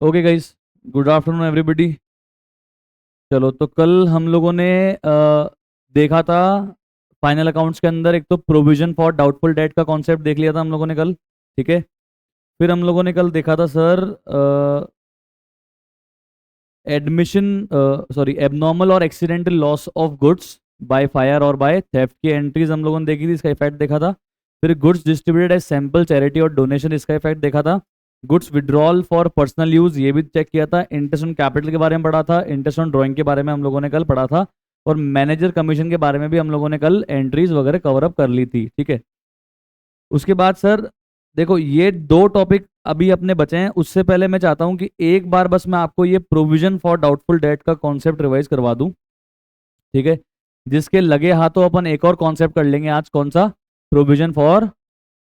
Okay guys, good afternoon everybody. चलो, तो कल हम लोगों ने देखा था फाइनल अकाउंट्स के अंदर एक तो प्रोविजन फॉर डाउटफुल डेट का कॉन्सेप्ट देख लिया था हम लोगों ने कल। ठीक है। फिर हम लोगों ने कल देखा था सर एडमिशन सॉरी एबनॉर्मल और accidental loss of goods by fire और बाय थेफ्ट की एंट्रीज हम लोगों ने देखी थी, इसका इफेक्ट देखा था। फिर goods distributed as sample charity और डोनेशन, इसका इफेक्ट देखा था। Goods withdrawal for personal use, ये भी चेक किया था। इंटरेस्ट ऑन कैपिटल के बारे में पढ़ा था। इंटरेस्ट ऑन ड्राइंग के बारे में हम लोगों ने कल पढ़ा था। और मैनेजर कमीशन के बारे में भी हम लोगों ने कल एंट्रीज वगैरह कवर अप कर ली थी। ठीक है। उसके बाद सर देखो, ये दो टॉपिक अभी अपने बचे हैं। उससे पहले मैं चाहता हूं कि एक बार बस मैं आपको ये प्रोविजन फॉर डाउटफुल डेट का कॉन्सेप्ट रिवाइज करवा दूं। ठीक है। जिसके लगे हाथों अपन एक और कॉन्सेप्ट कर लेंगे आज। कौन सा? Provision for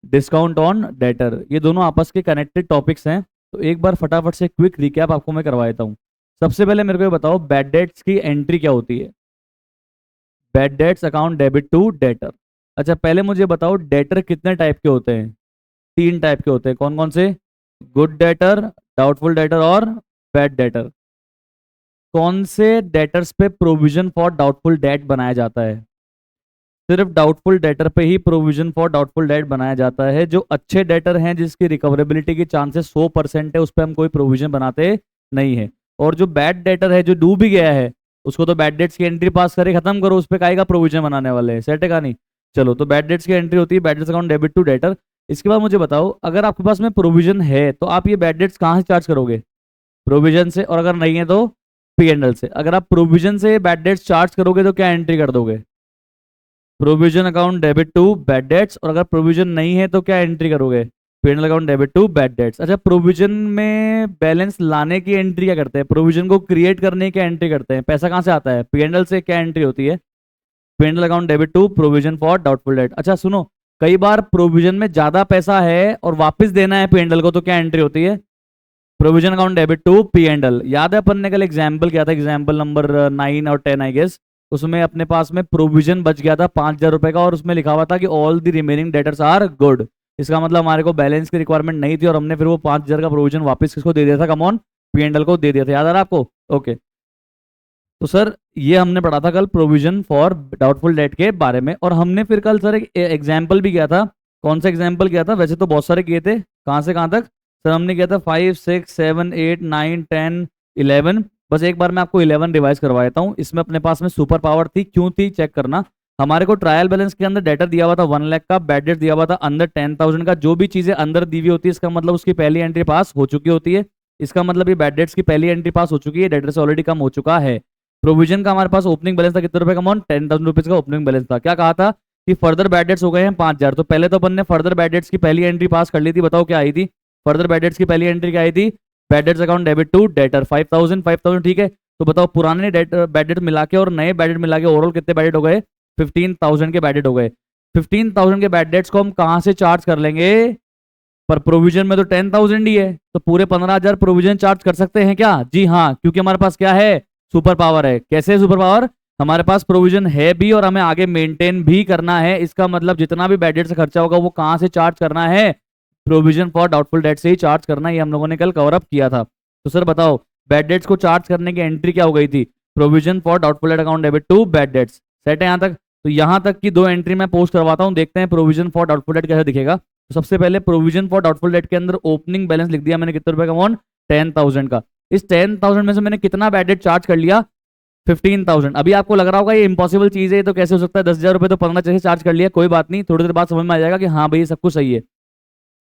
discount on debtor. ये दोनों आपस के कनेक्टेड टॉपिक्स हैं। तो एक बार फटाफट से क्विक रिकैप आपको मैं करवा देता हूँ। सबसे पहले मेरे को ये बताओ, बैड डेट्स की एंट्री क्या होती है? Bad debts account debit to debtor. अच्छा, पहले मुझे बताओ डेटर कितने टाइप के होते हैं? तीन टाइप के होते हैं। कौन कौन से? गुड डेटर, डाउटफुल डेटर और बैड डेटर। कौन से डेटर्स पे प्रोविजन फॉर डाउटफुल डेट बनाया जाता है? सिर्फ डाउटफुल डेटर पे ही प्रोविजन फॉर डाउटफुल डेट बनाया जाता है। जो अच्छे डेटर हैं, जिसकी रिकवरेबिलिटी की चांसेस 100% है, उस पर हम कोई प्रोविजन बनाते नहीं है। और जो बैड डेटर है, जो डूब ही गया है, उसको तो बैड डेट्स की एंट्री पास करे, खत्म करो, उस पर काहे का प्रोविजन बनाने वाले हैं? सेट है का नहीं? चलो, तो बैड डेट्स की एंट्री होती है bad debts account debit to debtor. इसके बाद मुझे बताओ, अगर आपके पास में प्रोविजन है तो आप ये बैड डेट्स कहाँ से चार्ज करोगे? प्रोविजन से। और अगर नहीं है तो पी एंड एल से। अगर आप प्रोविजन से बैड डेट्स चार्ज करोगे तो क्या एंट्री कर दोगे? Provision account debit to bad debts. और अगर प्रोविजन नहीं है तो क्या एंट्री करोगे? PNL account debit to bad debts. अच्छा, प्रोविजन में बैलेंस लाने की एंट्री क्या करते हैं? प्रोविजन को क्रिएट करने की एंट्री करते हैं। पैसा कहां से आता है? पीएनएल से। क्या एंट्री होती है? PNL account debit to provision for doubtful debt. अच्छा सुनो, कई बार प्रोविजन में ज्यादा पैसा है और वापस देना है पीएनएल को, तो क्या एंट्री होती है? Provision account debit to PNL. याद है अपन ने कल एग्जाम्पल किया था, एग्जाम्पल नंबर 9 और 10 आई गेस। उसमें अपने पास में प्रोविजन बच गया था 5,000 रुपए का, और उसमें लिखा हुआ था कि all the remaining debtors are good. इसका मतलब हमारे को बैलेंस की रिक्वायरमेंट नहीं थी, और हमने फिर वो 5,000 का प्रोविजन वापस किसको दे दिया था? कमॉन, पीएनएल को दे दिया था। याद आ रहा है आपको? ओके। तो सर ये हमने पढ़ा था कल प्रोविजन फॉर डाउटफुल डेट के बारे में। और हमने फिर कल सर एक एग्जाम्पल भी किया था। कौन सा एग्जाम्पल किया था? वैसे तो बहुत सारे किए थे। कहाँ से कहाँ तक सर हमने किया था? 5, 6, 7, 8, 9, 10, 11। बस एक बार मैं आपको 11 रिवाइज करवा देता हूँ। इसमें अपने पास में सुपर पावर थी। क्यों थी चेक करना। हमारे को ट्रायल बैलेंस के अंदर डेटर दिया हुआ था 1 लाख का, बैड डेट दिया हुआ था अंदर 10,000 का। जो भी चीजें अंदर दी हुई होती है, इसका मतलब उसकी पहली एंट्री पास हो चुकी होती है। इसका मतलब ये बैड डेट्स की पहली एंट्री पास हो चुकी है, डेटर से ऑलरेडी कम हो चुका है। प्रोविजन का हमारे पास ओपनिंग बैलेंस था कितने रुपए का? अमाउंट 10,000 रुपीज का ओपनिंग बैलेंस था। क्या कहा था कि फर्दर बैड डेट्स हो गए हैं 5,000। तो पहले तो अपन ने फर्दर बैड डेट्स की पहली एंट्री पास कर ली थी। बताओ क्या आई थी? फर्दर बैड डेट्स की पहली एंट्री क्या आई थी? Bad debts account debit to debtor 5,000 5,000। ठीक है। तो बताओ पुराने बैड डेट मिला के और नए बैड डेट मिला के ओवरऑल कितने बैड डेट हो गए? 15,000 के बैड डेट हो गए। 15,000 के बैड डेट्स को हम कहां से चार्ज कर लेंगे? पर प्रोविजन में तो 10,000 ही है, तो पूरे 15,000 प्रोविजन चार्ज कर सकते हैं क्या? जी हाँ, क्योंकि हमारे पास क्या है? सुपर पावर है। कैसे सुपर पावर? हमारे पास प्रोविजन है भी और हमें आगे मेंटेन भी करना है। इसका मतलब जितना भी बैड डेट से खर्चा होगा वो कहां से चार्ज करना है? प्रोविजन फॉर डाउटफुल डेट से ही चार्ज करना। ये हम लोगों ने कल कवर अप किया था। तो सर बताओ, बैड डेट्स को चार्ज करने की एंट्री क्या हो गई थी? Provision for doubtful debt account debit to bad debts. Set है यहाँ तक? तो यहां तक की दो एंट्री मैं पोस्ट करवाता हूं, देखते हैं प्रोविजन फॉर डाउटफुल डेट कैसे दिखेगा। तो सबसे पहले प्रोविजन फॉर डाउटफुल डेट के अंदर ओपनिंग बैलेंस लिख दिया मैंने कितने रुपए का? अमाउंट 10,000 का। इस 10,000 में से मैंने कितना बैड डेट चार्ज कर लिया? 15,000। अभी आपको लग रहा होगा ये इंपॉसिबल चीज है, तो कैसे हो सकता है? 10,000 रुपए तो 15 से चार्ज कर लिया, कोई बात नहीं, थोड़ी देर बाद समझ में आ जाएगा कि हाँ भाई सब कुछ सही है।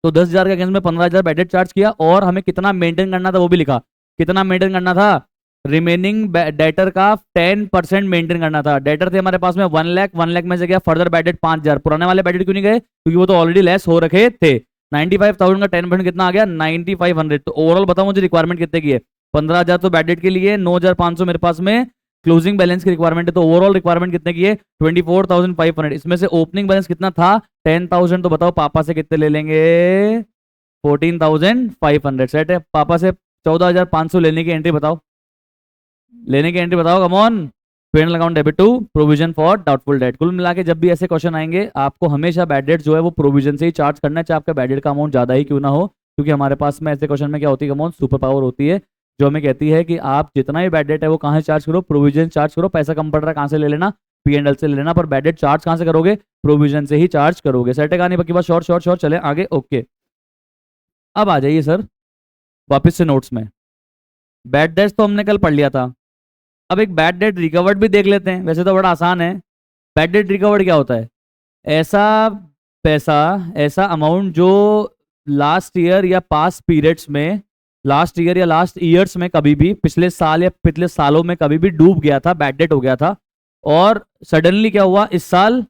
तो 10,000 के अगेंस्ट में 15,000 बैड डेट चार्ज किया, और हमें कितना मेंटेन करना था वो भी लिखा। कितना मेंटेन करना था? रिमेनिंग डेटर का 10% मेंटेन करना था। डेटर थे हमारे पास में 1 लाख, 1 लाख में से गया फर्दर बैड डेट 5,000। पुराने वाले बैड डेट क्यों नहीं गए? क्योंकि वो तो ऑलरेडी लेस हो रखे थे। 95,000 का 10% कितना आ गया? 9,500। तो ओवरऑल बताओ मुझे रिक्वायरमेंट कितने की है? 15,000 तो बैड डेट के लिए, 9,500 मेरे पास में क्लोजिंग बैलेंस की रिक्वायरमेंट है। तो ओवरऑल रिक्वायरमेंट कितने की है? 24,500। इसमें से ओपनिंग बैलेंस कितना था? 10,000। तो बताओ पापा से कितने ले लेंगे? 14,500। सेट है? पापा से 14,500 लेने की एंट्री बताओ। लेने की एंट्री बताओ, come on. PNL account debit to provision for doubtful debt. कुल मिला के जब भी ऐसे क्वेश्चन आएंगे, आपको हमेशा बैड डेट जो है वो प्रोविजन से ही चार्ज करना है, चाहे आपका बैड डेट का अमाउंट ज्यादा ही क्यों ना हो, क्योंकि हमारे पास में ऐसे क्वेश्चन में क्या होती है कमॉन, सुपर पावर होती है जो हमें कहती है कि आप जितना भी बैड डेट है वो कहाँ से चार्ज करो, प्रोविजन चार्ज करो, पैसा कम पड़ रहा है कहाँ से ले लेना, P&L से ले लेना, पर बैड डेट चार्ज कहाँ से करोगे, प्रोविजन से ही चार्ज करोगे। सेट है कहानी पक्की बात, शॉर्ट शॉर्ट शॉर्ट, चले आगे। ओके, अब आ जाइए सर वापस से नोट्स में। बैड डेट्स तो हमने कल पढ़ लिया था, अब एक बैड डेट रिकवर्ड भी देख लेते हैं, वैसे तो बड़ा आसान है। बैड डेट रिकवर्ड क्या होता है, ऐसा पैसा, ऐसा अमाउंट जो लास्ट ईयर या पास्ट पीरियड्स में, लास्ट ईयर या लास्ट ईयर्स में कभी भी, पिछले साल या पिछले सालों में कभी भी डूब गया था, बैड डेट हो गया था, और सडनली क्या हुआ, इस साल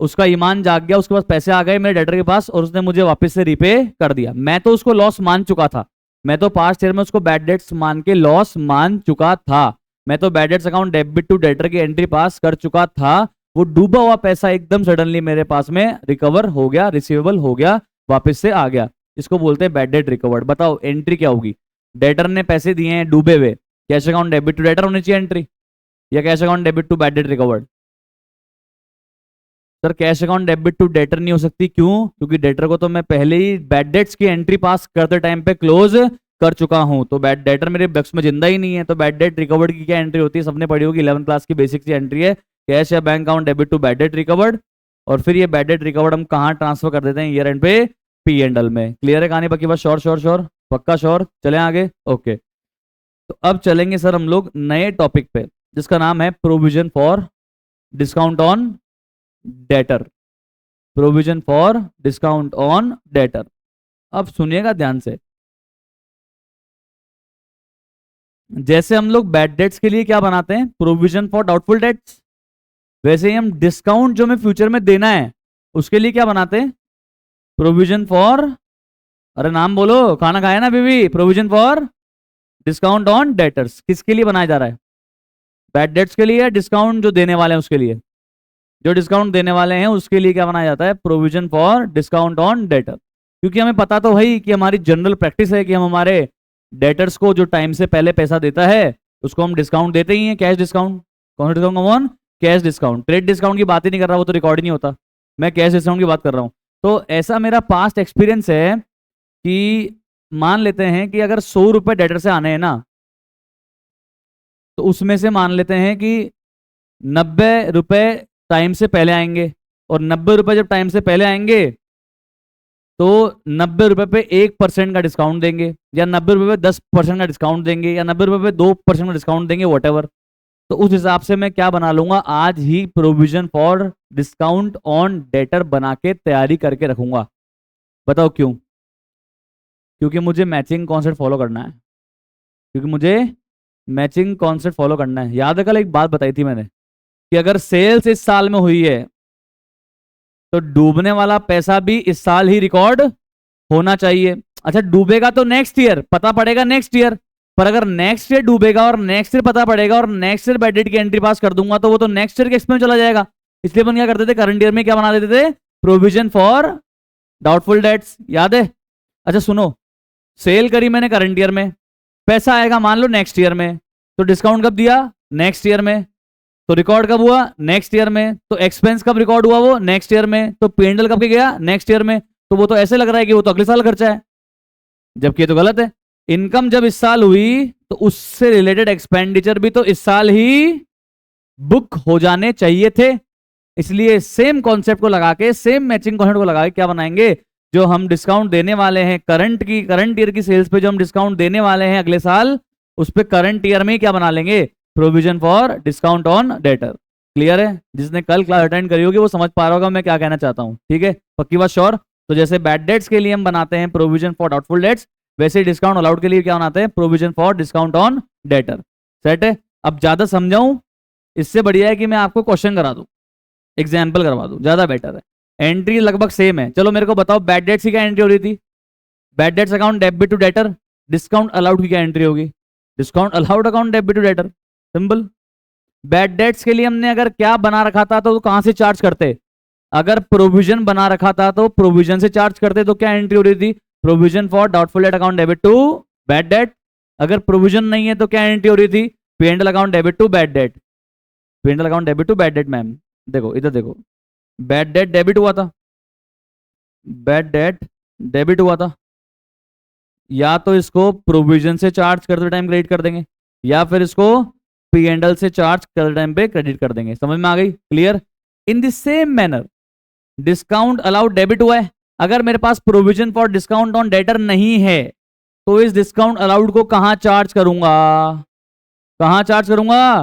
उसका ईमान जाग गया, उसके पास पैसे आ गए मेरे डेटर के पास और उसने मुझे वापस से रिपे कर दिया। मैं तो उसको लॉस मान चुका था, मैं तो पास्ट ईयर में उसको बैड डेट्स मान के लॉस मान चुका था, मैं तो bad debts account debit to debtor की एंट्री पास कर चुका था। वो डूबा हुआ पैसा एकदम सडनली मेरे पास में रिकवर हो गया, रिसीवेबल हो गया, वापस से आ गया, इसको बोलते हैं बैड डेट रिकवर्ड। बताओ एंट्री क्या होगी, डेटर ने पैसे दिए हैं डूबे हुए, cash account debit to debtor होनी चाहिए एंट्री, या cash account debit to bad debt recovered. Sir cash account debit to debtor नहीं हो सकती, क्यों, क्योंकि डेटर को तो मैं पहले ही बैड डेट्स की एंट्री पास करते टाइम पे क्लोज कर चुका हूं, तो बैड डेटर मेरे बक्स में जिंदा ही नहीं है। तो बैड डेट रिकवर्ड की क्या एंट्री होती है, सबने पढ़ी होगी 11th क्लास की बेसिक सी एंट्री है, कैश या bank account debit to bad debt recovered, और फिर ये बैड डेट रिकवर्ड हम कहाँ ट्रांसफर कर देते हैं, ईयर एंड पे P&L में। क्लियर है कहानी पक्की बात, श्योर श्योर श्योर, पक्का श्योर, चले आगे। ओके, तो अब चलेंगे सर हम लोग नए टॉपिक पे जिसका नाम है provision for discount on debtor, provision for discount on debtor. अब सुनिएगा ध्यान से, जैसे हम लोग बैड डेट्स के लिए क्या बनाते हैं, प्रोविजन फॉर डाउटफुल डेट्स, वैसे ही हम डिस्काउंट जो हमें फ्यूचर में देना है उसके लिए क्या बनाते हैं, प्रोविजन फॉर, अरे नाम बोलो, खाना खाया ना बीवी, provision for discount on debtors. किसके लिए बनाया जा रहा है, बैड डेट्स के लिए, डिस्काउंट जो देने वाले हैं उसके लिए, जो डिस्काउंट देने वाले हैं उसके लिए क्या बनाया जाता है, provision for discount on debtor. क्योंकि हमें पता तो है कि हमारी जनरल प्रैक्टिस है कि हम हमारे डेटर्स को जो टाइम से पहले पैसा देता है उसको हम डिस्काउंट देते ही हैं, कैश डिस्काउंट। कौन सा डिस्काउंट, कौन, कैश डिस्काउंट। क्रेडिट डिस्काउंट की बात ही नहीं कर रहा, वो तो रिकॉर्ड ही नहीं होता, मैं कैश डिस्काउंट की बात कर रहा हूं। तो ऐसा मेरा पास्ट एक्सपीरियंस है कि मान लेते हैं कि अगर 100 रुपए डेटर से आने हैं ना, तो उसमें से मान लेते हैं कि 90 रुपए टाइम से पहले आएंगे, और 90 रुपए जब टाइम से पहले आएंगे तो 90 रुपए पे 1% का डिस्काउंट देंगे, या 90 रुपए पे 10% का डिस्काउंट देंगे, या 90 रुपए पे 2% का डिस्काउंट देंगे, वॉट एवर। तो उस हिसाब से मैं क्या बना लूंगा, आज ही provision for discount on debtor बना के तैयारी करके रखूंगा। बताओ क्यों, क्योंकि मुझे मैचिंग कॉन्सेप्ट फॉलो करना है, क्योंकि मुझे मैचिंग कॉन्सेप्ट फॉलो करना है। याद है कल एक बात बताई थी मैंने कि अगर सेल्स इस साल में हुई है तो डूबने वाला पैसा भी इस साल ही रिकॉर्ड होना चाहिए। अच्छा डूबेगा तो नेक्स्ट ईयर पता पड़ेगा, नेक्स्ट ईयर, पर अगर नेक्स्ट ईयर डूबेगा और नेक्स्ट ईयर पता पड़ेगा और नेक्स्ट ईयर बैड डेट की एंट्री पास कर दूंगा तो वो तो नेक्स्ट ईयर के एक्सपेंस चला जाएगा। इसलिए अपन क्या करते थे, करंट ईयर में क्या बना देते थे, प्रोविजन फॉर डाउटफुल डेट्स। याद है, अच्छा सुनो, सेल करी मैंने करंट ईयर में, पैसा आएगा मान लो नेक्स्ट ईयर में, तो डिस्काउंट कब दिया, नेक्स्ट ईयर में, तो रिकॉर्ड कब हुआ, नेक्स्ट ईयर में, तो एक्सपेंस कब रिकॉर्ड हुआ, वो नेक्स्ट ईयर में, तो P&L कब के गया, नेक्स्ट ईयर में। तो वो तो ऐसे लग रहा है कि वो तो अगले साल खर्चा है, जबकि ये तो गलत है। इनकम जब इस साल हुई तो उससे रिलेटेड एक्सपेंडिचर भी तो इस साल ही बुक हो जाने चाहिए थे। इसलिए सेम कॉन्सेप्ट को लगा के, सेम मैचिंग कॉन्सेप्ट को लगा के क्या बनाएंगे, जो हम डिस्काउंट देने वाले हैं करंट ईयर की सेल्स पे जो हम डिस्काउंट देने वाले हैं अगले साल, उस पे करंट ईयर में ही क्या बना लेंगे, provision for discount on debtor. Clear है, जिसने कल क्लास अटेंड करी होगी वो समझ पा रहा होगा मैं क्या कहना चाहता हूं, ठीक है, पक्की बात, श्योर। तो जैसे बैड डेट्स के लिए हम बनाते हैं प्रोविजन फॉर डाउटफुल डेट्स, वैसे डिस्काउंट अलाउड के लिए क्या बनाते हैं, provision for discount on debtor. Set है, अब ज्यादा समझाऊं, इससे बढ़िया है कि मैं आपको क्वेश्चन करा दूं, एग्जाम्पल करवा दूं, ज्यादा बेटर है। एंट्री लगभग सेम है, चलो मेरे को बताओ बैड डेट्स की क्या एंट्री हो रही थी, bad debts account debit to debtor, discount allowed की क्या एंट्री होगी, discount allowed account debit to debtor, simple. Bad debts के लिए हमने अगर क्या बना रखा था तो कहां से चार्ज करते, अगर प्रोविजन बना रखा था तो प्रोविजन से चार्ज करते, तो क्या एंट्री हो रही थी, provision for doubtful debt account debit to bad debt. अगर प्रोविजन नहीं है तो क्या एंट्री हो रही थी, P&L account debit to bad debt, P&L account debit to bad debt. Ma'am देखो इधर देखो, बैड डेट डेबिट हुआ था, बैड डेट डेबिट हुआ था, या तो इसको प्रोविजन से चार्ज करते टाइम क्रेडिट कर देंगे, या फिर इसको पी एंड एल से चार्ज करते टाइम पे क्रेडिट कर देंगे। समझ में आ गई? Clear? In the same manner discount allowed debit हुआ है, अगर मेरे पास provision for discount on debtor नहीं है तो इस डिस्काउंट अलाउड को कहां चार्ज करूंगा? कहां चार्ज करूंगा?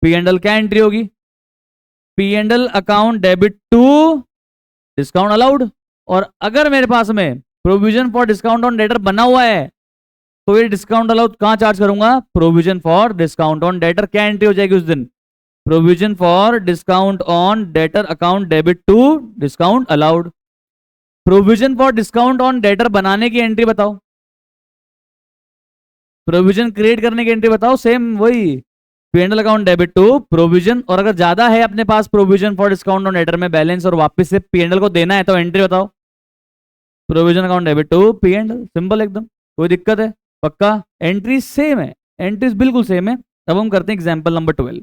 P and L. क्या एंट्री होगी? P and L account debit to discount allowed. और अगर मेरे पास में provision for discount on debtor बना हुआ है तो ये डिस्काउंट अलाउड कहां चार्ज करूंगा? Provision for discount on debtor. क्या एंट्री हो जाएगी उस दिन? Provision for discount on debtor account debit to discount allowed. Provision for discount on debtor बनाने की एंट्री बताओ, प्रोविजन क्रिएट करने की एंट्री बताओ। सेम वही, PNL account debit to provision. और अगर ज्यादा है अपने पास provision for discount on debtor में बैलेंस और वापस से पीएनएल को देना है तो एंट्री बताओ, provision account debit to P n L. Simple एकदम। कोई दिक्कत है? पक्का? एंट्री सेम है, एंट्रीज बिल्कुल सेम है। अब हम करते हैं example number 12।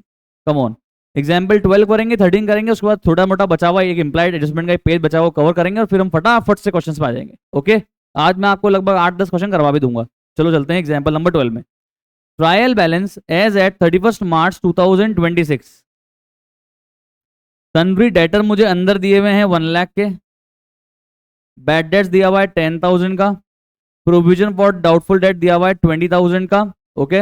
Come on, example 12 करेंगे, 13 करेंगे, उसके बाद थोड़ा मोटा बचा हुआ एक इंप्लाइड एडजस्टमेंट का एक पेज बचा हुआ कवर करेंगे और फिर हम फटाफट से क्वेश्चन पे आ जाएंगे। ओके, आज मैं आपको लगभग 8-10 क्वेश्चन करवा भी दूंगा। चलो चलते हैं एग्जाम्पल नंबर 12 में। Trial balance as at 31 March 2026। Sundry debtor मुझे अंदर दिए हुए हैं 1 लाख के, बैड डेट्स दिया हुआ है 10,000 का, प्रोविजन फॉर डाउटफुल डेट दिया हुआ है 20,000 का। ओके,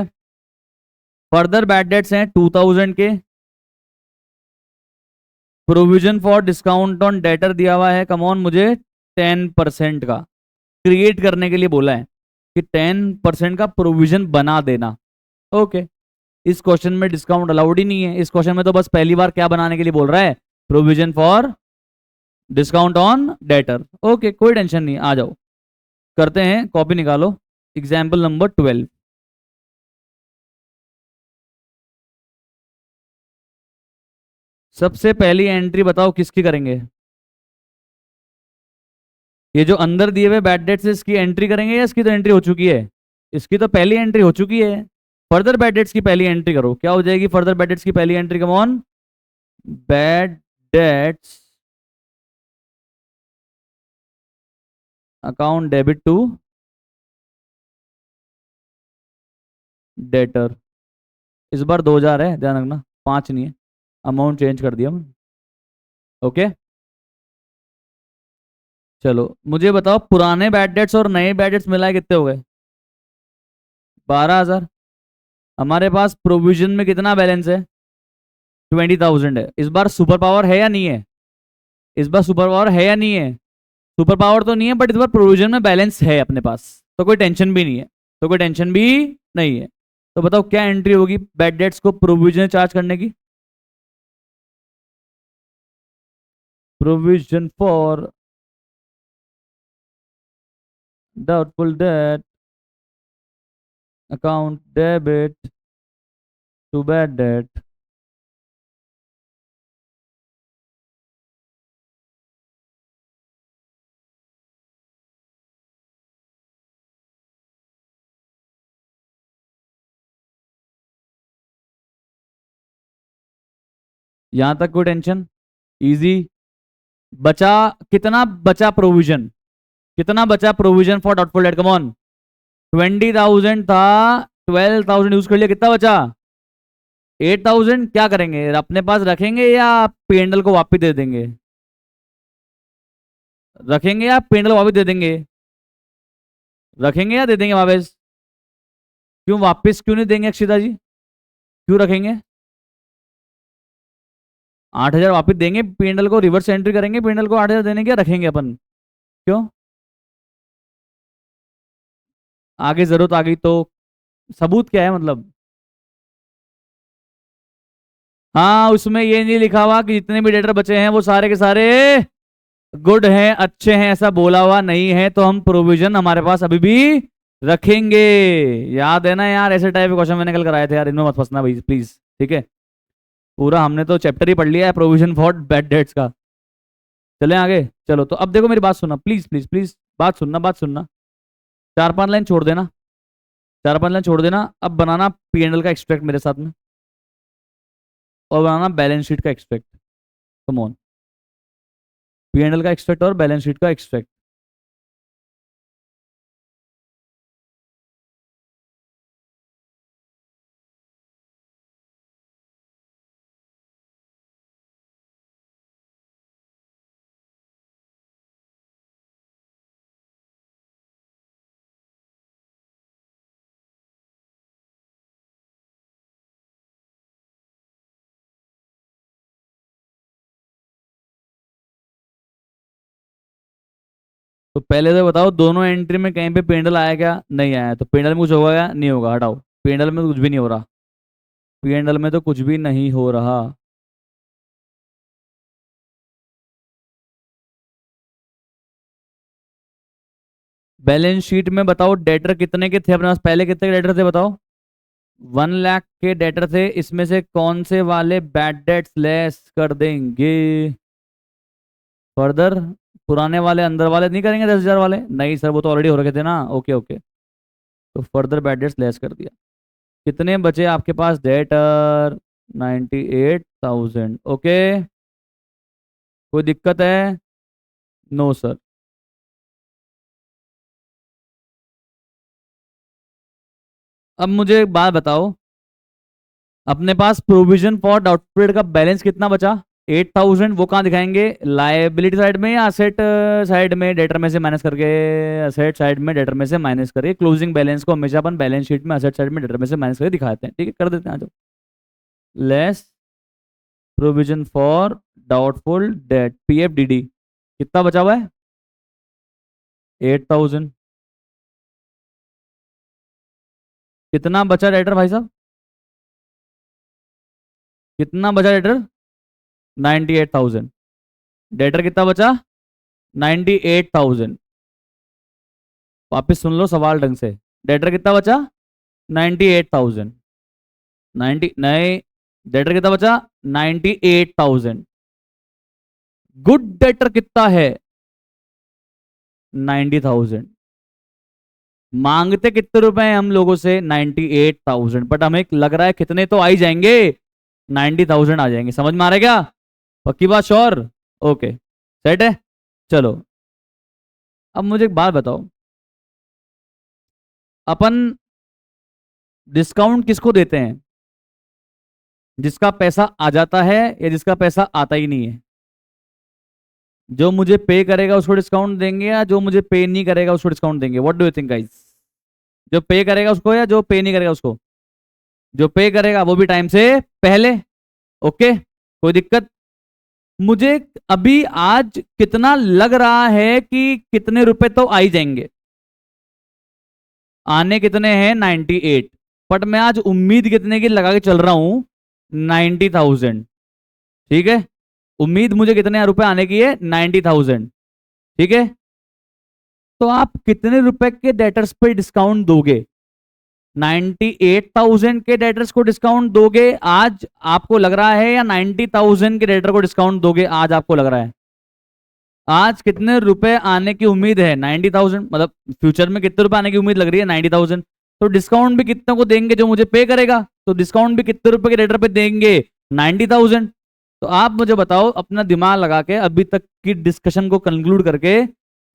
फर्दर बैड डेट्स हैं 2,000 के, provision for discount on debtor दिया हुआ है कमॉन मुझे 10% का। क्रिएट करने के लिए बोला है कि 10% का प्रोविजन बना देना। ओके, इस क्वेश्चन में डिस्काउंट अलाउड ही नहीं है, इस क्वेश्चन में तो बस पहली बार क्या बनाने के लिए बोल रहा है? Provision for discount on debtor. Okay, कोई टेंशन नहीं, आ जाओ करते हैं। कॉपी निकालो, एग्जाम्पल नंबर 12। सबसे पहली एंट्री बताओ किसकी करेंगे? ये जो अंदर दिए हुए बैड डेट्स इसकी एंट्री करेंगे या इसकी तो एंट्री हो चुकी है? इसकी तो पहली एंट्री हो चुकी है। फर्दर बैड डेट्स की पहली एंट्री करो, क्या हो जाएगी फर्दर बैड डेट्स की पहली entry? Come on, bad debts account debit to debtor. इस बार 2,000 है, ध्यान रखना, 5 नहीं है, अमाउंट चेंज कर दिया मैंने। ओके, चलो मुझे बताओ पुराने बैड डेट्स और नए बैड डेट्स मिलाए कितने हो गए? 12,000। हमारे पास प्रोविजन में कितना बैलेंस है? 20,000 है। इस बार सुपर पावर है या नहीं है? इस बार सुपर पावर है या नहीं है? सुपर पावर तो नहीं है, बट इस बार प्रोविजन में बैलेंस है अपने पास, तो कोई टेंशन भी नहीं है, तो कोई टेंशन भी नहीं है। तो बताओ क्या एंट्री होगी बैड डेट्स को प्रोविजन चार्ज करने की? Provision for doubtful debt account debit to bad debt. यहां तक कोई टेंशन? इजी। बचा कितना? बचा प्रोविजन, कितना बचा provision for doubtful date? Come on, 20,000 था, 12,000 यूज कर लिया, कितना बचा? 8,000। क्या करेंगे, अपने पास रखेंगे या पेंडल को वापस दे देंगे? रखेंगे या पेंडल वापस दे देंगे? रखेंगे या दे देंगे वापस? क्यों वापस क्यों नहीं देंगे अक्षिता जी? क्यों रखेंगे? 8,000 वापस देंगे, पेंडल को रिवर्स एंट्री करेंगे, पेंडल को 8,000 देने क्या रखेंगे अपन? क्यों? आगे जरूरत आ गई तो? सबूत क्या है मतलब? हाँ, उसमें ये नहीं लिखा हुआ कि जितने भी डेटर बचे हैं वो सारे के सारे गुड हैं, अच्छे हैं, ऐसा बोला हुआ नहीं है, तो हम प्रोविजन हमारे पास अभी भी रखेंगे। याद है ना यार, ऐसे टाइप के क्वेश्चन मैंने कल कराए थे यार, इनमें मत फंसना भाई प्लीज, ठीक है? पूरा हमने तो चैप्टर ही पढ़ लिया है प्रोविजन फॉर बैड डेट्स का। चले आगे, चलो तो अब देखो मेरी बात सुनना प्लीज प्लीज प्लीज, बात सुनना बात सुनना। 4-5 लाइन छोड़ देना, 4-5 लाइन छोड़ देना। अब बनाना पीएनएल का एक्सट्रैक्ट मेरे साथ में, और बनाना बैलेंस शीट का एक्सट्रैक्ट। कम ऑन, पीएनएल का एक्सट्रैक्ट और बैलेंस शीट का एक्सट्रैक्ट। तो पहले तो बताओ दोनों एंट्री में कहीं पे पेंडल आया क्या? नहीं आया। तो पेंडल में कुछ होगा क्या? नहीं होगा, हटाओ। पेंडल में तो कुछ भी नहीं हो रहा। पेंडल में तो कुछ भी नहीं हो रहा। बैलेंस शीट में बताओ डेटर कितने के थे अपने पास? पहले कितने के डेटर थे बताओ? 1 लाख के डेटर थे। इसमें से कौन से वाले बैड डेट्स लेस कर देंगे? फर्दर पुराने वाले अंदर वाले नहीं करेंगे? 10,000 वाले नहीं सर, वो तो ऑलरेडी हो रखे थे ना। Okay okay. तो फर्दर बैड डेट्स लेस कर दिया। कितने बचे आपके पास डेटर? 98,000। ओके। कोई दिक्कत है? No sir. अब मुझे एक बात बताओ, अपने पास प्रोविजन फॉर डाउटफुल का बैलेंस कितना बचा? 8,000। वो कहाँ दिखाएंगे? लाइबिलिटी साइड में या असेट साइड में डेटर में से माइनस करके? असेट साइड में डेटर में से माइनस करके। क्लोजिंग बैलेंस को हमेशा अपन बैलेंस शीट में असेट साइड में डेटर में से माइनस करके दिखाते हैं। ठीक है, कर देते हैं। आ जाओ। Less provision for doubtful date, PFDD कितना बचा हुआ है? 8,000। कितना बचा डेटर भाई साहब? कितना बचा डेटर? 98,000। डेटर कितना बचा? 98,000। वापिस सुन लो सवाल ढंग से। डेटर कितना बचा? 98,000। 90 नहीं, डेटर कितना बचा? 98,000। गुड डेटर कितना है? 90,000। मांगते कितने रुपए हैं हम लोगों से? 98,000। बट हमें लग रहा है कितने तो आ ही जाएंगे, 90,000 आ जाएंगे। समझ में आ रहा है क्या? पक्की बात? श्योर? ओके, सेट है। चलो, अब मुझे एक बात बताओ, अपन डिस्काउंट किसको देते हैं? जिसका पैसा आ जाता है या जिसका पैसा आता ही नहीं है? जो मुझे पे करेगा उसको डिस्काउंट देंगे या जो मुझे पे नहीं करेगा उसको डिस्काउंट देंगे? What do you think guys? जो पे करेगा उसको या जो पे नहीं करेगा उसको? जो पे करेगा वो भी टाइम से पहले। ओके, कोई दिक्कत? मुझे अभी आज कितना लग रहा है कि कितने रुपए तो आ ही जाएंगे? आने कितने हैं? 98। बट मैं आज उम्मीद कितने की लगा के चल रहा हूं? 90,000। ठीक है, उम्मीद मुझे कितने रुपए आने की है? 90,000। ठीक है, तो आप कितने रुपए के डेटर्स पे डिस्काउंट दोगे? 98,000 के डेटर्स को डिस्काउंट दोगे आज आपको लग रहा है, या 90,000 के डेटर को डिस्काउंट दोगे आज आपको लग रहा है? आज कितने रुपए आने की उम्मीद है? 90,000। मतलब फ्यूचर में कितने रुपए आने की उम्मीद लग रही है? 90,000। तो डिस्काउंट भी कितने को देंगे? जो मुझे पे करेगा। तो डिस्काउंट भी कितने रुपए के डेटर पे देंगे? 90,000। तो आप मुझे बताओ अपना दिमाग लगा के अभी तक की डिस्कशन को कंक्लूड करके,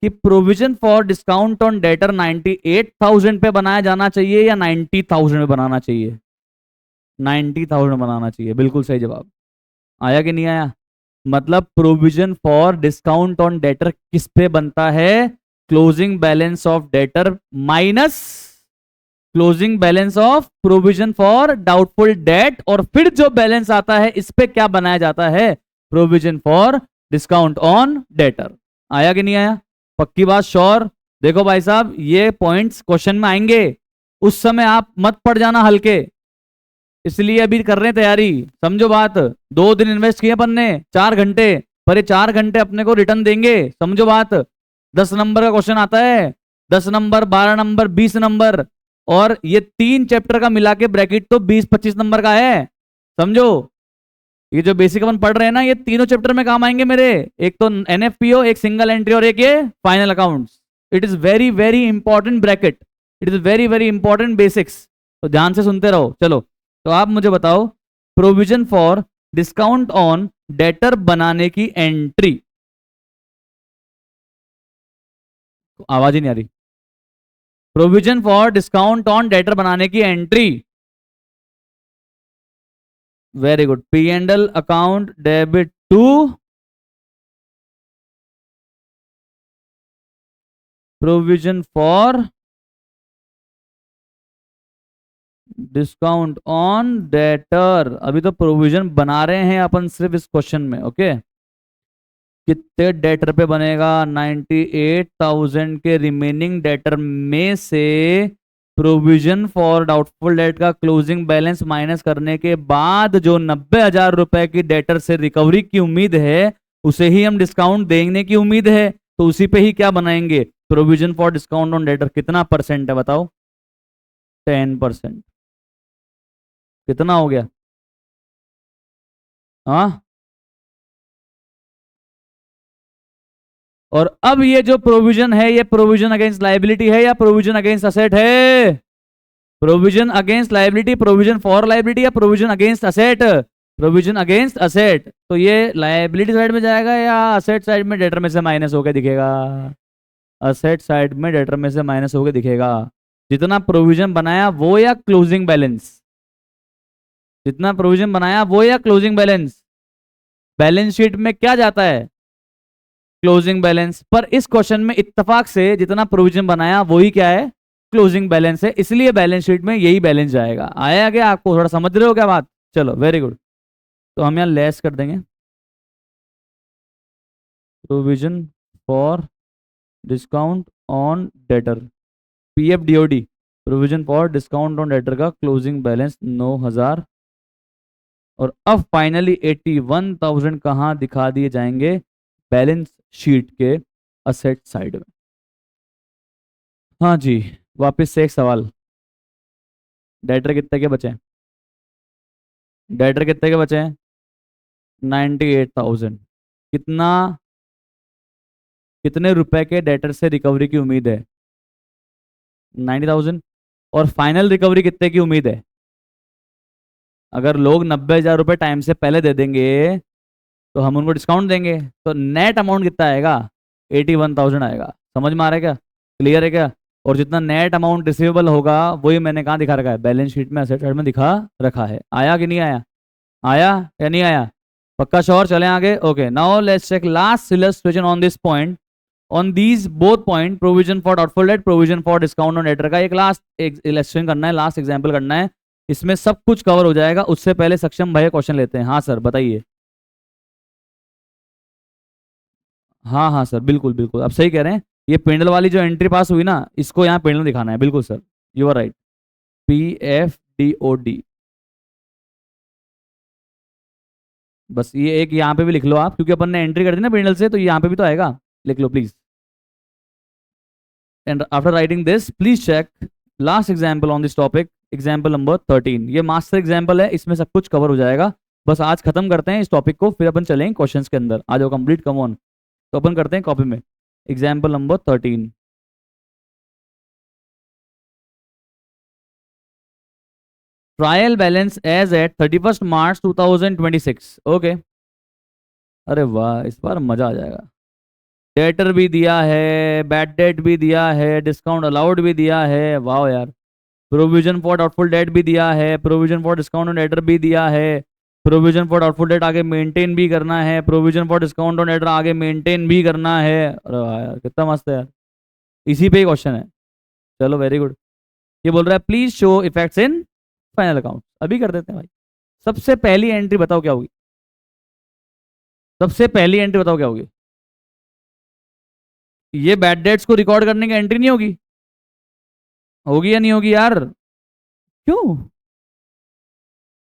कि provision for discount on debtor 98,000 पे बनाया जाना चाहिए या 90,000 पे बनाना चाहिए? 90,000 बनाना चाहिए, बिल्कुल सही जवाब। आया कि नहीं आया? मतलब provision for discount on debtor किस पे बनता है? Closing balance of debtor minus closing balance of provision for doubtful date, और फिर जो बैलेंस आता है इस पे क्या बनाया जाता है? Provision for discount on debtor. आया कि नहीं आया? पक्की बात? श्योर? देखो भाई साहब, ये पॉइंट्स क्वेश्चन में आएंगे, उस समय आप मत पड़ जाना हल्के। इसलिए अभी कर रहे हैं तैयारी। समझो बात। 2 दिन इन्वेस्ट किए अपन ने, 4 घंटे। पर ये 4 घंटे अपने को रिटर्न देंगे। समझो बात। 10 नंबर का क्वेश्चन आता है, 10 नंबर, 12 नंबर, 20 नंबर, और ये 3 चैप्टर का मिला के ब्रैकेट तो 20-25 नंबर का है। समझो, ये जो बेसिक अपन पढ़ रहे हैं ना, ये तीनों चैप्टर में काम आएंगे मेरे। एक तो NFPO, एक सिंगल एंट्री, और एक ये final accounts. It is very very important bracket. It is very very important basics. तो ध्यान से सुनते रहो। चलो, तो आप मुझे बताओ, provision for discount on debtor बनाने की एंट्री। आवाज ही नहीं आ रही। Provision for discount on debtor बनाने की entry. Very good. P&L account debit to provision for discount on debtor. अभी तो प्रोविजन बना रहे हैं अपन सिर्फ इस क्वेश्चन में। ओके, कितने डेटर पे बनेगा? 98,000 के रिमेनिंग डेटर में से प्रोविजन फॉर डाउटफुल डेट का क्लोजिंग बैलेंस माइनस करने के बाद जो 90,000 रुपए की डेटर से रिकवरी की उम्मीद है, उसे ही हम डिस्काउंट देने की उम्मीद है, तो उसी पे ही क्या बनाएंगे? Provision for discount on debtor कितना परसेंट है बताओ? 10%। कितना हो गया? हाँ। और अब ये जो प्रोविजन है, ये प्रोविजन अगेंस्ट लाइबिलिटी है या प्रोविजन अगेंस्ट असेट है? Provision against liability, provision for liability या provision against asset? Provision against asset. तो ये लाइबिलिटी साइड में जाएगा या असेट साइड में डेटर में से माइनस होकर दिखेगा? असेट साइड में डेटर में से माइनस होकर दिखेगा। जितना प्रोविजन बनाया वो या क्लोजिंग बैलेंस? जितना प्रोविजन बनाया वो या क्लोजिंग बैलेंस? बैलेंस शीट में क्या जाता है? Closing balance. पर इस क्वेश्चन में इत्तेफाक से जितना प्रोविजन बनाया वही क्या है? क्लोजिंग बैलेंस है, इसलिए बैलेंस शीट में यही बैलेंस जाएगा। आया क्या आपको? थोड़ा समझ रहे हो क्या बात? चलो वेरी गुड। तो हम यहाँ लेस कर देंगे provision for discount on debtor, PF DoD, provision for discount on debtor का क्लोजिंग बैलेंस 9,000। और अब फाइनली 81,000 कहाँ दिखा दिए जाएंगे? बैलेंस शीट के असेट साइड में। हाँ जी। वापस से एक सवाल। डेटर कितने के बचे हैं? डेटर कितने के बचे हैं? 98,000। कितना, कितने रुपए के डेटर से रिकवरी की उम्मीद है? 90,000। और फाइनल रिकवरी कितने की उम्मीद है? अगर लोग 90,000 रुपये टाइम से पहले दे देंगे तो हम उनको डिस्काउंट देंगे, तो नेट अमाउंट कितना आएगा? 81,000 आएगा। समझ में आ रहा है क्या? क्लियर है क्या? और जितना नेट अमाउंट रिसीवेबल होगा वही मैंने कहाँ दिखा रखा है? बैलेंस शीट में, असेट साइड में दिखा रखा है। आया कि नहीं आया? आया या नहीं आया? पक्का श्योर? चलें आगे। Okay, now let's check last illustration on this point. On these both point, provision for doubtful debt, provision for discount on debtor का एक लास्ट इलस्ट्रेशन करना है, लास्ट एग्जांपल करना है। इसमें सब कुछ कवर हो जाएगा। उससे पहले सक्षम भैया क्वेश्चन लेते हैं। हाँ सर बताइए। हाँ हाँ सर, बिल्कुल बिल्कुल, आप सही कह रहे हैं। ये पेंडल वाली जो एंट्री पास हुई ना, इसको यहाँ पेंडल दिखाना है। बिल्कुल sir, you are right. PFDOD। बस ये एक यहाँ पे भी लिख लो आप, क्योंकि अपन ने एंट्री कर दी ना पेंडल से, तो यहाँ पे भी तो आएगा। लिख लो please. And after writing this please check last example on this topic, example number 13। ये मास्टर एग्जाम्पल है, इसमें सब कुछ कवर हो जाएगा। बस आज खत्म करते हैं इस टॉपिक को, फिर अपन चलेंगे क्वेश्चंस के अंदर। आ जाओ कंप्लीट, कम ऑन। तो अपन करते हैं कॉपी में example number 13। Trial balance as at 31 March 2026। Okay. अरे वाह, इस बार मजा आ जाएगा। डेटर भी दिया है, बैड डेट भी दिया है, डिस्काउंट अलाउड भी दिया है। वाह यार। प्रोविजन फॉर डाउटफुल डेट भी दिया है, provision for discount on debtor भी दिया है, प्रोविजन फॉर डाउटफुल डेट आगे मेंटेन भी करना है, provision for discount on debtor आगे मेंटेन भी करना है। अरे वाह यार, कितना मस्त है यार। इसी पे ही क्वेश्चन है। चलो वेरी गुड। ये बोल रहा है please show effects in final account. अभी कर देते हैं भाई। सबसे पहली एंट्री बताओ क्या होगी? सबसे पहली एंट्री बताओ क्या होगी? ये बैड डेट्स को रिकॉर्ड करने की एंट्री नहीं होगी? होगी या नहीं होगी यार? क्यों?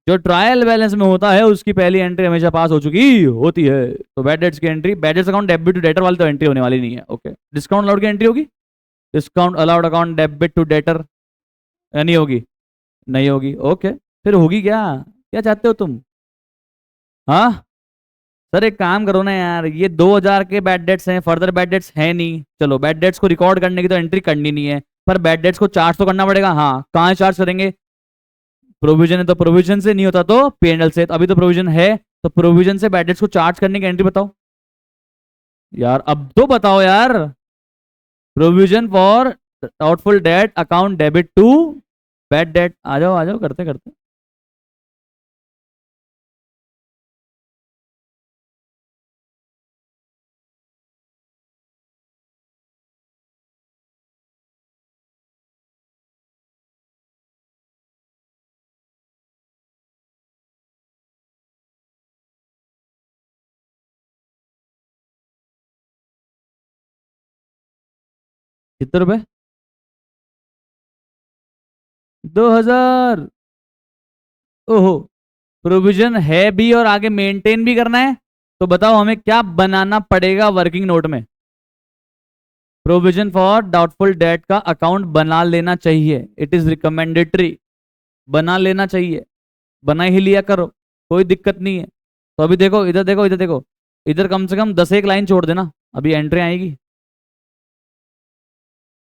जो ट्रायल बैलेंस में होता है उसकी पहली एंट्री हमेशा पास हो चुकी होती है। तो बैड डेट्स की entry, bad debts account debit to debtor वाली तो एंट्री होने वाली नहीं है। ओके। डिस्काउंट अलाउड की एंट्री होगी? Discount allowed account debit to debtor, या नहीं होगी? नहीं होगी। ओके। फिर होगी क्या? क्या चाहते हो तुम? हाँ सर, एक काम करो ना यार, ये 2,000 के बैड डेट्स हैं, फर्दर बैड डेट्स है नहीं। चलो बैड डेट्स को रिकॉर्ड करने की तो एंट्री करनी नहीं है, पर बैड डेट्स को चार्ज तो करना पड़ेगा। हाँ, कहाँ चार्ज करेंगे? प्रोविजन है तो प्रोविजन से, नहीं होता तो पीएनएल से। तो अभी तो प्रोविजन है, तो प्रोविजन से बैड डेट्स को चार्ज करने की एंट्री बताओ यार। अब तो बताओ यार। Provision for doubtful debt account debit to bad debt. आ जाओ आ जाओ, करते करते। कितने रुपए? 2,000। ओहो। प्रोविजन है भी और आगे मेंटेन भी करना है, तो बताओ हमें क्या बनाना पड़ेगा वर्किंग नोट में? प्रोविजन फॉर डाउटफुल डेट का अकाउंट बना लेना चाहिए, इट इज रिकमेंडेटरी। बना लेना चाहिए, बना ही लिया करो, कोई दिक्कत नहीं है। तो अभी देखो इधर, देखो इधर, देखो इधर, कम से कम 10 एक लाइन छोड़ देना, अभी एंट्री आएगी।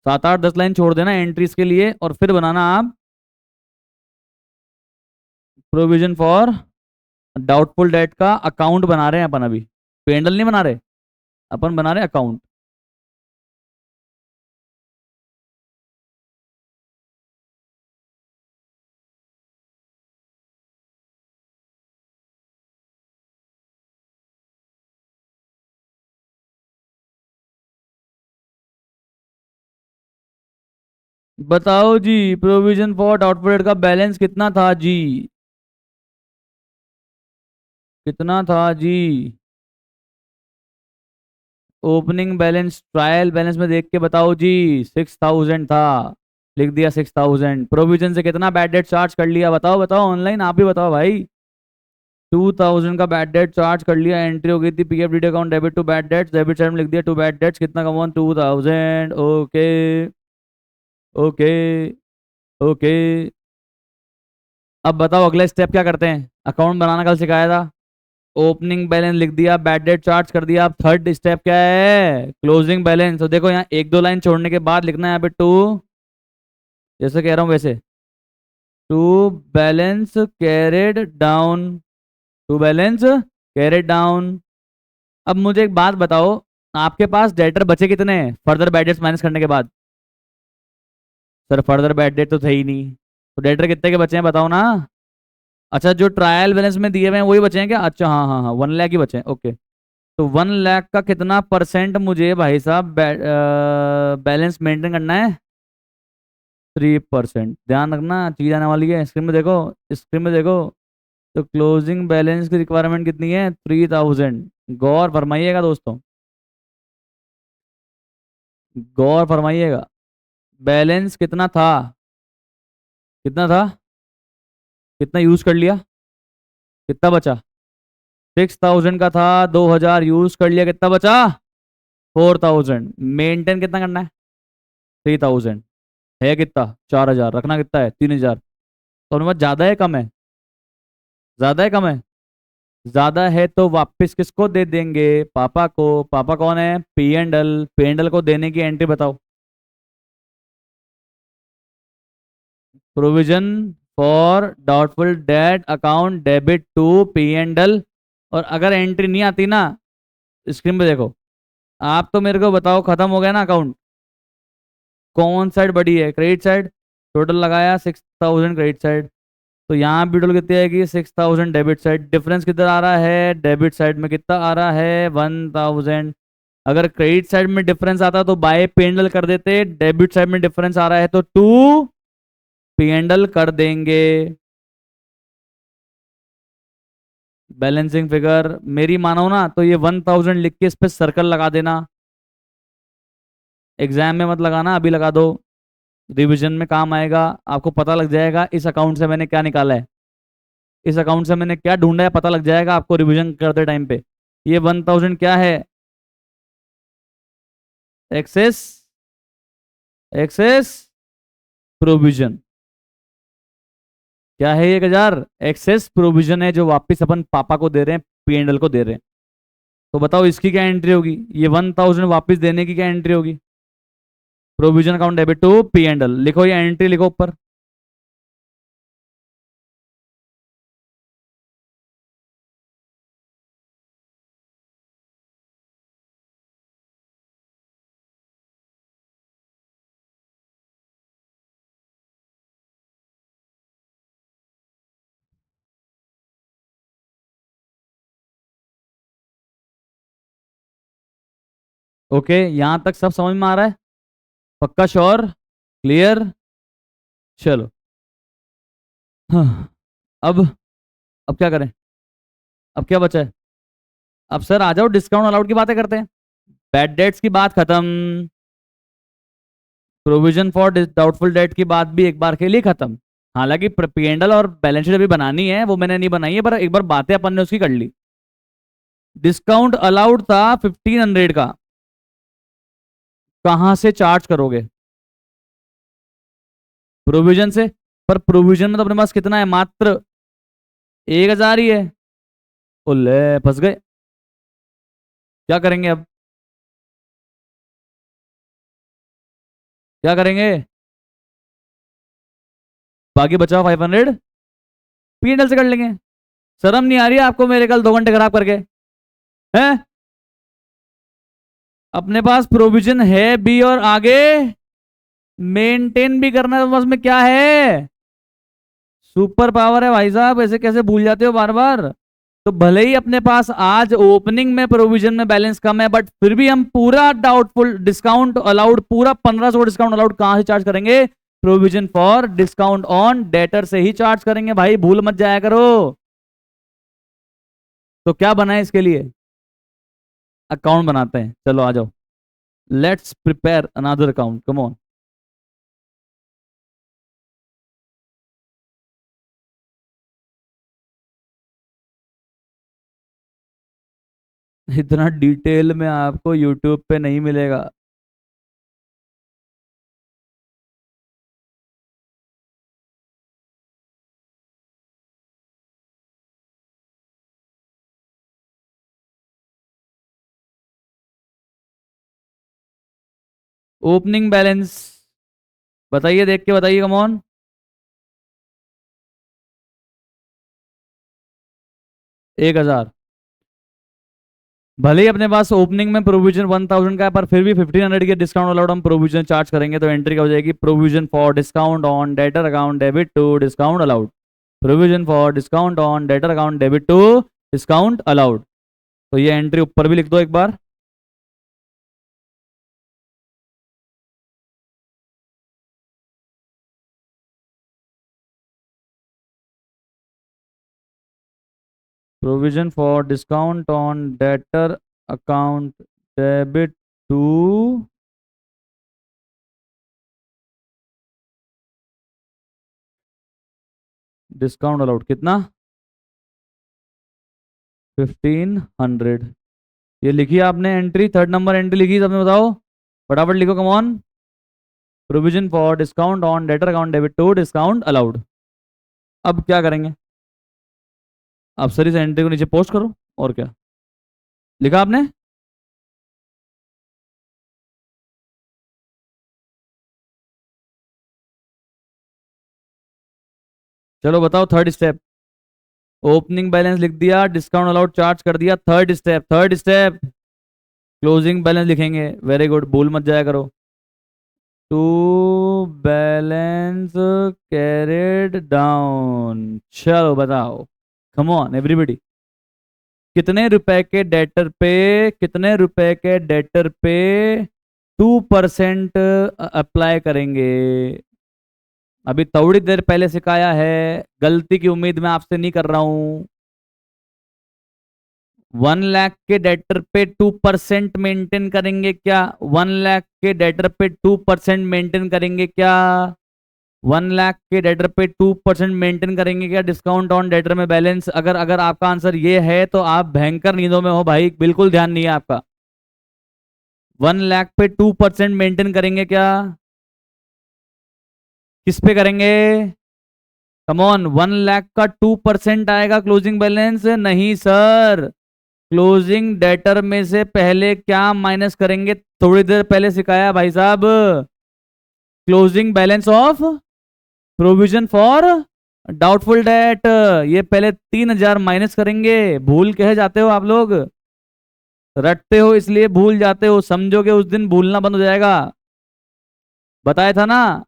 7 8 10 लाइन छोड़ देना एंट्रीज के लिए, और फिर बनाना आप प्रोविजन फॉर डाउटफुल डेट का अकाउंट बना रहे हैं अपन अभी। पेंडल नहीं बना रहे, अपन बना रहे अकाउंट। बताओ जी, प्रोविजन फॉर डाउटफुल डेट का बैलेंस कितना था जी? कितना था जी? ओपनिंग बैलेंस ट्रायल बैलेंस में देख के बताओ जी। 6,000 था, लिख दिया 6,000। प्रोविजन से कितना बैड डेट चार्ज कर लिया, बताओ बताओ, ऑनलाइन आप ही बताओ भाई। 2,000 का बैड डेट चार्ज कर लिया, एंट्री हो गई थी PF D account debit to bad debts, debit side में लिख दिया टू बैड डेट्स, कितना कमाऊँ? 2,000। ओके। ओके। ओके। अब बताओ अगला स्टेप क्या करते हैं? अकाउंट बनाना कल सिखाया था। ओपनिंग बैलेंस लिख दिया, बैड डेट चार्ज कर दिया। अब थर्ड स्टेप क्या है? Closing balance. तो देखो यहाँ एक दो लाइन छोड़ने के बाद लिखना है यहाँ पे टू, जैसे कह रहा हूँ वैसे, to balance carried down, to balance carried down. अब मुझे एक बात बताओ, आपके पास डेटर बचे कितने हैं फर्दर बैड डेट्स माइनस करने के बाद? सर फर्दर बैड डेट तो थे ही नहीं, तो डेटर कितने के बचे हैं बताओ ना। अच्छा, जो ट्रायल बैलेंस में दिए हुए हैं वही बचे हैं क्या? अच्छा हाँ हाँ हाँ, 1 लाख ही बचे हैं, ओके। तो 1 लाख का कितना परसेंट मुझे भाई साहब बैलेंस मेंटेन करना है? 3%। ध्यान रखना चीज आने वाली है, स्क्रीन में देखो, स्क्रीन में देखो। तो क्लोजिंग बैलेंस की रिक्वायरमेंट कितनी है? 3,000। गौर फरमाइएगा दोस्तों, गौर फरमाइएगा। बैलेंस कितना था? कितना था? कितना यूज कर लिया? कितना बचा? 6,000 का था, 2,000 यूज कर लिया, कितना बचा? 4,000। मेंटेन कितना करना है? 3,000। है कितना? 4,000। रखना कितना है? 3,000। तो उनमें ज्यादा है कम है? ज्यादा है कम है? ज्यादा है तो वापस किसको दे देंगे? पापा को। पापा कौन है? P and L. P and L को देने की एंट्री बताओ। Provision for doubtful debt account debit to P and L. और अगर एंट्री नहीं आती ना, स्क्रीन पे देखो, आप तो मेरे को बताओ, खत्म हो गया ना अकाउंट? कौन साइड बड़ी है? Credit side. टोटल लगाया 6,000 क्रेडिट साइड, तो यहाँ भी टोटल कितनी आएगी? 6,000 डेबिट साइड। डिफरेंस किधर आ रहा है? डेबिट साइड में कितना आ रहा है? 1,000। अगर क्रेडिट साइड में डिफरेंस आता तो बाय पेंडल कर देते, डेबिट साइड में डिफरेंस आ रहा है तो टू पेंडल कर देंगे। बैलेंसिंग फिगर मेरी मानो ना तो ये 1,000 लिख के इस पे सर्कल लगा देना। एग्जाम में मत लगाना, अभी लगा दो, रिवीजन में काम आएगा। आपको पता लग जाएगा इस अकाउंट से मैंने क्या निकाला है, इस अकाउंट से मैंने क्या ढूंढा है, पता लग जाएगा आपको रिवीजन करते टाइम पे। ये 1,000 क्या है? Excess, excess provision. क्या है ये 1,000? एक्सेस प्रोविजन है, जो वापस अपन पापा को दे रहे हैं, पीएनएल को दे रहे हैं। तो बताओ इसकी क्या एंट्री होगी? ये 1,000 वापस देने की क्या एंट्री होगी? Provision account debit to P n L, लिखो ये एंट्री लिखो ऊपर। ओके, यहां तक सब समझ में आ रहा है? पक्का? श्योर? क्लियर? चलो। हाँ, अब अब क्या करें? अब क्या बचा है? अब सर आ जाओ, डिस्काउंट अलाउड की बातें करते हैं। बैड डेट्स की बात खत्म। प्रोविजन फॉर डाउटफुल डेट की बात भी एक बार के लिए खत्म। हालांकि पीएनएल और बैलेंस शीट अभी बनानी है, वो मैंने नहीं बनाई है, पर एक बार बातें अपन ने उसकी कर ली। डिस्काउंट अलाउड था 1500 का, कहां से चार्ज करोगे? प्रोविजन से। पर प्रोविजन में तो अपने पास कितना है, मात्र 1000 ही है। ओले, फंस गए। क्या करेंगे अब? क्या करेंगे? बाकी बचा 500, पीएनएल से कर लेंगे। शर्म नहीं आ रही है आपको मेरे कल 2 घंटे खराब करके? हैं? अपने पास प्रोविजन है भी, और आगे मेंटेन भी करना है, तो बस में क्या है? सुपर पावर है भाई साहब, ऐसे कैसे भूल जाते हो बार बार? तो भले ही अपने पास आज ओपनिंग में प्रोविजन में बैलेंस कम है, बट फिर भी हम पूरा डाउटफुल डिस्काउंट अलाउड, पूरा 1500 डिस्काउंट अलाउड कहां से चार्ज करेंगे? Provision for discount on debtor से ही चार्ज करेंगे भाई, भूल मत जाया करो। तो क्या बनाए इसके लिए? अकाउंट बनाते हैं, चलो आ जाओ। Let's prepare another account, come on. इतना डिटेल में आपको यूट्यूब पे नहीं मिलेगा। ओपनिंग बैलेंस बताइए, देख के बताइए, कम ऑन। एक हजार। भले ही अपने पास ओपनिंग में प्रोविजन 1000 का है, पर फिर भी 1500 के डिस्काउंट अलाउड हम प्रोविजन चार्ज करेंगे, तो एंट्री क्या हो जाएगी? Provision for discount on debtor account debit to discount allowed. Provision for discount on debtor account debit to discount allowed. तो ये एंट्री ऊपर भी लिख दो एक बार। Provision for discount on debtor account debit to discount allowed कितना? 1500। ये लिखी आपने एंट्री, थर्ड नंबर एंट्री लिखी सबने, बताओ फटाफट लिखो, come on. Provision for discount on debtor account debit to discount allowed. अब क्या करेंगे? आप सर इस एंट्री को नीचे पोस्ट करो, और क्या लिखा आपने? चलो बताओ थर्ड स्टेप। ओपनिंग बैलेंस लिख दिया, डिस्काउंट अलाउड चार्ज कर दिया, third step, third step closing balance लिखेंगे। वेरी गुड, भूल मत जाया करो। To balance carried down. चलो बताओ, कम ऑन एवरीबॉडी। कितने रुपए के डेटर पे, कितने रुपए के डेटर पे 2% अप्लाई करेंगे? अभी थोड़ी देर पहले सिखाया है, गलती की उम्मीद मैं आपसे नहीं कर रहा हूं। 1 लाख के डेटर पे 2% मेंटेन करेंगे क्या? 1 लाख के डेटर पे 2% मेंटेन करेंगे क्या? 1 लाख के डेटर पे 2% मेंटेन करेंगे क्या डिस्काउंट ऑन डेटर में बैलेंस? अगर अगर आपका आंसर ये है तो आप भयंकर नींदों में हो भाई, बिल्कुल ध्यान नहीं है आपका। 1 लाख पे 2% मेंटेन करेंगे क्या? किस पे करेंगे? कम ऑन, 1 लाख का 2% आएगा क्लोजिंग बैलेंस? नहीं सर। क्लोजिंग डेटर में से पहले क्या माइनस करेंगे? थोड़ी देर पहले सिखाया भाई साहब, closing balance of provision for doubtful date. ये पहले 3000 माइनस करेंगे। भूल कहे जाते हो आप लोग, रटते हो इसलिए भूल जाते हो, समझोगे उस दिन भूलना बंद हो जाएगा। बताया था ना,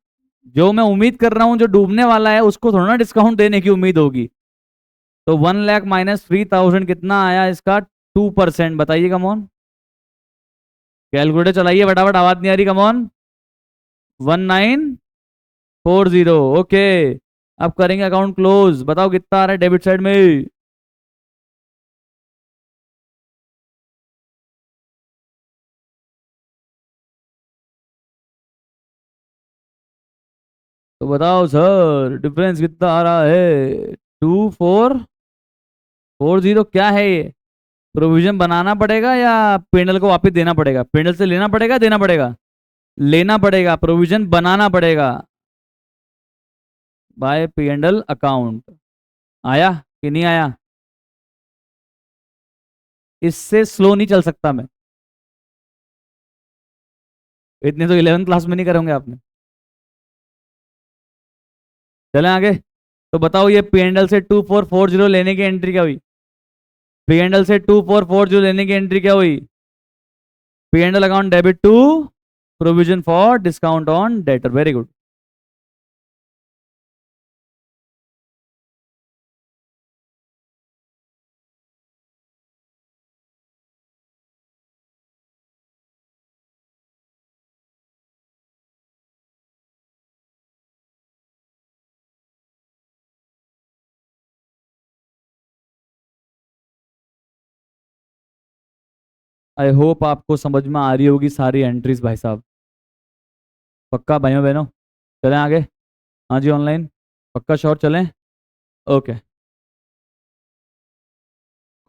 जो मैं उम्मीद कर रहा हूं जो डूबने वाला है उसको थोड़ा ना डिस्काउंट देने की उम्मीद होगी। तो 1 लाख माइनस 3000 कितना आया इसका? 2%, बताइए कम ऑन। कैलकुलेटर चलाइए फटाफट, आवाज नहीं आ रही, कम ऑन। 1940, ओके। अब करेंगे अकाउंट क्लोज, बताओ कितना आ रहा है डेबिट साइड में? तो बताओ सर डिफरेंस कितना आ रहा है? 2440 क्या है ये? प्रोविजन बनाना पड़ेगा या पेंडल को वापस देना पड़ेगा? पेंडल से लेना पड़ेगा, देना पड़ेगा? लेना पड़ेगा। प्रोविजन बनाना पड़ेगा बाय पेंडल अकाउंट। आया कि नहीं आया? इससे स्लो नहीं चल सकता मैं। इतने तो 11th क्लास में नहीं करोगे आपने। चलें आगे। तो बताओ ये पेंडल से 2440 लेने की एंट्री क्या हुई? पेंडल से 2440 लेने की एंट्री क्या हुई? P and L account debit to provision for discount on debtor. Very good. I hope आपको समझ में आ रही होगी सारी एंट्रीज भाई साहब। पक्का भाइयों बहनों? चलें आगे। हाँ जी ऑनलाइन। पक्का श्योर चलें? ओके।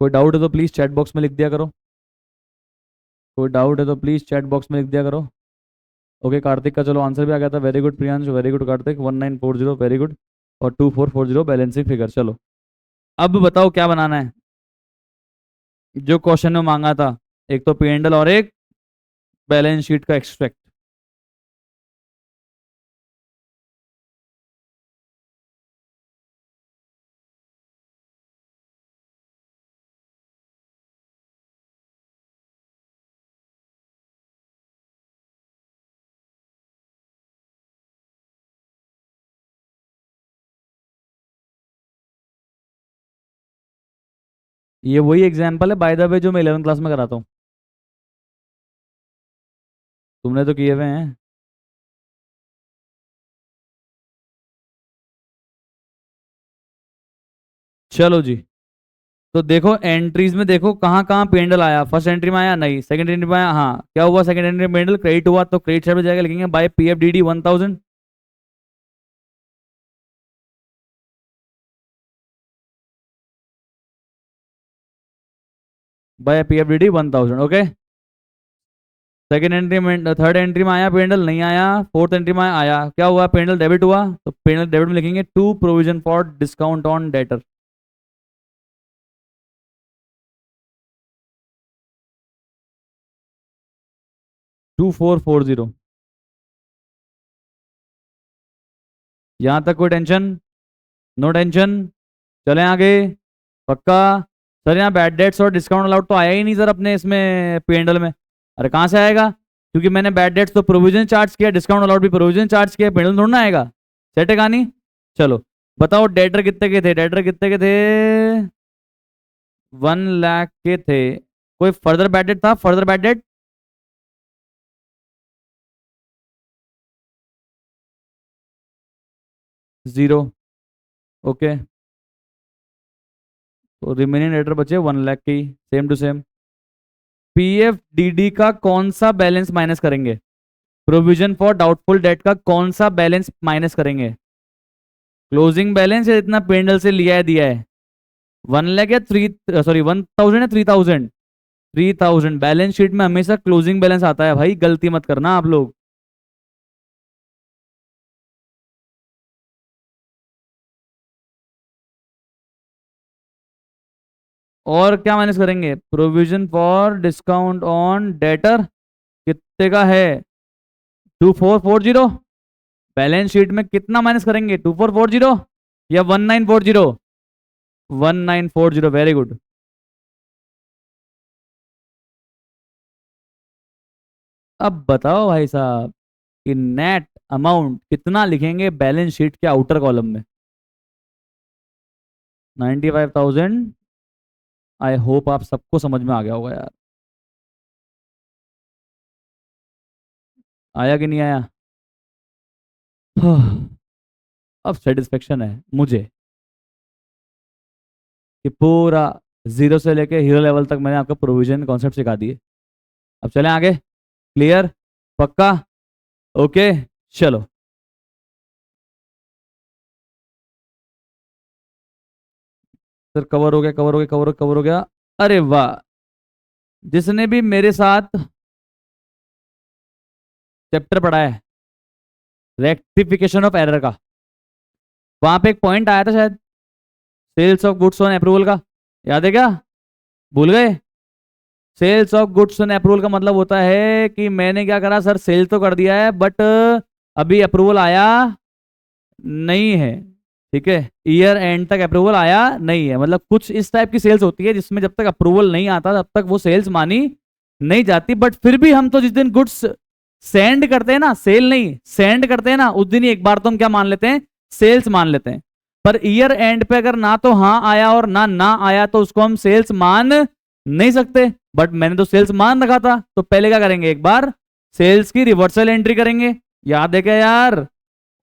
कोई डाउट है तो प्लीज़ चैट बॉक्स में लिख दिया करो। कोई डाउट है तो प्लीज़ चैट बॉक्स में लिख दिया करो। ओके कार्तिक का चलो आंसर भी आ गया था। Very good Priyansh, very good Kartik. 1940 very good. और 2440 बैलेंसिंग फिगर। चलो अब बताओ क्या बनाना है जो क्वेश्चन में मांगा था। एक तो पेंडल और एक बैलेंस शीट का एक्सट्रैक्ट। ये वही एग्जाम्पल है बाय द वे जो मैं 11th क्लास में कराता हूँ। तुमने तो किए हुए हैं। चलो जी। तो देखो एंट्रीज में देखो कहाँ कहाँ पेंडल आया। फर्स्ट एंट्री में आया नहीं, सेकंड एंट्री में आया हाँ। क्या हुआ सेकंड एंट्री में? पेंडल क्रेडिट हुआ तो क्रेडिट साइड पे जाकर लिखेंगे by PFDD 1000। By PFDD 1000 okay. Second entry में, थर्ड एंट्री में आया पेंडल? नहीं आया। फोर्थ एंट्री में आया। क्या हुआ? पेंडल डेबिट हुआ तो पेंडल डेबिट में लिखेंगे to provision for discount on debtor. 2440। यहां तक कोई टेंशन? No tension. चलें आगे। पक्का? सर यहाँ बैड डेट्स और डिस्काउंट अलाउड तो आया ही नहीं सर अपने इसमें पेंडल में। अरे कहाँ से आएगा? क्योंकि मैंने बैड डेट्स तो प्रोविजन चार्ज किया, डिस्काउंट अलाउड भी प्रोविजन चार्ज किया, पेंडल थोड़ा ना आएगा। सेट है कहानी। चलो बताओ डेटर कितने के थे? डेटर कितने के थे? 1 लाख के थे। कोई फर्दर बैड डेट था? Further bad debt? Zero. Okay. तो रिमेनिंग डेटर बचे 1 लाख की। Same to same. PFDD का कौन सा बैलेंस माइनस करेंगे? प्रोविजन फॉर डाउटफुल डेट का कौन सा बैलेंस माइनस करेंगे? क्लोजिंग बैलेंस या इतना पेंडल से लिया है दिया है? 1 लाख या 1000 या 3000? 3000। बैलेंस शीट में हमेशा क्लोजिंग बैलेंस आता है भाई, गलती मत करना आप लोग। और क्या माइनस करेंगे? Provision for discount on debtor कितने का है? 2440। बैलेंस शीट में कितना माइनस करेंगे? 2440 या 1940? 1940 वेरी गुड। अब बताओ भाई साहब कि नेट अमाउंट कितना लिखेंगे बैलेंस शीट के आउटर कॉलम में? 95,000। आई होप आप सबको समझ में आ गया होगा यार। आया कि नहीं आया? अब सेटिस्फेक्शन है मुझे कि पूरा जीरो से लेके हीरो लेवल तक मैंने आपको प्रोविजन कॉन्सेप्ट सिखा दिए। अब चलें आगे। क्लियर? पक्का? ओके। चलो सर कवर हो गया, कवर हो गया, कवर हो गया। अरे वाह, जिसने भी मेरे साथ चैप्टर पढ़ा है रेक्टिफिकेशन ऑफ एरर का, वहां पे एक पॉइंट आया था शायद, sales of goods on approval का, याद है क्या? भूल गए? Sales of goods on approval का मतलब होता है कि मैंने क्या करा सर, सेल तो कर दिया है बट अभी अप्रूवल आया नहीं है। ठीक है, ईयर एंड तक अप्रूवल आया नहीं है, मतलब कुछ इस टाइप की सेल्स होती है जिसमें जब तक अप्रूवल नहीं आता तब तक वो सेल्स मानी नहीं जाती। बट फिर भी हम तो जिस दिन गुड्स सेंड करते हैं ना, सेल नहीं सेंड करते हैं ना, उस दिन ही एक बार तो हम क्या मान लेते हैं, सेल्स मान लेते हैं। पर ईयर एंड पे अगर ना तो हाँ आया और ना आया तो उसको हम सेल्स मान नहीं सकते। बट मैंने तो सेल्स मान रखा था, तो पहले क्या करेंगे, एक बार सेल्स की रिवर्सल एंट्री करेंगे, याद है क्या यार?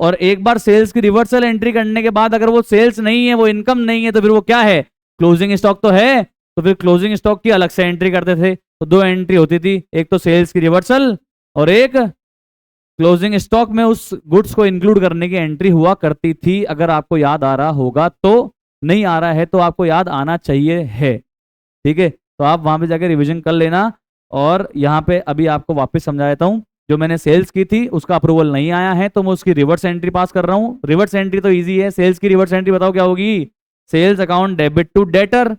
और एक बार सेल्स की रिवर्सल एंट्री करने के बाद अगर वो सेल्स नहीं है, वो इनकम नहीं है, तो फिर वो क्या है, क्लोजिंग स्टॉक तो है। तो फिर क्लोजिंग स्टॉक की अलग से एंट्री करते थे, तो दो एंट्री होती थी, एक तो सेल्स की रिवर्सल और एक क्लोजिंग स्टॉक में उस गुड्स को इंक्लूड करने की एंट्री हुआ करती थी। अगर आपको याद आ रहा होगा तो, नहीं आ रहा है तो आपको याद आना चाहिए है। ठीक है, तो आप वहां पे जाके रिवीजन कर लेना। और यहाँ पे अभी आपको वापस समझा देता हूँ, जो मैंने सेल्स की थी उसका अप्रूवल नहीं आया है तो मैं उसकी रिवर्स एंट्री पास कर रहा हूँ। रिवर्स एंट्री तो इजी है, सेल्स की रिवर्स एंट्री बताओ क्या होगी, sales account debit to debtor,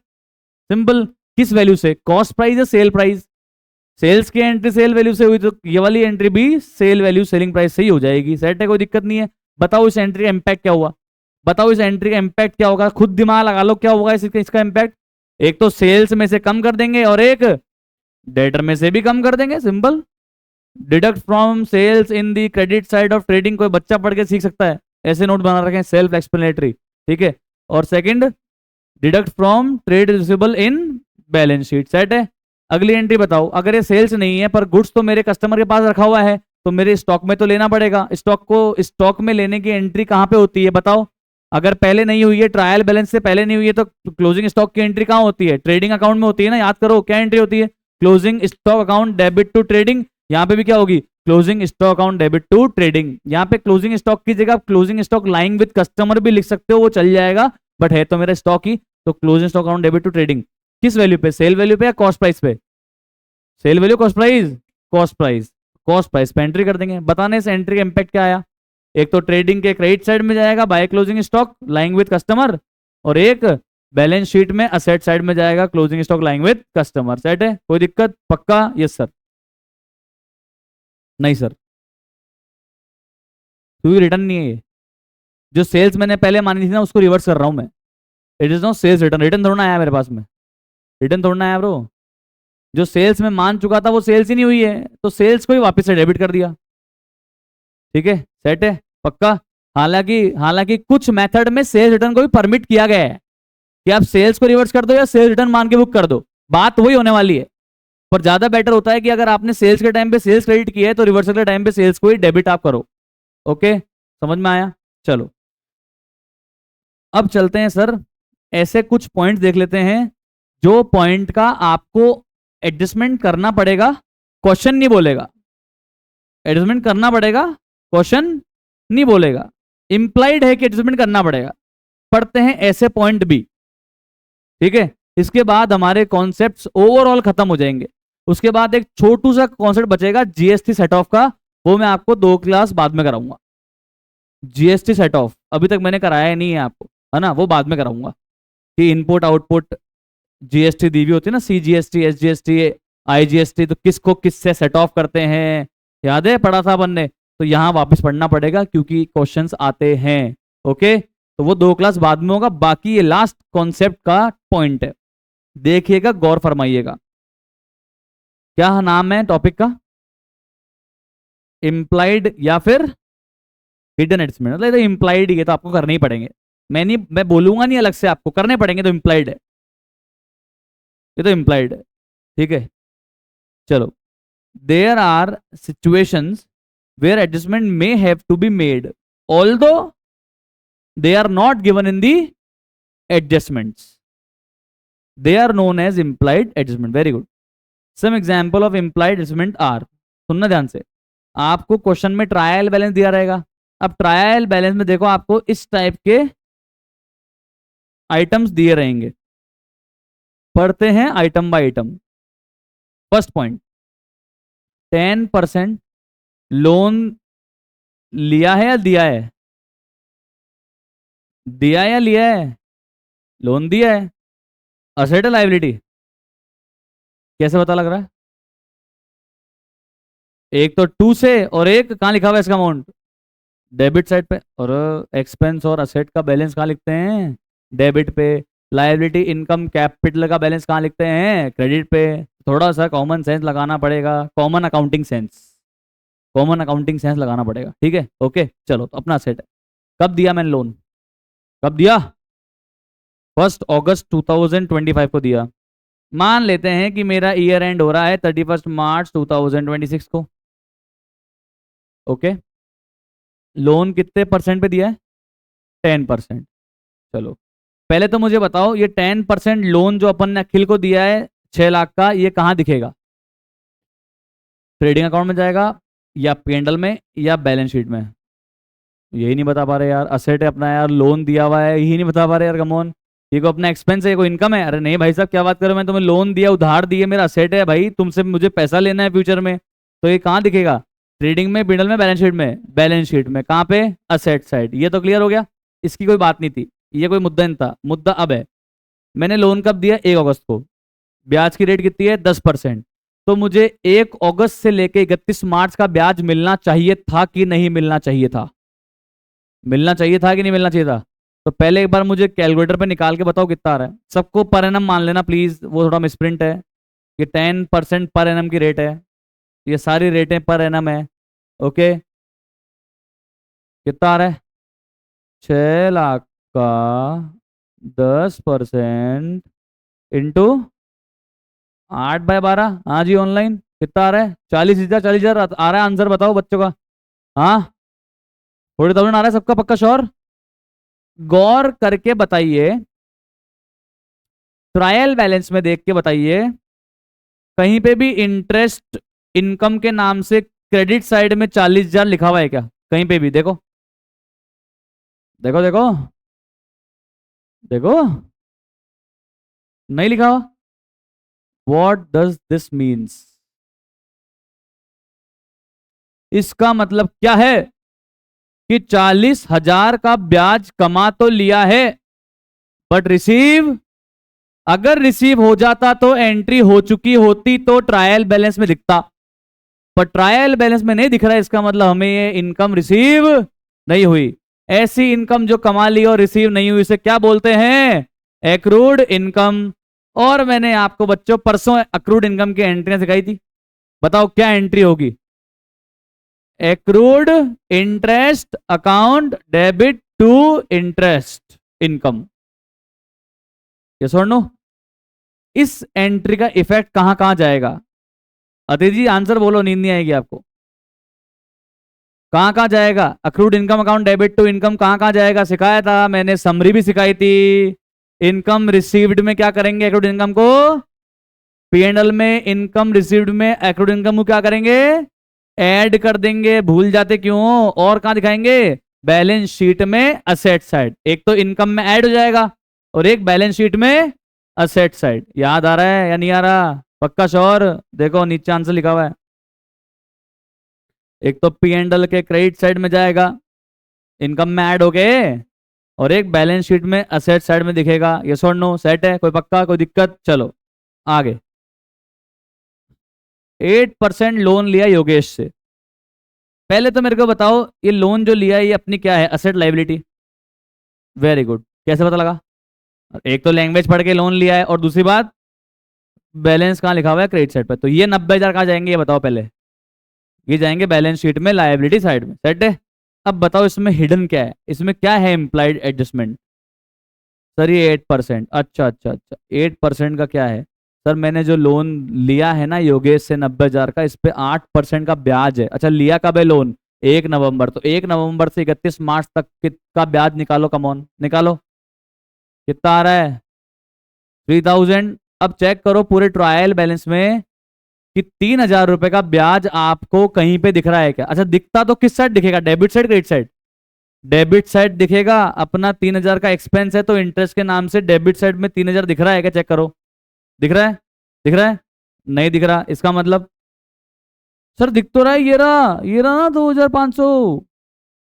simple. किस वैल्यू से, कॉस्ट प्राइस या सेल प्राइस? सेल्स की एंट्री सेल वैल्यू से हुई तो ये वाली एंट्री भी सेल वैल्यू सेलिंग प्राइस से ही हो जाएगी। सेट है, कोई दिक्कत नहीं है। बताओ इस एंट्री का इम्पैक्ट क्या हुआ, बताओ इस एंट्री का इम्पैक्ट क्या होगा, खुद दिमाग लगा लो क्या होगा इसका इम्पैक्ट। एक तो सेल्स में से कम कर देंगे और एक डेटर में से भी कम कर देंगे, simple. Deduct from sales in the credit side of trading, कोई बच्चा पढ़ के सीख सकता है, ऐसे नोट बना रखे हैं, सेल्फ एक्सप्लेनेटरी। ठीक है, और second deduct from trade receivable in balance sheet. Set है। अगली एंट्री बताओ, अगर ये सेल्स नहीं है पर गुड्स तो मेरे कस्टमर के पास रखा हुआ है तो मेरे स्टॉक में तो लेना पड़ेगा। स्टॉक को स्टॉक में लेने की एंट्री कहां पे होती है बताओ? अगर पहले नहीं हुई है, ट्रायल बैलेंस से पहले नहीं हुई है, तो क्लोजिंग स्टॉक की एंट्री कहां होती है, ट्रेडिंग अकाउंट में होती है ना, याद करो क्या एंट्री होती है, closing stock account debit to trading. यहाँ पे भी क्या होगी, closing stock account debit to trading. यहाँ पे क्लोजिंग स्टॉक की जगह closing stock lying with customer भी लिख सकते हो, वो चल जाएगा, बट है तो मेरा स्टॉक ही। तो closing stock account debit to trading किस वैल्यू पे, सेल वैल्यू पे या कॉस्ट प्राइस पे? Sale value, cost price, cost price, cost price पे एंट्री कर देंगे। बताने से एंट्री का इंपैक्ट क्या आया, एक तो ट्रेडिंग के क्रेडिट साइड में जाएगा by closing stock lying with customer, और एक बैलेंस शीट में असेट साइड में जाएगा closing stock lying with customer. Set है, कोई दिक्कत? पक्का? Yes sir. नहीं सर, क्योंकि रिटर्न नहीं है ये, जो सेल्स मैंने पहले मानी थी ना उसको रिवर्स कर रहा हूं मैं। It is not sales return, return थोड़ा ना आया मेरे पास में, रिटर्न थोड़ा ना आया ब्रो। जो सेल्स में मान चुका था वो सेल्स ही नहीं हुई है, तो सेल्स को ही वापस से डेबिट कर दिया। ठीक है, सेट है, पक्का। हालांकि हालांकि कुछ मेथड में सेल्स रिटर्न को भी परमिट किया गया है कि आप सेल्स को रिवर्स कर दो या सेल्स रिटर्न मान के बुक कर दो, बात वही होने वाली है। पर ज्यादा बेटर होता है कि अगर आपने सेल्स के टाइम पे सेल्स क्रेडिट किया है तो रिवर्सल के टाइम पे सेल्स को ही डेबिट आप करो। ओके, समझ में आया? चलो अब चलते हैं सर, ऐसे कुछ पॉइंट देख लेते हैं जो पॉइंट का आपको एडजस्टमेंट करना पड़ेगा, क्वेश्चन नहीं बोलेगा। एडजस्टमेंट करना पड़ेगा, क्वेश्चन नहीं बोलेगा, इंप्लाइड है कि एडजस्टमेंट करना पड़ेगा। पढ़ते हैं ऐसे पॉइंट भी। ठीक है, इसके बाद हमारे कॉन्सेप्ट्स ओवरऑल खत्म हो जाएंगे। उसके बाद एक छोटू सा कॉन्सेप्ट बचेगा जीएसटी सेट ऑफ का, वो मैं आपको 2 क्लास बाद में कराऊंगा। जीएसटी सेट ऑफ अभी तक मैंने कराया नहीं है आपको, है ना, वो बाद में कराऊंगा कि इनपुट आउटपुट जीएसटी दी हुई होती है ना, सीजीएसटी, एसजीएसटी, आईजीएसटी, तो किसको किससे सेट ऑफ करते हैं, याद है पढ़ा था अपन ने? तो यहाँ वापस पढ़ना पड़ेगा क्योंकि क्वेश्चंस आते हैं। ओके, तो वो 2 क्लास बाद में होगा, बाकी ये लास्ट कॉन्सेप्ट का पॉइंट है, देखिएगा, गौर फरमाइएगा। क्या नाम है टॉपिक का? इम्प्लाइड या फिर हिडन एडजस्टमेंट, मतलब इम्प्लाइड ही है तो आपको करने ही पड़ेंगे। मैं बोलूंगा नहीं अलग से, आपको करने पड़ेंगे, तो इम्प्लाइड है, ये तो इम्प्लाइड है। ठीक है, चलो। There are situations where adjustment may have to be made although they are not given in the adjustments, they are known as implied adjustment। very good, some example of implied adjustment are, सुनना ध्यान से, आपको question में trial balance दिया रहेगा। अब trial balance में देखो आपको इस टाइप के आइटम्स दिए रहेंगे, पढ़ते हैं item by item. First point, 10% loan लिया है या दिया है? दिया है या लिया है? लोन दिया है। असेट है लाइबिलिटी? कैसे पता लग रहा है? एक तो टू से और एक कहाँ लिखा हुआ है इसका अमाउंट? डेबिट साइड पे। और एक्सपेंस और असेट का बैलेंस कहाँ लिखते हैं? डेबिट पे। लायबिलिटी इनकम कैपिटल का बैलेंस कहाँ लिखते हैं? क्रेडिट पे। थोड़ा सा कॉमन सेंस लगाना पड़ेगा, common accounting sense, common accounting sense लगाना पड़ेगा। ठीक है, ओके चलो, तो अपना असेट है। कब दिया मैंने लोन? कब दिया? 1 अगस्त 2025 को दिया। मान लेते हैं कि मेरा ईयर एंड हो रहा है 31 मार्च 2026 को। ओके, लोन कितने परसेंट पे दिया है? 10%। चलो, पहले तो मुझे बताओ, ये 10% लोन जो अपन ने अखिल को दिया है 6 लाख का, ये कहाँ दिखेगा? ट्रेडिंग अकाउंट में जाएगा, या P&L में, या बैलेंस शीट में? यही नहीं बता पा रहे यार। असेट है अपना यार, लोन दिया हुआ है, यही नहीं बता पा रहे यार। कमोन, ये को अपना एक्सपेंस है, कोई इनकम है? अरे नहीं भाई साहब, क्या बात करो, मैं तुम्हें लोन दिया, उधार दिए, मेरा असेट है भाई, तुमसे मुझे पैसा लेना है फ्यूचर में। तो ये कहाँ दिखेगा? ट्रेडिंग में, P&L में, बैलेंस शीट में? बैलेंस शीट में। कहाँ पे? Asset side. ये तो क्लियर हो गया, इसकी कोई बात नहीं थी, ये कोई मुद्दा नहीं था। मुद्दा अब है, मैंने लोन कब दिया? 1 अगस्त को। ब्याज की रेट कितनी है? 10%। तो मुझे 1 अगस्त से लेकर 31 मार्च का ब्याज मिलना चाहिए था कि नहीं मिलना चाहिए था? मिलना चाहिए था कि नहीं मिलना चाहिए था? तो पहले एक बार मुझे कैलकुलेटर पे निकाल के बताओ कितना आ रहा है। सबको पर एनम मान लेना प्लीज, वो थोड़ा मिसप्रिंट है। ये 10% पर एनम की रेट है, ये सारी रेटें पर एनम है। ओके, कितना आ रहा है? 6 लाख का 10% इंटू 8/12। हाँ जी, ऑनलाइन कितना आ रहा है? 40,000। 40,000 आ रहा है आंसर, बताओ बच्चों का। हाँ, 40,000 आ रहा है सबका, पक्का श्योर? गौर करके बताइए, ट्रायल बैलेंस में देख के बताइए, कहीं पे भी इंटरेस्ट इनकम के नाम से क्रेडिट साइड में 40,000 लिखा हुआ है क्या? कहीं पे भी देखो, देखो देखो देखो, नहीं लिखा हुआ। What does this means? इसका मतलब क्या है कि 40,000 का ब्याज कमा तो लिया है, बट रिसीव, अगर रिसीव हो जाता तो एंट्री हो चुकी होती तो ट्रायल बैलेंस में दिखता, पर ट्रायल बैलेंस में नहीं दिख रहा है। इसका मतलब हमें ये इनकम रिसीव नहीं हुई। ऐसी इनकम जो कमा ली और रिसीव नहीं हुई, इसे क्या बोलते हैं? Accrued income. और मैंने आपको बच्चों परसों एक्रूड इनकम की एंट्री सिखाई थी, बताओ क्या एंट्री होगी? Accrued interest account debit to interest income. Yes और नो? इस एंट्री का इफेक्ट कहां कहां जाएगा? अतिथि जी आंसर बोलो, नींद नहीं आएगी आपको। कहां कहां जाएगा? Accrued income account debit to income कहां कहां जाएगा? सिखाया था मैंने, समरी भी सिखाई थी। इनकम रिसीव्ड में क्या करेंगे? अक्रूड इनकम को P&L में, इनकम रिसीव्ड में अक्रूड इनकम को क्या करेंगे? ऐड कर देंगे। भूल जाते क्यों? और कहां दिखाएंगे? बैलेंस शीट में असेट साइड। एक तो इनकम में ऐड हो जाएगा और एक बैलेंस शीट में असेट साइड। याद आ रहा है या नहीं आ रहा? पक्का श्योर? देखो नीचे आंसर लिखा हुआ है। एक तो P&L के क्रेडिट साइड में जाएगा, इनकम में ऐड हो गए, और एक बैलेंस शीट में असेट साइड में दिखेगा। यस और नो? सेट है? कोई पक्का, कोई दिक्कत? चलो आगे। 8% लोन लिया योगेश से। पहले तो मेरे को बताओ, ये लोन जो लिया है ये अपनी क्या है? Asset liability? Very good. कैसे पता लगा? एक तो लैंग्वेज पढ़ के लोन लिया है, और दूसरी बात बैलेंस कहाँ लिखा हुआ है? क्रेडिट साइड पर। तो ये 90,000 कहाँ जाएंगे ये बताओ पहले? ये जाएंगे बैलेंस शीट में लायबिलिटी साइड में। सेट है? अब बताओ इसमें हिडन क्या है, इसमें क्या है इम्प्लाइड एडजस्टमेंट? सर ये 8%। अच्छा अच्छा अच्छा, 8% का क्या है? सर मैंने जो लोन लिया है ना योगेश से 90,000 का, इस पे 8% का ब्याज है। अच्छा, लिया कब है लोन? 1 नवंबर। तो 1 नवंबर से 31 मार्च तक का ब्याज निकालो, कमॉन निकालो। कितना आ रहा है? 3,000। अब चेक करो पूरे ट्रायल बैलेंस में कि 3,000 रुपए का ब्याज आपको कहीं पे दिख रहा है क्या? अच्छा, दिखता तो किस साइड दिखेगा? Debit side, credit side? Debit side दिखेगा। अपना 3,000 का एक्सपेंस है, तो इंटरेस्ट के नाम से डेबिट साइड में 3,000 दिख रहा है क्या? चेक करो। दिख रहा है? दिख रहा है? नहीं दिख रहा, इसका मतलब सर दिख तो रहा है, ये रहा ना 2500,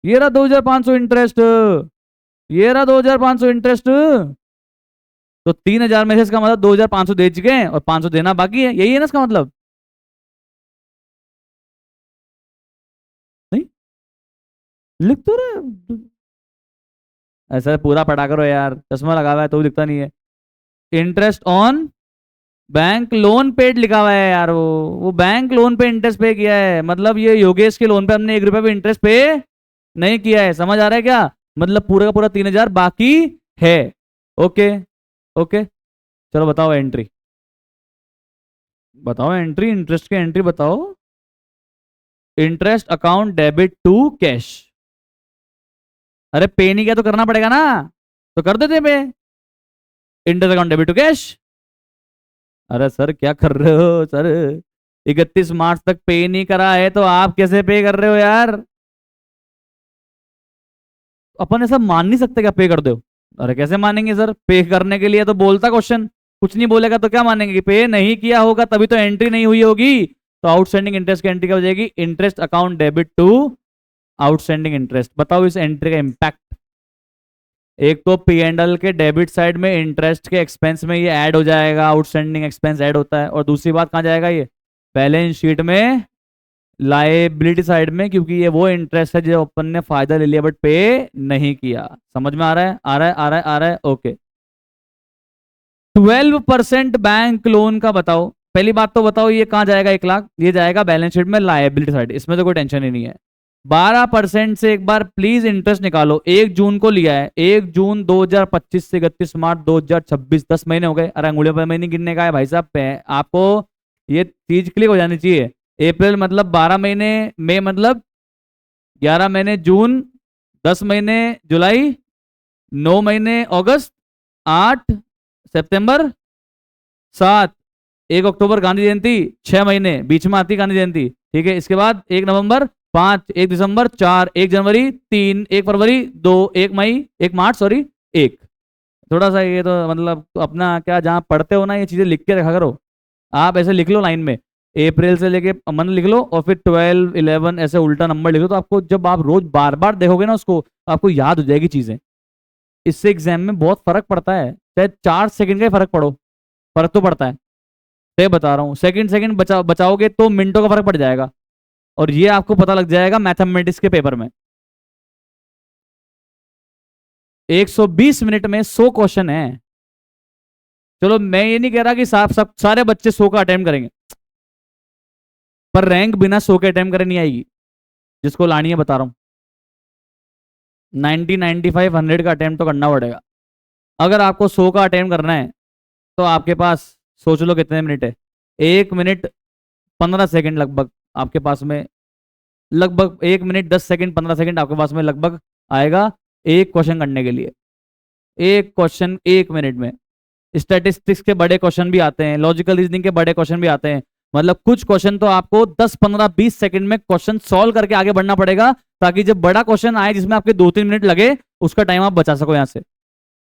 ये रहा 2500 इंटरेस्ट, ये रहा 2500 इंटरेस्ट। तो 3000 में से इसका मतलब 2500 दे चुके हैं और 500 देना बाकी है, यही है ना इसका मतलब? नहीं लिख तो रहे, ऐसा पूरा पढ़ा करो यार, चश्मा लगा हुआ है तो भी दिखता नहीं है। Interest on bank loan paid लिखा हुआ है यार, वो बैंक लोन पे इंटरेस्ट पे किया है, मतलब ये योगेश के लोन पे हमने 1 रुपया भी इंटरेस्ट पे नहीं किया है, समझ आ रहा है क्या? मतलब पूरा का पूरा 3000 बाकी है। ओके ओके, चलो बताओ एंट्री, बताओ एंट्री, इंटरेस्ट की एंट्री बताओ। Interest account debit to cash. अरे पे नहीं किया तो करना पड़ेगा ना, तो कर देते pay. Interest account debit to cash. अरे सर क्या कर रहे हो सर, 31 मार्च तक पे नहीं करा है तो आप कैसे पे कर रहे हो यार? अपन ऐसा मान नहीं सकते क्या पे कर दो? अरे कैसे मानेंगे सर, पे करने के लिए तो बोलता क्वेश्चन, कुछ नहीं बोलेगा तो क्या मानेंगे कि पे नहीं किया होगा तभी तो एंट्री नहीं हुई होगी। तो आउटस्टैंडिंग इंटरेस्ट की एंट्री क्या हो जाएगी? Interest account debit to outstanding interest. बताओ इस एंट्री का इंपैक्ट। एक तो पी एंड एल के डेबिट साइड में इंटरेस्ट के एक्सपेंस में ये ऐड हो जाएगा, आउटस्टैंडिंग एक्सपेंस ऐड होता है, और दूसरी बात कहाँ जाएगा ये? बैलेंस शीट में लाइबिलिटी साइड में, क्योंकि ये वो इंटरेस्ट है जो अपन ने फायदा ले लिया बट पे नहीं किया। समझ में आ रहा है? आ रहा है आ रहा है आ रहा है ओके। 12% बैंक लोन का बताओ, पहली बात तो बताओ ये कहाँ जाएगा? 1 लाख ये जाएगा बैलेंस शीट में लाइबिलिटी साइड, इसमें तो कोई टेंशन ही नहीं है। 12% से एक बार प्लीज इंटरेस्ट निकालो, 1 जून को लिया है, 1 जून 2025 से 31 मार्च 2026, 10 महीने हो गए। अरे अंगुलियों पर महीने गिनने का है भाई साहब, आपको ये चीज क्लिक हो जानी चाहिए। अप्रैल मतलब 12 महीने, मई मतलब 11 महीने, जून 10 महीने, जुलाई 9 महीने, अगस्त 8 सितंबर 7, 1 अक्टूबर गांधी जयंती, 6 महीने बीच में आती गांधी जयंती, ठीक है। इसके बाद 1 नवंबर 5, 1 दिसंबर 4, 1 जनवरी 3, 1 फरवरी 2, 1 मई, 1 मार्च सॉरी 1। थोड़ा सा ये तो मतलब अपना क्या, जहाँ पढ़ते हो ना ये चीजें लिख के रखा करो। आप ऐसे लिख लो लाइन में, अप्रैल से लेके मन लिख लो और फिर 12, 11 ऐसे उल्टा नंबर लिख लो, तो आपको जब आप रोज बार बार देखोगे ना उसको, आपको याद हो जाएगी चीजें। इससे एग्जाम में बहुत फर्क पड़ता है, चाहे 4 सेकंड का ही फर्क पड़ो, फर्क तो पड़ता है। मैं बता रहा हूँ, सेकंड सेकंड बचाओगे तो मिनटों का फर्क पड़ जाएगा, और ये आपको पता लग जाएगा मैथमेटिक्स के पेपर में। 120 मिनट में 100 क्वेश्चन है। चलो मैं ये नहीं कह रहा कि सब सारे बच्चे 100 का अटेम्प्ट करेंगे, पर रैंक बिना 100 के अटेम्प्ट करे नहीं आएगी, जिसको लानी है बता रहा हूँ। 90, 95, 100 का अटेम्प्ट तो करना पड़ेगा। अगर आपको 100 का अटेम्प्ट करना है तो आपके पास, सोच लो कितने मिनट है, 1 मिनट 15 सेकंड लगभग आपके पास में, लगभग 1 मिनट 10 सेकंड 15 सेकंड आपके पास में लगभग आएगा एक क्वेश्चन करने के लिए। एक क्वेश्चन 1 मिनट में। स्टैटिस्टिक्स के बड़े क्वेश्चन भी आते हैं, लॉजिकल रीजनिंग के बड़े क्वेश्चन भी आते हैं, मतलब कुछ क्वेश्चन तो आपको 10, 15, 20 सेकंड में क्वेश्चन सॉल्व करके आगे बढ़ना पड़ेगा, ताकि जब बड़ा क्वेश्चन आए जिसमें आपके 2-3 मिनट लगे, उसका टाइम आप बचा सको यहां से।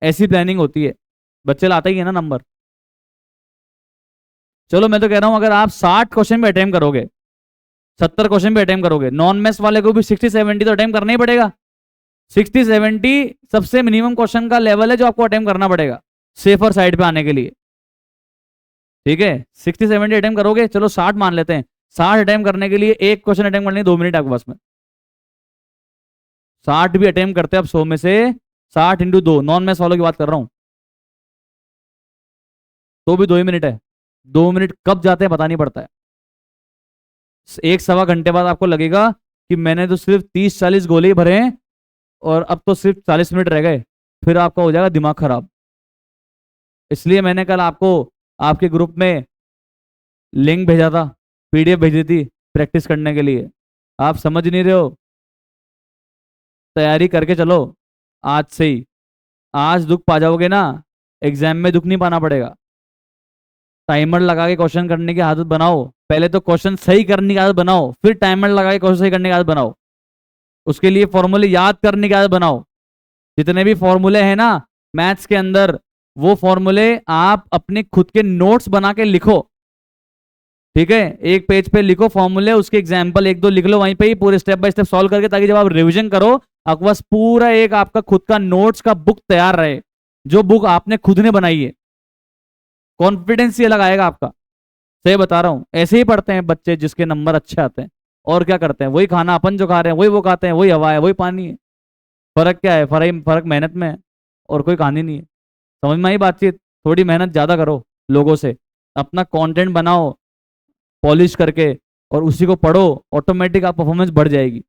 ऐसी प्लानिंग होती है, बच्चे लाते ही है ना नंबर। चलो मैं तो कह रहा हूं अगर आप 60 क्वेश्चन भी अटेम्प्ट करोगे, 70 क्वेश्चन भी अटेम्प्ट करोगे, नॉन मैथ्स वाले को भी 60-70 तो अटेम्प्ट करना ही पड़ेगा। 60-70 सबसे मिनिमम क्वेश्चन का लेवल है जो आपको अटेम्प्ट करना पड़ेगा सेफर साइड पे आने के लिए, ठीक है। 60-70 अटेम्प्ट करोगे, चलो 60 मान लेते हैं। 60 अटेम्प्ट करने के लिए एक क्वेश्चन अटेम्प्ट करने 2 मिनट आपके पास में। 60 भी अटेम्प्ट करते हैं अब 100 में से, 60 इंटू 2, नॉन मैथ्स वालों की बात कर रहा हूं, तो भी 2 ही मिनट है। 2 मिनट कब जाते हैं पता नहीं पड़ता है। 1-1.25 घंटे बाद आपको लगेगा कि मैंने तो सिर्फ 30-40 गोले ही भरे हैं और अब तो सिर्फ 40 मिनट रह गए, फिर आपका हो जाएगा दिमाग खराब। इसलिए मैंने कल आपको आपके ग्रुप में लिंक भेजा था, पीडीएफ भेजी थी प्रैक्टिस करने के लिए। आप समझ नहीं रहे हो, तैयारी करके चलो आज से ही। आज दुख पा जाओगे ना, एग्जाम में दुख नहीं पाना पड़ेगा। टाइमर लगा के क्वेश्चन करने की आदत बनाओ, पहले तो क्वेश्चन सही करने की आदत बनाओ, फिर टाइमर लगा के क्वेश्चन सही करने की आदत बनाओ। उसके लिए फॉर्मूले याद करने की आदत बनाओ। जितने भी फॉर्मूले हैं ना मैथ्स के अंदर, वो फॉर्मूले आप अपने खुद के नोट्स बना के लिखो, ठीक है, एक पेज पे लिखो फॉर्मूले, उसके एग्जाम्पल एक दो लिख लो वहीं पे ही पूरे स्टेप बाय स्टेप सॉल्व करके, ताकि जब आप रिवीजन करो आपके पास पूरा एक आपका खुद का नोट्स का बुक तैयार रहे, जो बुक आपने खुद ने बनाई है। कॉन्फिडेंस ये लगाएगा आपका, सही बता रहा हूं। ऐसे ही पढ़ते हैं बच्चे जिसके नंबर अच्छे आते हैं, और क्या करते हैं, वही खाना अपन जो खा रहे हैं वही वो खाते हैं, वही हवा है वही पानी है। फर्क क्या है, फर्क मेहनत में है, और कोई कहानी नहीं है। समझ में आई बातचीत? थोड़ी मेहनत ज्यादा करो लोगों से, अपना कंटेंट बनाओ पॉलिश करके, और उसी को पढ़ो, ऑटोमेटिक आप परफॉर्मेंस बढ़ जाएगी।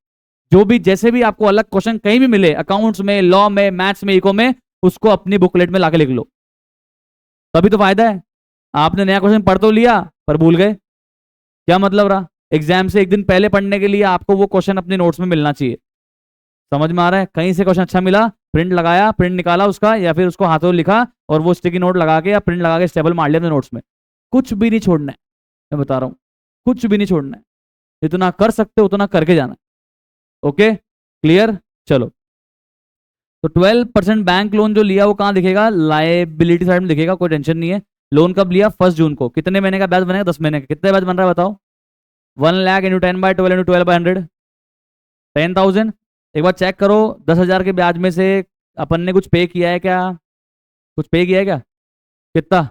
जो भी जैसे भी आपको अलग क्वेश्चन कहीं भी मिले, अकाउंट्स में, लॉ में, मैथ्स में, इको में, उसको अपनी बुकलेट में लाके लिख लो, तभी तो फायदा है। आपने नया क्वेश्चन पढ़ तो लिया पर भूल गए, क्या मतलब रहा? एग्जाम से एक दिन पहले पढ़ने के लिए आपको वो क्वेश्चन अपने नोट्स में मिलना चाहिए। समझ में आ रहा है? कहीं से क्वेश्चन अच्छा मिला, प्रिंट लगाया, प्रिंट निकाला उसका, या फिर उसको हाथों लिखा और वो स्टिकी नोट लगा के या प्रिंट लगा के स्टेबल मार लिया अपने नोट्स में। कुछ भी नहीं छोड़ना है, मैं बता रहा हूँ, कुछ भी नहीं छोड़ना है। जितना कर सकते हो उतना करके जाना है। Okay, clear? चलो, तो 12% बैंक लोन जो लिया वो कहाँ दिखेगा? लाइबिलिटी साइड में दिखेगा, कोई टेंशन नहीं है। लोन कब लिया? 1 जून को। कितने महीने का ब्याज बनेगा? 10 महीने का। कितने ब्याज बन रहा है बताओ? 1 लाख इंटू 10/12 इंटू 12/100, 10,000। एक बार चेक करो, 10,000 के ब्याज में से अपन ने कुछ पे किया है क्या? कुछ पे किया है क्या? कितना?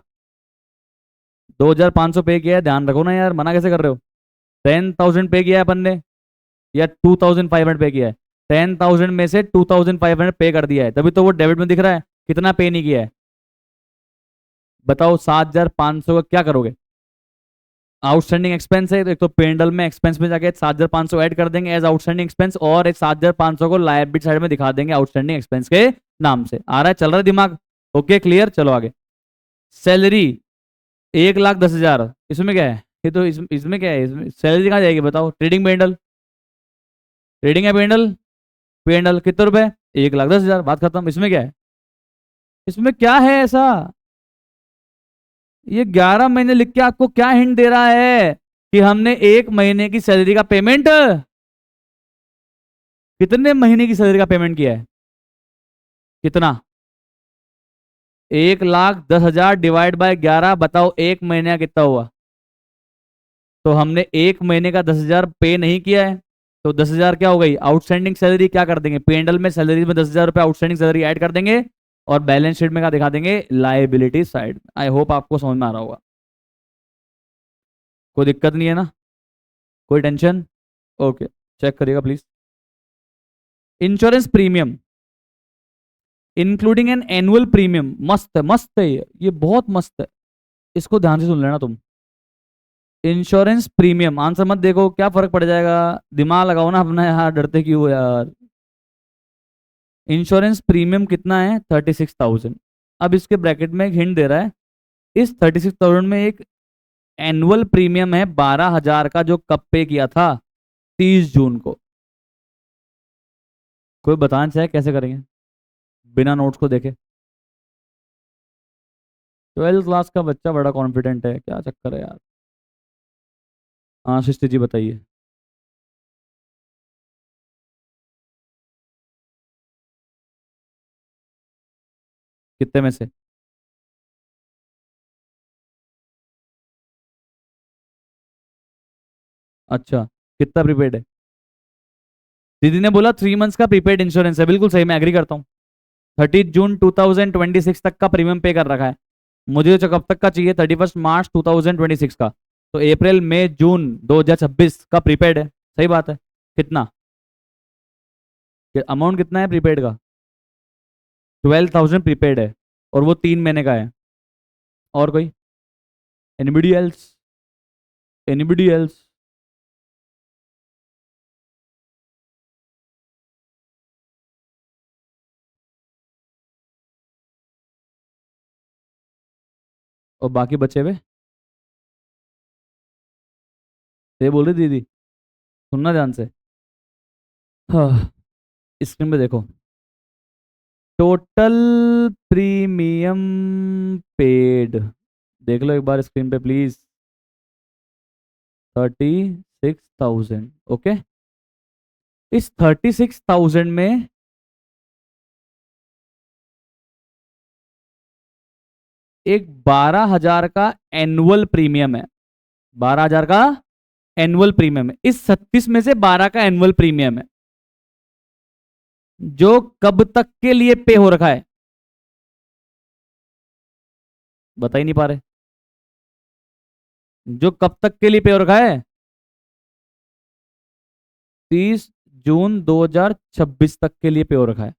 2,500 पे किया है, ध्यान रखो ना यार, मना कैसे कर रहे हो? 10,000 पे किया है अपन ने, या 2,500 पे किया है? 10,000 में से 2,500 पे कर दिया है, तभी तो वो डेबिट में दिख रहा है। कितना पे नहीं किया है बताओ? 7,500 का क्या करोगे? आउटस्टैंडिंग एक्सपेंस है, तो एक तो पेंडल में एक्सपेंस में जाके 7,500 ऐड कर देंगे एज आउटस्टैंडिंग एक्सपेंस, और एक 7,500 को लायबिलिटी साइड में दिखा देंगे आउटस्टैंडिंग एक्सपेंस के नाम से। आ रहा है, चल रहा है दिमाग? Okay, clear? चलो आगे। सैलरी 1,10,000, इसमें क्या है? ये तो इसमें क्या है, इसमें सैलरी कहाँ जाएगी बताओ? ट्रेडिंग पेंडल, ट्रेडिंग है पेंडल, पेंडल कितने रुपए? 1,10,000, बात खत्म। इसमें क्या है? इसमें क्या है ऐसा? ये 11 महीने लिख के आपको क्या हिंट दे रहा है? कि हमने 1 महीने की सैलरी का पेमेंट, कितने महीने की सैलरी का पेमेंट किया है? कितना? 1,10,000 डिवाइड बाय 11, बताओ 1 महीने का कितना हुआ? तो हमने 1 महीने का 10,000 पे नहीं किया है, तो 10,000 क्या हो गई? Outstanding salary. क्या कर देंगे? पेंडल में सैलरी में 10,000 रुपये आउटस्टैंडिंग सैलरी ऐड कर देंगे, और बैलेंस शीट में क्या दिखा देंगे? Liability side. आई होप आपको समझ में आ रहा होगा, कोई दिक्कत नहीं है ना? कोई टेंशन? ओके, चेक करिएगा please. Insurance premium including an annual premium, मस्त है, मस्त है ये बहुत मस्त है। इसको ध्यान से सुन लेना तुम। इंश्योरेंस प्रीमियम, आंसर मत देखो, क्या फर्क पड़ जाएगा, दिमाग लगाओ ना अपना यार, डरते क्यों हो यार? इंश्योरेंस प्रीमियम कितना है? 36,000। अब इसके ब्रैकेट में एक हिंट दे रहा है, इस 36,000 में एक एनुअल प्रीमियम है 12,000 का, जो कब पे किया था? 30 जून को। कोई बताना चाहे कैसे करेंगे बिना नोट्स को देखे? 12th क्लास का बच्चा बड़ा कॉन्फिडेंट है, क्या चक्कर है यार? हाँ सृष्टि जी बताइए। कितने में से? अच्छा, कितना प्रीपेड है? दीदी ने बोला 3 मंथ्स का प्रीपेड इंश्योरेंस है, बिल्कुल सही, मैं एग्री करता हूँ। 30 जून 2026 तक का प्रीमियम पे कर रखा है। मुझे तो कब तक का चाहिए? 31 मार्च 2026 का। तो अप्रैल मई जून 2026 का प्रीपेड है, सही बात है। कितना? अमाउंट कितना है प्रीपेड का? 12,000 प्रीपेड है, और वो 3 महीने का है। और कोई? Anybody else? Anybody else? और बाकी बचे हुए? ये बोल रही दीदी, सुनना ध्यान से। हाँ, स्क्रीन पे देखो, टोटल प्रीमियम पेड, देख लो एक बार स्क्रीन पे प्लीज। 36,000, ओके। इस 36,000 में एक 12,000 का एनुअल प्रीमियम है, 12,000 का एनुअल प्रीमियम है, इस 36 में से 12 का एनुअल प्रीमियम है जो कब तक के लिए पे हो रखा है, बता ही नहीं पा रहे, जो कब तक के लिए पे हो रखा है, 30 जून 2026 तक के लिए पे हो रखा है।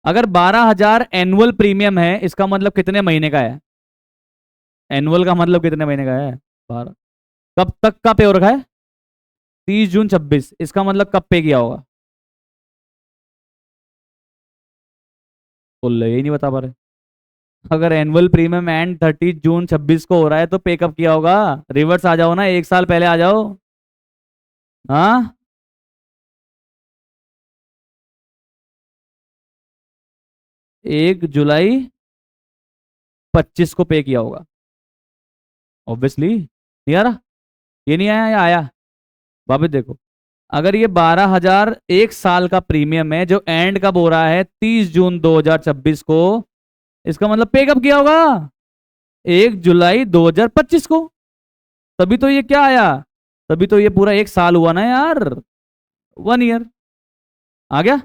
अगर 12,000 एनुअल प्रीमियम है, इसका मतलब कितने महीने का है, एनुअल का मतलब कितने महीने का है, 12, कब तक का पे हो रखा है, 30 जून 26, इसका मतलब कब पे किया होगा, बोल यही नहीं बता पा रहे। अगर एनुअल प्रीमियम एंड 30 जून 26 को हो रहा है तो पे कब किया होगा, रिवर्स आ जाओ ना, एक साल पहले आ जाओ। हाँ, 1 जुलाई 25 को पे किया होगा, ऑब्वियसली। नहीं आ रहा, ये नहीं आया या आया, वापस देखो। अगर ये 12,000 एक साल का प्रीमियम है जो एंड कब हो रहा है, 30 जून 2026 को, इसका मतलब पे कब किया होगा, 1 जुलाई 2025 को। तभी तो ये क्या आया, तभी तो ये पूरा एक साल हुआ ना यार, 1 ईयर। आ गया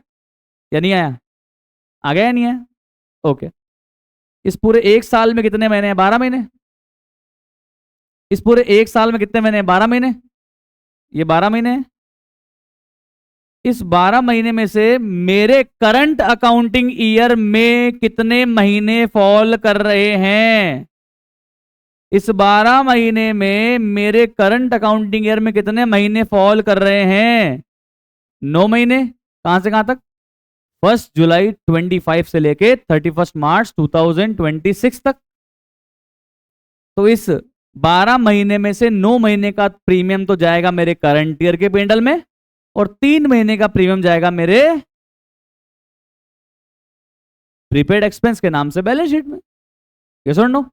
या नहीं आया, आ गया या नहीं आया, ओके। इस पूरे एक साल में कितने महीने हैं, 12 महीने। इस पूरे एक साल में कितने महीने हैं, 12 महीने, ये 12 महीने हैं। इस 12 महीने में से मेरे करंट अकाउंटिंग ईयर में कितने महीने फॉल कर रहे हैं, इस 12 महीने में मेरे करंट अकाउंटिंग ईयर में कितने महीने फॉल कर रहे हैं, 9 महीने। कहां से कहां तक, 1 जुलाई 25 से लेके 31 मार्च 2026 तक। तो इस 12 महीने में से 9 महीने का प्रीमियम तो जाएगा मेरे करंट ईयर के पेंडल में, और 3 महीने का प्रीमियम जाएगा मेरे प्रीपेड एक्सपेंस के नाम से बैलेंस शीट में। यस और नो,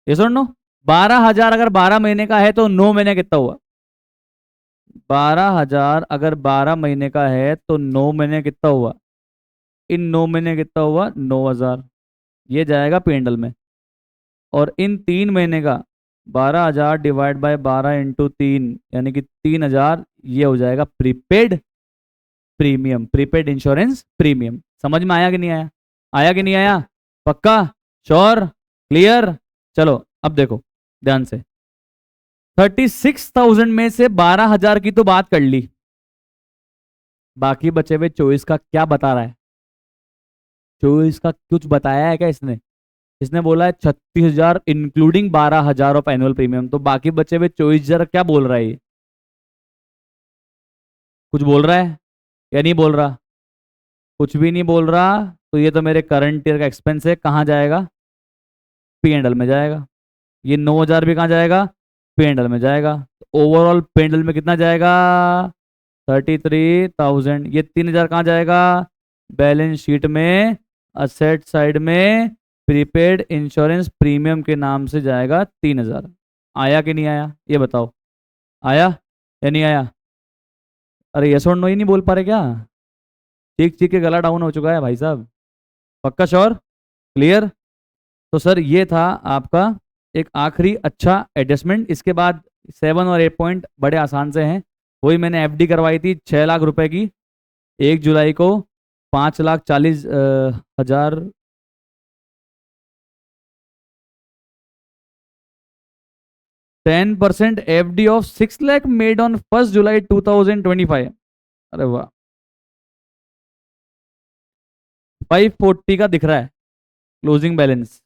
यस और नो। 12,000 अगर 12 महीने का है तो 9 महीने कितना हुआ, 12,000 अगर 12 महीने का है तो 9 महीने कितना हुआ, इन 9 महीने कितना हुआ, 9,000, ये जाएगा पेंडल में। और इन 3 महीने का 12,000 डिवाइड बाय 12 × 3 यानी कि 3,000, ये हो जाएगा prepaid premium, prepaid insurance premium. समझ में आया कि नहीं आया, आया कि नहीं आया, पक्का, श्योर, क्लियर। चलो अब देखो ध्यान से, 36,000 में से 12,000 की तो बात कर ली, बाकी बचे हुए 24 का क्या बता रहा है, 24 का कुछ बताया है क्या इसने, इसने बोला है 36,000 इंक्लूडिंग 12,000 ऑफ एनुअल प्रीमियम, तो बाकी बचे हुए 24,000 क्या बोल रहा है ये, कुछ बोल रहा है या नहीं बोल रहा, कुछ भी नहीं बोल रहा, तो ये तो मेरे करंट ईयर का एक्सपेंस है, कहाँ जाएगा, पी एंड एल में जाएगा। ये 9,000 भी कहाँ जाएगा, पी एंड एल में जाएगा। तो ओवरऑल पी एंड एल में कितना जाएगा, 33,000। ये 3,000 कहाँ जाएगा, बैलेंस शीट में असेट साइड में प्रीपेड इंश्योरेंस प्रीमियम के नाम से जाएगा 3,000। आया कि नहीं आया, ये बताओ, आया या नहीं आया। अरे यस और नो ही नहीं बोल पा रहे क्या, चीख चीख के गला डाउन हो चुका है भाई साहब, पक्का, श्योर, क्लियर। तो सर ये था आपका एक आखिरी अच्छा एडजस्टमेंट। इसके बाद 7 और 8 पॉइंट बड़े आसान से हैं। वही मैंने एफडी करवाई थी 6 लाख रुपए की, 1 जुलाई को 5,40,000, 10% FD of 6 lakh made on 1 जुलाई 2025। अरे वाह, 540 का दिख रहा है क्लोजिंग बैलेंस,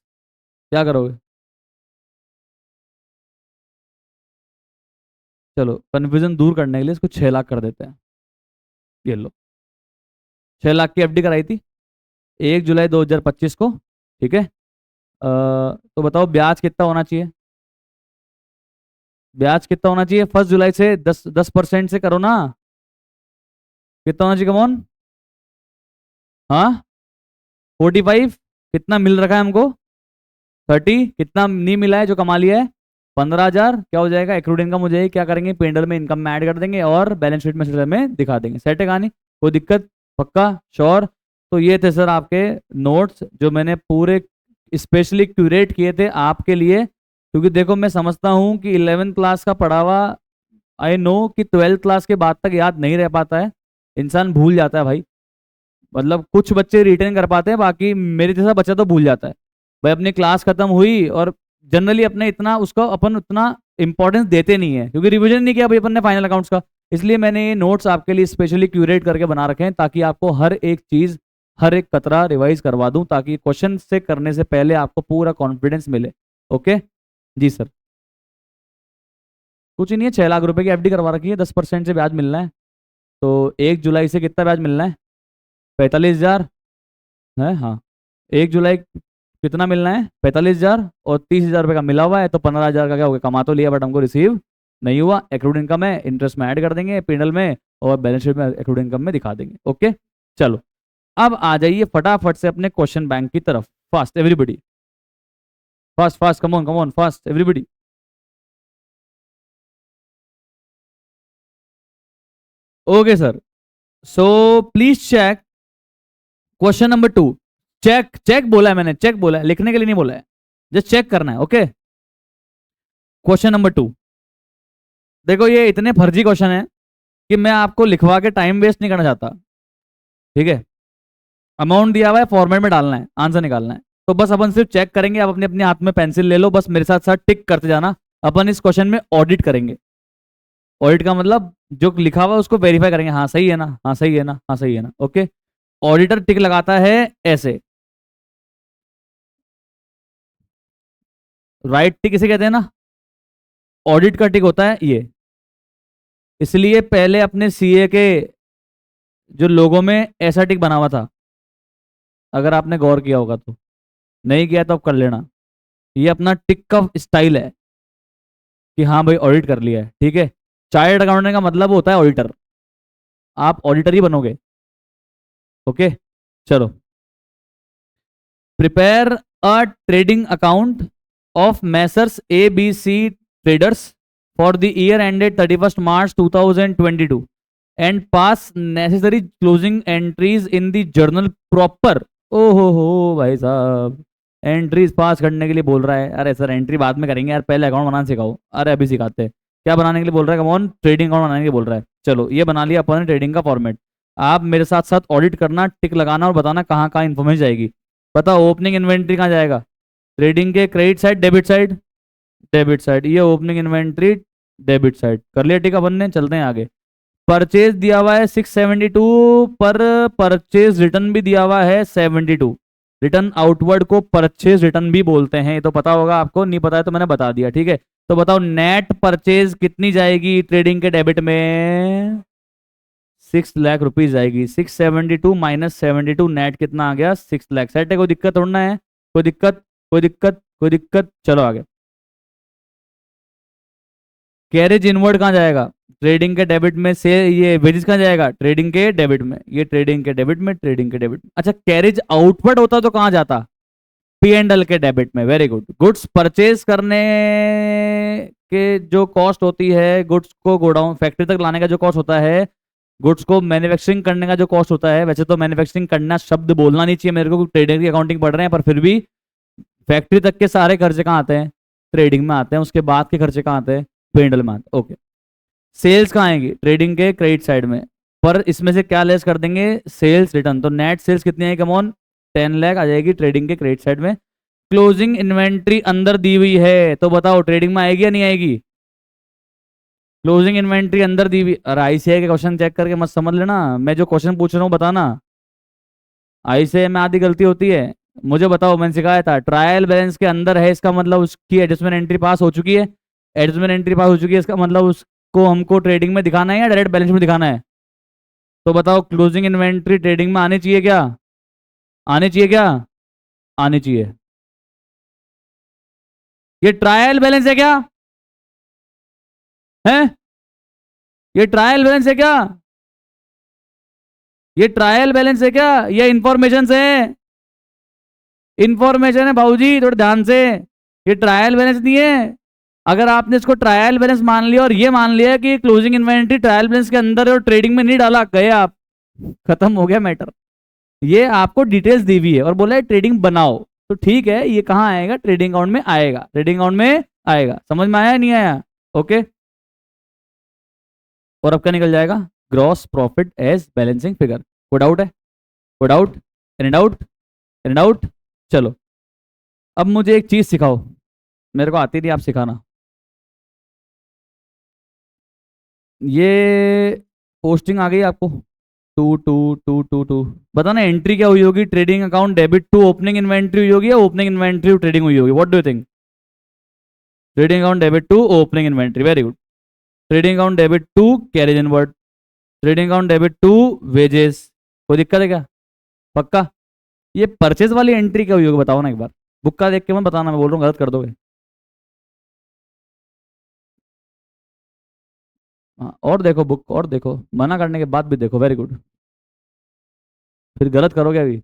क्या करोगे। चलो कंफ्यूजन दूर करने के लिए इसको 6 लाख कर देते हैं, ये लो, 6 लाख की एफडी कराई थी 1 जुलाई 2025 को, ठीक है। तो बताओ ब्याज कितना होना चाहिए, ब्याज कितना होना चाहिए, 1 जुलाई से 10% से करो ना, कितना होना चाहिए कमॉन, हाँ 45, कितना मिल रखा है हमको, 30, कितना नहीं मिला है जो कमा लिया है, 15,000, क्या हो जाएगा एक्रूड इनकम हो जाएगी, क्या करेंगे पेंडल में इनकम में ऐड कर देंगे और बैलेंस शीट में दिखा देंगे, सेट है कहानी, कोई दिक्कत, पक्का, श्योर। तो ये थे सर आपके नोट्स जो मैंने पूरे स्पेशली क्यूरेट किए थे आपके लिए, क्योंकि देखो मैं समझता हूँ कि 11th क्लास का पढ़ा हुआ, आई नो कि 12th क्लास के बाद तक याद नहीं रह पाता है, इंसान भूल जाता है भाई। मतलब कुछ बच्चे रिटेन कर पाते हैं, बाकी मेरे जैसा बच्चा तो भूल जाता है भाई। अपनी क्लास खत्म हुई और जनरली अपने इतना उसका अपन उतना इंपॉर्टेंस देते नहीं है, क्योंकि रिवीजन नहीं किया भाई अपन ने फाइनल अकाउंट्स का। इसलिए मैंने ये नोट्स आपके लिए स्पेशली क्यूरेट करके बना रखे हैं, ताकि आपको हर एक चीज, हर एक कतरा रिवाइज करवा दूं, ताकि क्वेश्चन से करने से पहले आपको पूरा कॉन्फिडेंस मिले। ओके जी सर। कुछ ही नहीं है, 6 लाख रुपए की एफडी करवा रखी है, 10% से ब्याज मिलना है। तो 1 जुलाई से कितना ब्याज मिलना है? 45,000 है, हाँ। 1 जुलाई कितना मिलना है? 45,000, और 30,000 रुपये का मिला हुआ है, तो 15,000 का क्या हो गया? कमा तो लिया बट हमको रिसीव नहीं हुआ। एक्रूड इनकम है, इंटरेस्ट में ऐड कर देंगे पिनल में, और बैलेंस शीट में एक्रूड इनकम में दिखा देंगे। ओके चलो, अब आ जाइए फटाफट से अपने क्वेश्चन बैंक की तरफ। Fast everybody, fast fast, come on fast everybody. Okay sir, so please check question number 2। Check check बोला है मैंने, चेक बोला है, लिखने के लिए नहीं बोला है, जस्ट चेक करना है। ओके क्वेश्चन नंबर 2, देखो ये इतने फर्जी क्वेश्चन है कि मैं आपको लिखवा के टाइम वेस्ट नहीं करना चाहता। ठीक है, अमाउंट दिया हुआ है, फॉर्मेट में डालना है, आंसर निकालना है। तो बस अपन सिर्फ चेक करेंगे, आप अपने अपने हाथ में पेंसिल ले लो, बस मेरे साथ साथ टिक करते जाना। अपन इस क्वेश्चन में ऑडिट करेंगे। ऑडिट का मतलब जो लिखा हुआ है उसको वेरीफाई करेंगे, हाँ सही है ना, हाँ सही है ना, हाँ सही है ना। ओके, ऑडिटर टिक लगाता है ऐसे, राइट टिक इसे कहते हैं ना, ऑडिट का टिक होता है ये। इसलिए पहले अपने सीए के जो लोगों में ऐसा टिक बना हुआ था, अगर आपने गौर किया होगा तो, नहीं किया तो अब कर लेना। ये अपना टिक का स्टाइल है कि हाँ भाई ऑडिट कर लिया है। ठीक है, चार्टर्ड अकाउंटेंट का मतलब होता है ऑडिटर, आप ऑडिटर ही बनोगे। ओके चलो, prepare a trading account of messrs A B C traders for the year ended 31 March 2022 and pass necessary closing entries in the journal proper. ओहो हो भाई साहब, एंट्रीज पास करने के लिए बोल रहा है। अरे सर एंट्री बाद में करेंगे यार, पहले अकाउंट बनाना सिखाओ। अरे अभी सिखाते हैं। क्या बनाने के लिए बोल रहा है? कमॉन, ट्रेडिंग अकाउंट बनाने के लिए बोल रहा है। चलो ये बना लिया अपन ने ट्रेडिंग का फॉर्मेट। आप मेरे साथ साथ ऑडिट करना, टिक लगाना और बताना कहाँ कहाँ इन्फॉर्मेशन जाएगी। बताओ ओपनिंग इन्वेंट्री कहाँ जाएगा? ट्रेडिंग के credit side, debit side, debit side. ये ओपनिंग इन्वेंट्री डेबिट साइड कर लिया टिक अपन ने। चलते हैं आगे। परचेज दिया हुआ है 672 पर, परचेज रिटर्न भी दिया हुआ है 72। रिटर्न आउटवर्ड को परचेज रिटर्न भी बोलते हैं, ये तो पता होगा आपको, नहीं पता है तो मैंने बता दिया। ठीक है, तो बताओ नेट परचेज कितनी जाएगी ट्रेडिंग के डेबिट में? 6 लाख रुपीज जाएगी। 672 माइनस 72, नेट कितना आ गया? 6 लाख। सेट है, कोई दिक्कत थोड़ा है? कोई दिक्कत, कोई दिक्कत, कोई दिक्कत? चलो आगे। कैरेज इनवर्ड कहाँ जाएगा? ट्रेडिंग के डेबिट में से। ये वेजेस कहाँ जाएगा? ट्रेडिंग के डेबिट में। ये ट्रेडिंग के डेबिट में, ट्रेडिंग के डेबिट में। अच्छा, कैरेज आउटवर्ड होता तो कहाँ जाता? पी एंड एल के डेबिट में। Very good. गुड्स परचेज करने के जो कॉस्ट होती है, गुड्स को गोडाउन फैक्ट्री तक लाने का जो कॉस्ट होता है, गुड्स को मैन्युफैक्चरिंग करने का जो कॉस्ट होता है, वैसे तो मैन्युफैक्चरिंग करना शब्द बोलना नहीं चाहिए मेरे को, ट्रेडिंग की अकाउंटिंग पढ़ रहे हैं, पर फिर भी फैक्ट्री तक के सारे खर्चे कहाँ आते हैं? ट्रेडिंग में आते हैं। उसके बाद के खर्चे कहाँ आते हैं? पेंडल में आते हैं। ओके, सेल्स कहाँ आएंगी? ट्रेडिंग के क्रेडिट साइड में। पर इसमें से क्या लेस कर देंगे? Sales return. तो नेट सेल्स कितनी आएगी? कमॉन, 10 लाख आ जाएगी ट्रेडिंग के क्रेडिट साइड में। क्लोजिंग इन्वेंट्री अंदर दी हुई है, तो बताओ ट्रेडिंग में आएगी या नहीं आएगी? क्लोजिंग इन्वेंट्री अंदर दी हुई। अरे आईसीआई के क्वेश्चन चेक करके मत समझ लेना, मैं जो क्वेश्चन पूछ रहा हूँ बताना। आईसीआई में आधी गलती होती है। मुझे बताओ, मैंने सिखाया था ट्रायल बैलेंस के अंदर है, इसका मतलब उसकी एडजस्टमेंट एंट्री पास हो चुकी है। एडजस्टमेंट एंट्री पास हो चुकी है, इसका मतलब उसको हमको ट्रेडिंग में दिखाना है या डायरेक्ट बैलेंस में दिखाना है? तो बताओ क्लोजिंग इन्वेंट्री ट्रेडिंग में आनी चाहिए क्या? आनी चाहिए क्या? आनी चाहिए। ये ट्रायल बैलेंस है क्या? है? ये ट्रायल बैलेंस है क्या? ये ट्रायल बैलेंस है क्या? ये इंफॉर्मेशन है? इंफॉर्मेशन है भाऊजी, थोड़े ध्यान से। ये ट्रायल बैलेंस नहीं है। अगर आपने इसको ट्रायल बैलेंस मान लिया और ये मान लिया कि क्लोजिंग इन्वेंट्री ट्रायल बैलेंस के अंदर और ट्रेडिंग में नहीं डाला, गए आप, खत्म हो गया मैटर। ये आपको डिटेल्स दी हुई है और बोला है ट्रेडिंग बनाओ। तो ठीक है, ये कहाँ आएगा, ट्रेडिंग अकाउंट में आएगा, ट्रेडिंग अकाउंट में आएगा। समझ में आया नहीं आया? ओके। और अब क्या निकल जाएगा, gross profit as balancing figure. कोई डाउट है? कोई doubt? Any doubt? Any doubt? चलो, अब मुझे एक चीज सिखाओ, मेरे को आती थी, आप सिखाना। ये पोस्टिंग आ गई आपको, 2 2 2 2 2, बताना एंट्री क्या हुई होगी, trading account debit to opening inventory हुई होगी या ओपनिंग इन्वेंट्री टू ट्रेडिंग हुई होगी? What do you think? Trading account debit to opening inventory, very good. Trading account debit to carriage inward, trading account debit to wages. कोई दिक्कत है क्या? पक्का? ये परचेज वाली एंट्री क्या हुई होगी बताओ ना एक बार, बुक का देख के मत बताना, मैं बोल रहा हूँ गलत कर दोगे। हाँ, और देखो बुक, और देखो, मना करने के बाद भी देखो, वेरी गुड। फिर गलत करोगे अभी।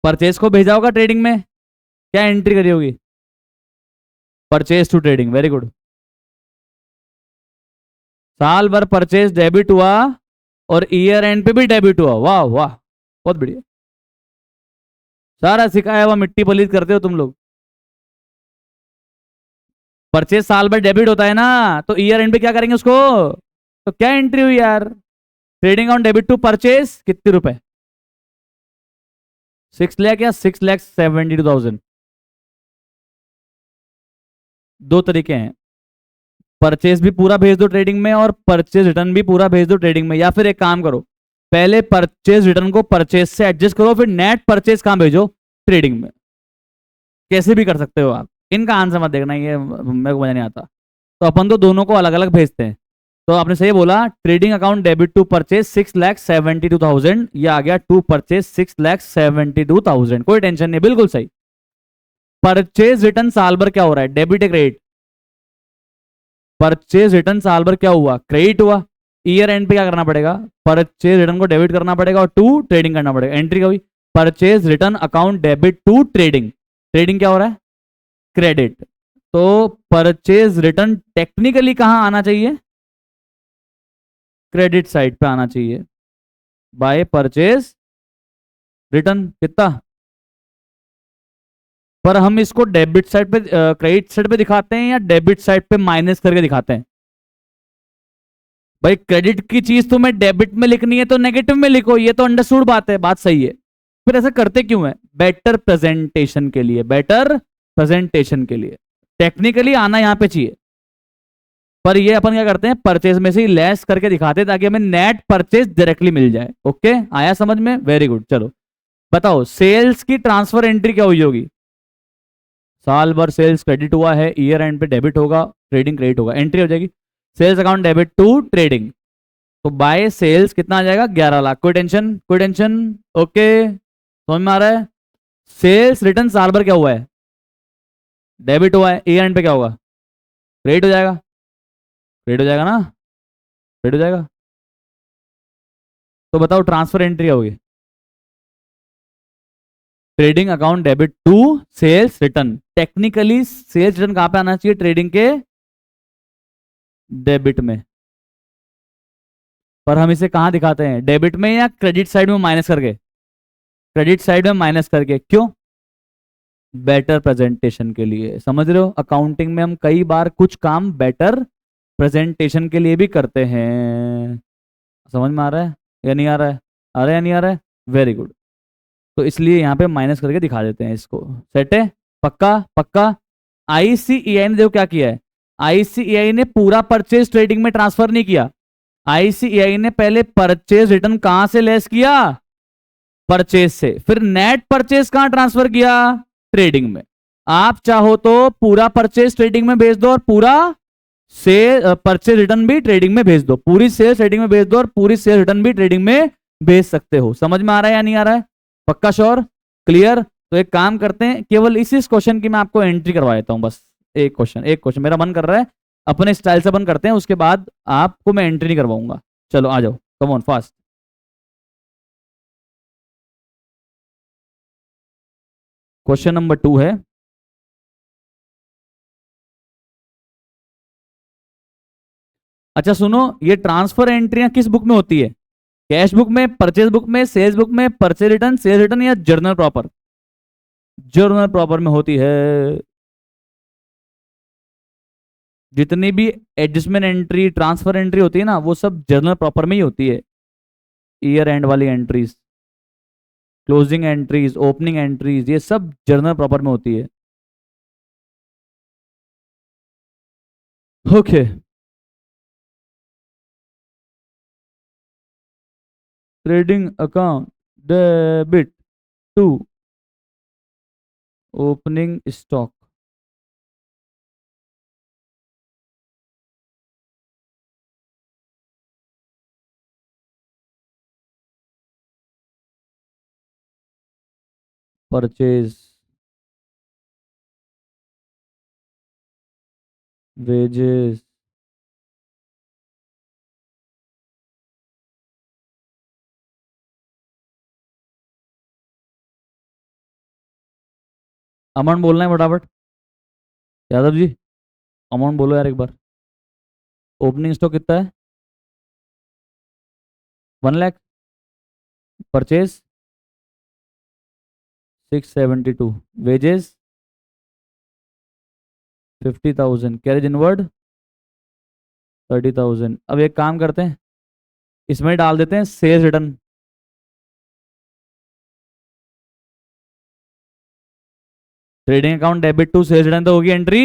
परचेज को भेजा होगा ट्रेडिंग में, क्या एंट्री करी होगी? Purchase to trading, very good. साल भर परचेज डेबिट हुआ और ईयर एंड पे भी डेबिट हुआ, वाह वाह, बहुत बढ़िया। सारा सिखाया हुआ मिट्टी पलीत करते हो तुम लोग। परचेज साल भर डेबिट होता है ना, तो ईयर एंड पे क्या करेंगे उसको? तो क्या एंट्री हुई यार? Trading on debit to purchase कितने रुपए? 6 लाख या 6,72,000? दो तरीके हैं, परचेज भी पूरा भेज दो ट्रेडिंग में और परचेज रिटर्न भी पूरा भेज दो ट्रेडिंग में, या फिर एक काम करो, पहले परचेज रिटर्न को परचेज से एडजस्ट करो, फिर नेट परचेज कहां भेजो, ट्रेडिंग में। कैसे भी कर सकते हो आप, इनका आंसर मत देखना, ये मेरे को मजा नहीं आता। तो अपन तो दोनों को अलग अलग भेजते हैं। तो आपने सही बोला, trading account debit to purchase 6,72,000, ये आ गया टू परचेज 6,72,000, कोई टेंशन नहीं, बिल्कुल सही। परचेज रिटर्न साल भर क्या हो रहा है, डेबिट है क्रेडिट? परचेज रिटर्न साल भर क्या हुआ, क्रेडिट हुआ। ईयर एंड पे क्या करना पड़ेगा, परचेज रिटर्न को डेबिट करना पड़ेगा और टू ट्रेडिंग करना पड़ेगा। एंट्री क्या हुई, purchase return account debit to trading. Trading क्या हो रहा है, क्रेडिट। तो परचेज रिटर्न टेक्निकली कहां आना चाहिए, क्रेडिट साइड पे आना चाहिए, बाय परचेज रिटर्न कितना। पर हम इसको डेबिट साइड पे, क्रेडिट साइड पे दिखाते हैं या डेबिट साइड पे माइनस करके दिखाते हैं? भाई क्रेडिट की चीज तुम्हें डेबिट में लिखनी है तो नेगेटिव में लिखो, ये तो अंडरस्टूड बात है, बात सही है। फिर ऐसा करते क्यों है, बेटर प्रेजेंटेशन के लिए, बेटर प्रेजेंटेशन के लिए। टेक्निकली आना यहां पे चाहिए, पर ये अपन क्या करते हैं, परचेज में से लेस करके दिखाते हैं ताकि हमें नेट परचेज डायरेक्टली मिल जाए। ओके, आया समझ में, वेरी गुड। चलो बताओ, सेल्स की ट्रांसफर एंट्री क्या हुई होगी? साल भर सेल्स क्रेडिट हुआ है, ईयर एंड पे डेबिट होगा, ट्रेडिंग क्रेडिट होगा, एंट्री हो जाएगी sales account debit to trading. तो बाय सेल्स कितना आ जाएगा, 11 लाख। कोई टेंशन? कोई टेंशन? ओके, समझ में आ रहा है? सेल्स रिटर्न साल भर क्या हुआ है, डेबिट हुआ है, ईयर एंड पे क्या होगा, क्रेडिट हो जाएगा। क्रेडिट हो जाएगा ना, क्रेडिट हो जाएगा। तो बताओ ट्रांसफर एंट्री क्या होगी, trading account debit to sales return. Technically sales return कहां पे आना चाहिए, ट्रेडिंग के डेबिट में। पर हम इसे कहां दिखाते हैं, डेबिट में या क्रेडिट साइड में माइनस करके? क्रेडिट साइड में माइनस करके, क्यों? बेटर प्रेजेंटेशन के लिए, समझ रहे हो? अकाउंटिंग में हम कई बार कुछ काम बेटर प्रेजेंटेशन के लिए भी करते हैं। समझ में आ रहा है या नहीं आ रहा है? आ रहा है या नहीं आ रहा है? Very good. तो इसलिए यहाँ पे माइनस करके दिखा देते हैं इसको। सेट है? पक्का? पक्का? आईसीईआई ने देखो क्या किया है, आईसीईआई ने पूरा परचेज ट्रेडिंग में ट्रांसफर नहीं किया। आईसीईआई ने पहले परचेज रिटर्न कहां से लेस किया, परचेज से, फिर नेट परचेज कहां ट्रांसफर किया, ट्रेडिंग में। आप चाहो तो पूरा परचेज ट्रेडिंग में भेज दो और पूरा से परचेज रिटर्न भी ट्रेडिंग में भेज दो, पूरी सेल्स ट्रेडिंग में भेज दो और पूरी सेल्स रिटर्न भी ट्रेडिंग में भेज सकते हो। समझ में आ रहा है या नहीं आ रहा है? पक्का? श्योर? क्लियर? तो एक काम करते हैं, केवल इसी क्वेश्चन की मैं आपको एंट्री करवा देता हूं, बस एक क्वेश्चन, एक क्वेश्चन मेरा मन कर रहा है, अपने स्टाइल से अपन करते हैं, उसके बाद आपको मैं एंट्री नहीं करवाऊंगा। चलो आ जाओ, कम ऑन फास्ट। क्वेश्चन नंबर 2 है, अच्छा सुनो, ये ट्रांसफर एंट्रियां किस बुक में होती है? कैश बुक में, परचेज बुक में, सेल्स बुक में, परचेज रिटर्न, सेल्स रिटर्न या जर्नल प्रॉपर? जर्नल प्रॉपर में होती है। जितनी भी एडजस्टमेंट एंट्री, ट्रांसफर एंट्री होती है ना, वो सब जर्नल प्रॉपर में ही होती है। ईयर एंड वाली entries, closing entries, opening entries, ये सब जर्नल प्रॉपर में होती है। Okay. Trading account debit to opening stock. Purchase, wages, amount बोलना है फटाफट। यादव जी, अमाउंट बोलो यार एक बार। ओपनिंग स्टॉक कितना है? 1 lakh. Purchase 672। Wages 50,000। Carriage inward 30,000। अब एक काम करते हैं, इसमें डाल देते हैं sales return. Trading account debit to sales return तो होगी एंट्री।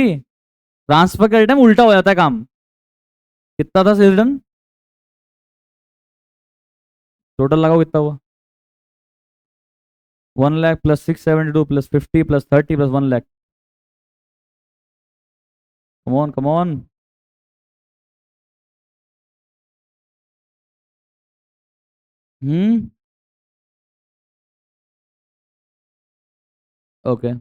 ट्रांसफर का रिटर्न उल्टा हो जाता है काम। कितना था सेल्स रिटर्न? टोटल लगाओ कितना हुआ? 1 lakh plus 672 plus 50 plus 30 plus 1 lakh. Come on come on. Hmm. Okay.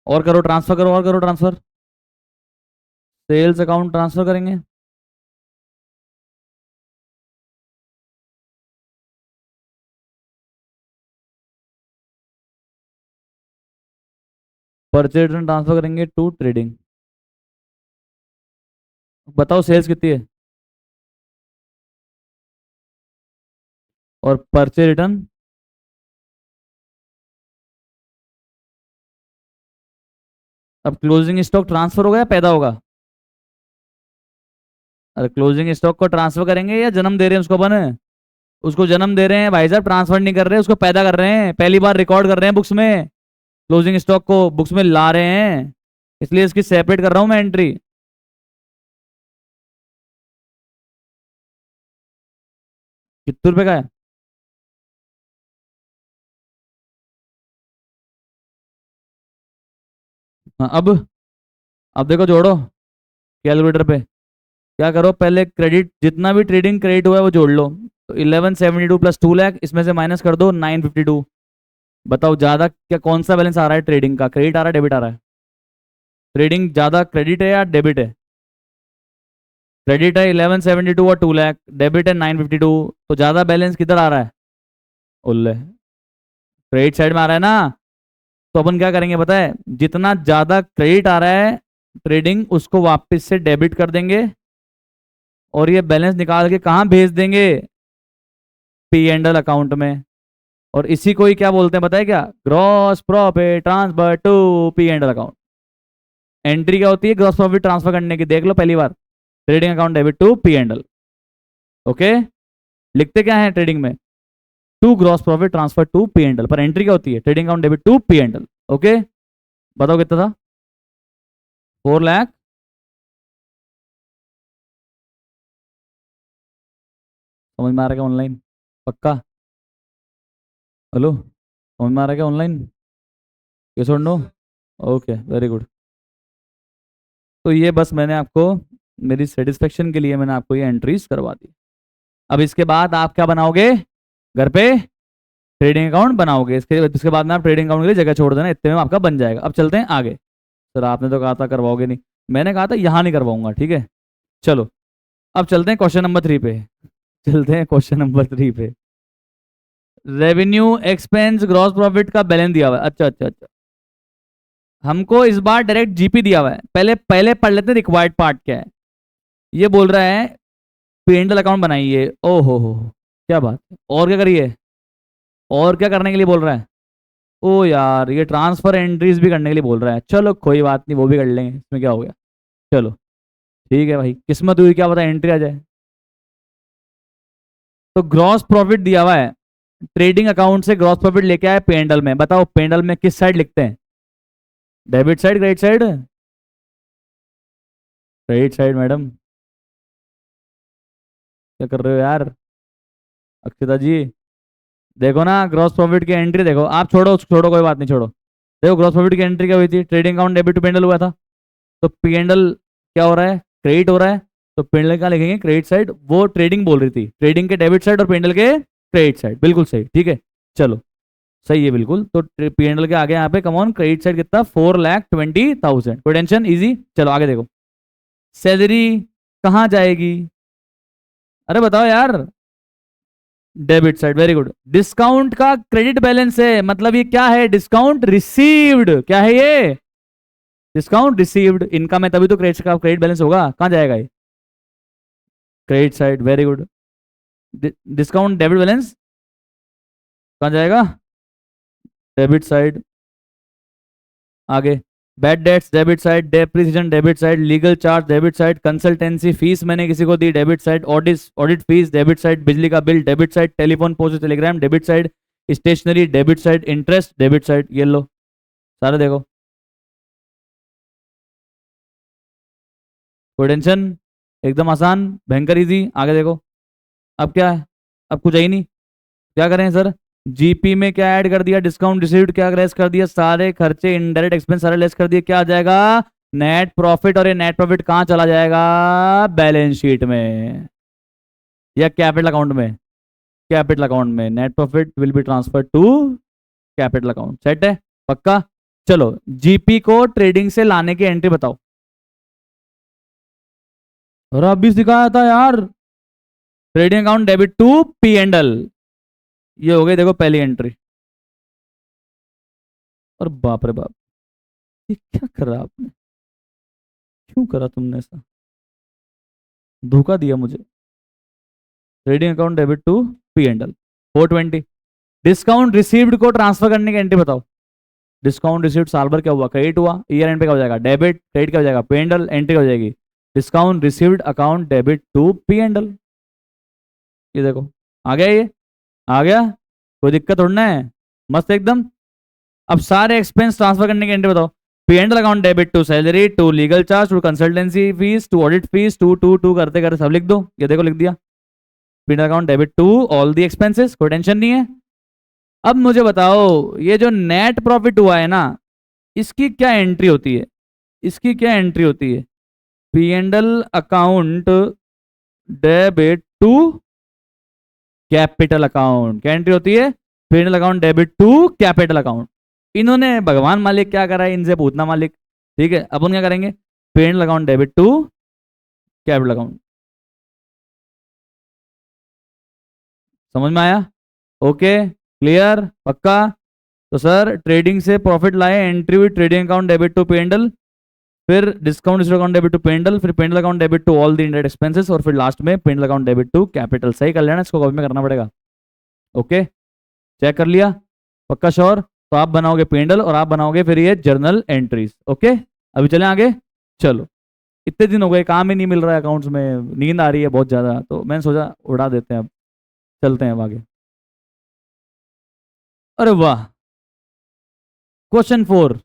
और करो ट्रांसफर, करो और करो ट्रांसफर। सेल्स अकाउंट ट्रांसफर करेंगे। परचेज रिटर्न ट्रांसफर करेंगे टू ट्रेडिंग। बताओ सेल्स कितनी है? और परचेज रिटर्न? अब क्लोजिंग स्टॉक ट्रांसफर होगा या पैदा होगा? अरे क्लोजिंग स्टॉक को ट्रांसफर करेंगे या जन्म दे रहे हैं उसको बने? उसको जन्म दे रहे हैं भाई साहब, ट्रांसफर नहीं कर रहे, उसको पैदा कर रहे हैं, पहली बार रिकॉर्ड कर रहे हैं बुक्स में। क्लोजिंग स्टॉक को बुक्स में ला रहे हैं, इसलिए इसकी सेपरेट कर रहा हूं मैं एंट्री। कितने रुपए का है? हाँ, अब देखो जोड़ो कैलकुलेटर पे। क्या करो, पहले क्रेडिट, जितना भी ट्रेडिंग क्रेडिट हुआ है वो जोड़ लो। तो 1172 प्लस 2 लाख, इसमें से माइनस कर दो 952। बताओ ज्यादा क्या, कौन सा बैलेंस आ रहा है ट्रेडिंग का? क्रेडिट आ रहा है, डेबिट आ रहा है? ट्रेडिंग ज्यादा क्रेडिट है या डेबिट है? क्रेडिट है 1172 और 2 लाख, डेबिट है 952, तो ज्यादा बैलेंस किधर आ रहा है? उल्ले, क्रेडिट साइड में आ रहा है ना। तो अपन क्या करेंगे पता है, जितना ज्यादा क्रेडिट आ रहा है ट्रेडिंग, उसको वापस से डेबिट कर देंगे, और ये बैलेंस निकाल के कहाँ भेज देंगे? पी एंड एल अकाउंट में। और इसी को ही क्या बोलते हैं बताए क्या? Gross profit transfer to P and L account. Entry क्या होती है ग्रॉस प्रॉफिट ट्रांसफर करने की? देख लो पहली बार, trading account debit to P and L. Okay. लिखते क्या है ट्रेडिंग में? To gross profit transfer to P and L, पर एंट्री क्या होती है? Trading account debit to P and L. Okay. बताओ कितना था? 4 लाख। समझ में आ रहा है ऑनलाइन? पक्का? हेलो, समझ में आ रहा है ऑनलाइन? यस और नो? Okay, very good. तो ये बस मैंने आपको, मेरी सेटिस्फेक्शन के लिए मैंने आपको ये एंट्रीज करवा दी। अब इसके बाद आप क्या बनाओगे घर पे? ट्रेडिंग अकाउंट बनाओगे। इसके इसके बाद में आप ट्रेडिंग अकाउंट के लिए जगह छोड़ देना, इतने में आपका बन जाएगा। अब चलते हैं आगे। सर आपने तो कहा था करवाओगे नहीं, मैंने कहा था यहाँ नहीं करवाऊंगा, ठीक है। चलो, अब चलते हैं क्वेश्चन नंबर 3 पे। चलते हैं क्वेश्चन नंबर 3 पे। रेवेन्यू, एक्सपेंस, ग्रॉस प्रॉफिट का बैलेंस दिया हुआ है। अच्छा अच्छा अच्छा। हमको इस बार डायरेक्ट जीपी दिया हुआ है। पहले पहले पढ़ लेते हैं रिक्वायर्ड पार्ट क्या है। ये बोल रहा है पेंडल अकाउंट बनाइए। ओ हो, क्या बात है, और क्या करिए, और क्या करने के लिए बोल रहा है? ओ यार, ये ट्रांसफर एंट्रीज भी करने के लिए बोल रहा है। चलो कोई बात नहीं, वो भी कर लेंगे, इसमें क्या हो गया। चलो ठीक है भाई, किस्मत हुई, क्या पता एंट्री आ जाए। तो ग्रॉस प्रॉफिट दिया हुआ है, ट्रेडिंग अकाउंट से ग्रॉस प्रॉफिट लेके आए पेंडल में, बताओ पेंडल में किस साइड लिखते हैं? Debit side, credit side? Credit side madam. क्या कर रहे हो यार अक्षता जी? देखो ना ग्रॉस प्रॉफिट की एंट्री देखो, आप छोड़ो छोड़ो, कोई बात नहीं, छोड़ो। देखो ग्रॉस प्रॉफिट की एंट्री क्या हुई थी, trading account debit to P and L हुआ था। तो पेंडल क्या हो रहा है, क्रेडिट हो रहा है। तो पेंडल क्या लिखेंगे, क्रेडिट साइड। वो ट्रेडिंग बोल रही थी, ट्रेडिंग के डेबिट साइड और पेंडल के क्रेडिट साइड, बिल्कुल सही, ठीक है। चलो सही है बिल्कुल। तो पेंडल के आगे यहाँ पे कमॉन क्रेडिट साइड कितना, 4,20,000, कोई टेंशन, इजी। चलो आगे देखो, सैलरी कहाँ जाएगी, अरे बताओ यार। Debit side, very good. Discount का क्रेडिट बैलेंस है, मतलब ये क्या है, डिस्काउंट रिसीव्ड, क्या है ये, डिस्काउंट रिसीव्ड। इनकम है तभी तो क्रेडिट का क्रेडिट बैलेंस होगा, कहाँ जाएगा ये, credit side, very good. Discount debit balance कहाँ जाएगा, डेबिट साइड। आगे, bad debts debit side, depreciation debit side, legal charge debit side, consultancy fees मैंने किसी को दी debit side, audit audit fees debit side, बिजली का bill debit side, telephone post telegram debit side, stationery debit side, interest debit side. ये लो सारे देखो, कोई टेंशन, एकदम आसान, भयंकर इजी। आगे देखो, अब क्या है, अब कुछ है ही नहीं, क्या करें सर? जीपी में क्या ऐड कर दिया, डिस्काउंट रिसीव्ड क्या लेस कर दिया, सारे खर्चे इनडायरेक्ट एक्सपेंस सारे लेस कर दिए, क्या आ जाएगा, नेट प्रॉफिट। और ये नेट प्रॉफिट कहाँ चला जाएगा, बैलेंस शीट में या कैपिटल अकाउंट में? कैपिटल अकाउंट में, net profit will be transfer to capital account, set है, पक्का। चलो जीपी को ट्रेडिंग से लाने की एंट्री बताओ। और अभी सिखाया था यार, trading account debit to P and L, ये हो गई देखो पहली एंट्री। और बाप रे बाप, ये क्या करा आपने, क्यों करा तुमने ऐसा, धोखा दिया मुझे। Trading account debit to P and L 420। Discount received को ट्रांसफर करने की एंट्री बताओ। डिस्काउंट रिसीव्ड साल भर क्या हुआ, क्रेडिट हुआ, ईयर एंड पे क्या हो जाएगा, डेबिट, क्रेडिट क्या हो जाएगा, पे एंडल, एंट्री हो जाएगी discount received account debit to P and L. ये देखो आ गया, ये आ गया, कोई दिक्कत थोड़ी ना है, मस्त एकदम। अब सारे एक्सपेंस ट्रांसफर करने की एंट्री बताओ। P and L account debit to salary, to legal charge, to consultancy fees, to audit fees, to to to करते करते सब लिख दो, ये देखो लिख दिया। P and L account debit to all the expenses, कोई टेंशन नहीं है। अब मुझे बताओ, ये जो नेट प्रॉफिट हुआ है ना, इसकी क्या एंट्री होती है, इसकी क्या एंट्री होती है, P and L account debit to capital account, क्या एंट्री होती है, P and L account debit to capital account. इन्होंने भगवान मालिक क्या करा है, इनसे पूछना मालिक, ठीक है। अपन क्या करेंगे, P and L account debit to capital account, समझ में आया, ओके, क्लियर, पक्का। तो सर ट्रेडिंग से प्रॉफिट लाए, एंट्री हुई trading account debit to P and L, फिर discount account debit to P and L, फिर P and L account debit to all the indirect expenses, और फिर लास्ट में P and L account debit to capital. सही कर लेना, इसको कॉपी में करना पड़ेगा, ओके। चेक कर लिया, पक्का श्योर। तो आप बनाओगे पेंडल और आप बनाओगे फिर ये जर्नल एंट्रीज, ओके। अभी चलें आगे, चलो। इतने दिन हो गए काम ही नहीं मिल रहा है अकाउंट्स में, नींद आ रही है बहुत ज्यादा, तो मैंने सोचा उड़ा देते हैं अब, चलते हैं अब आगे। अरे वाह, क्वेश्चन 4।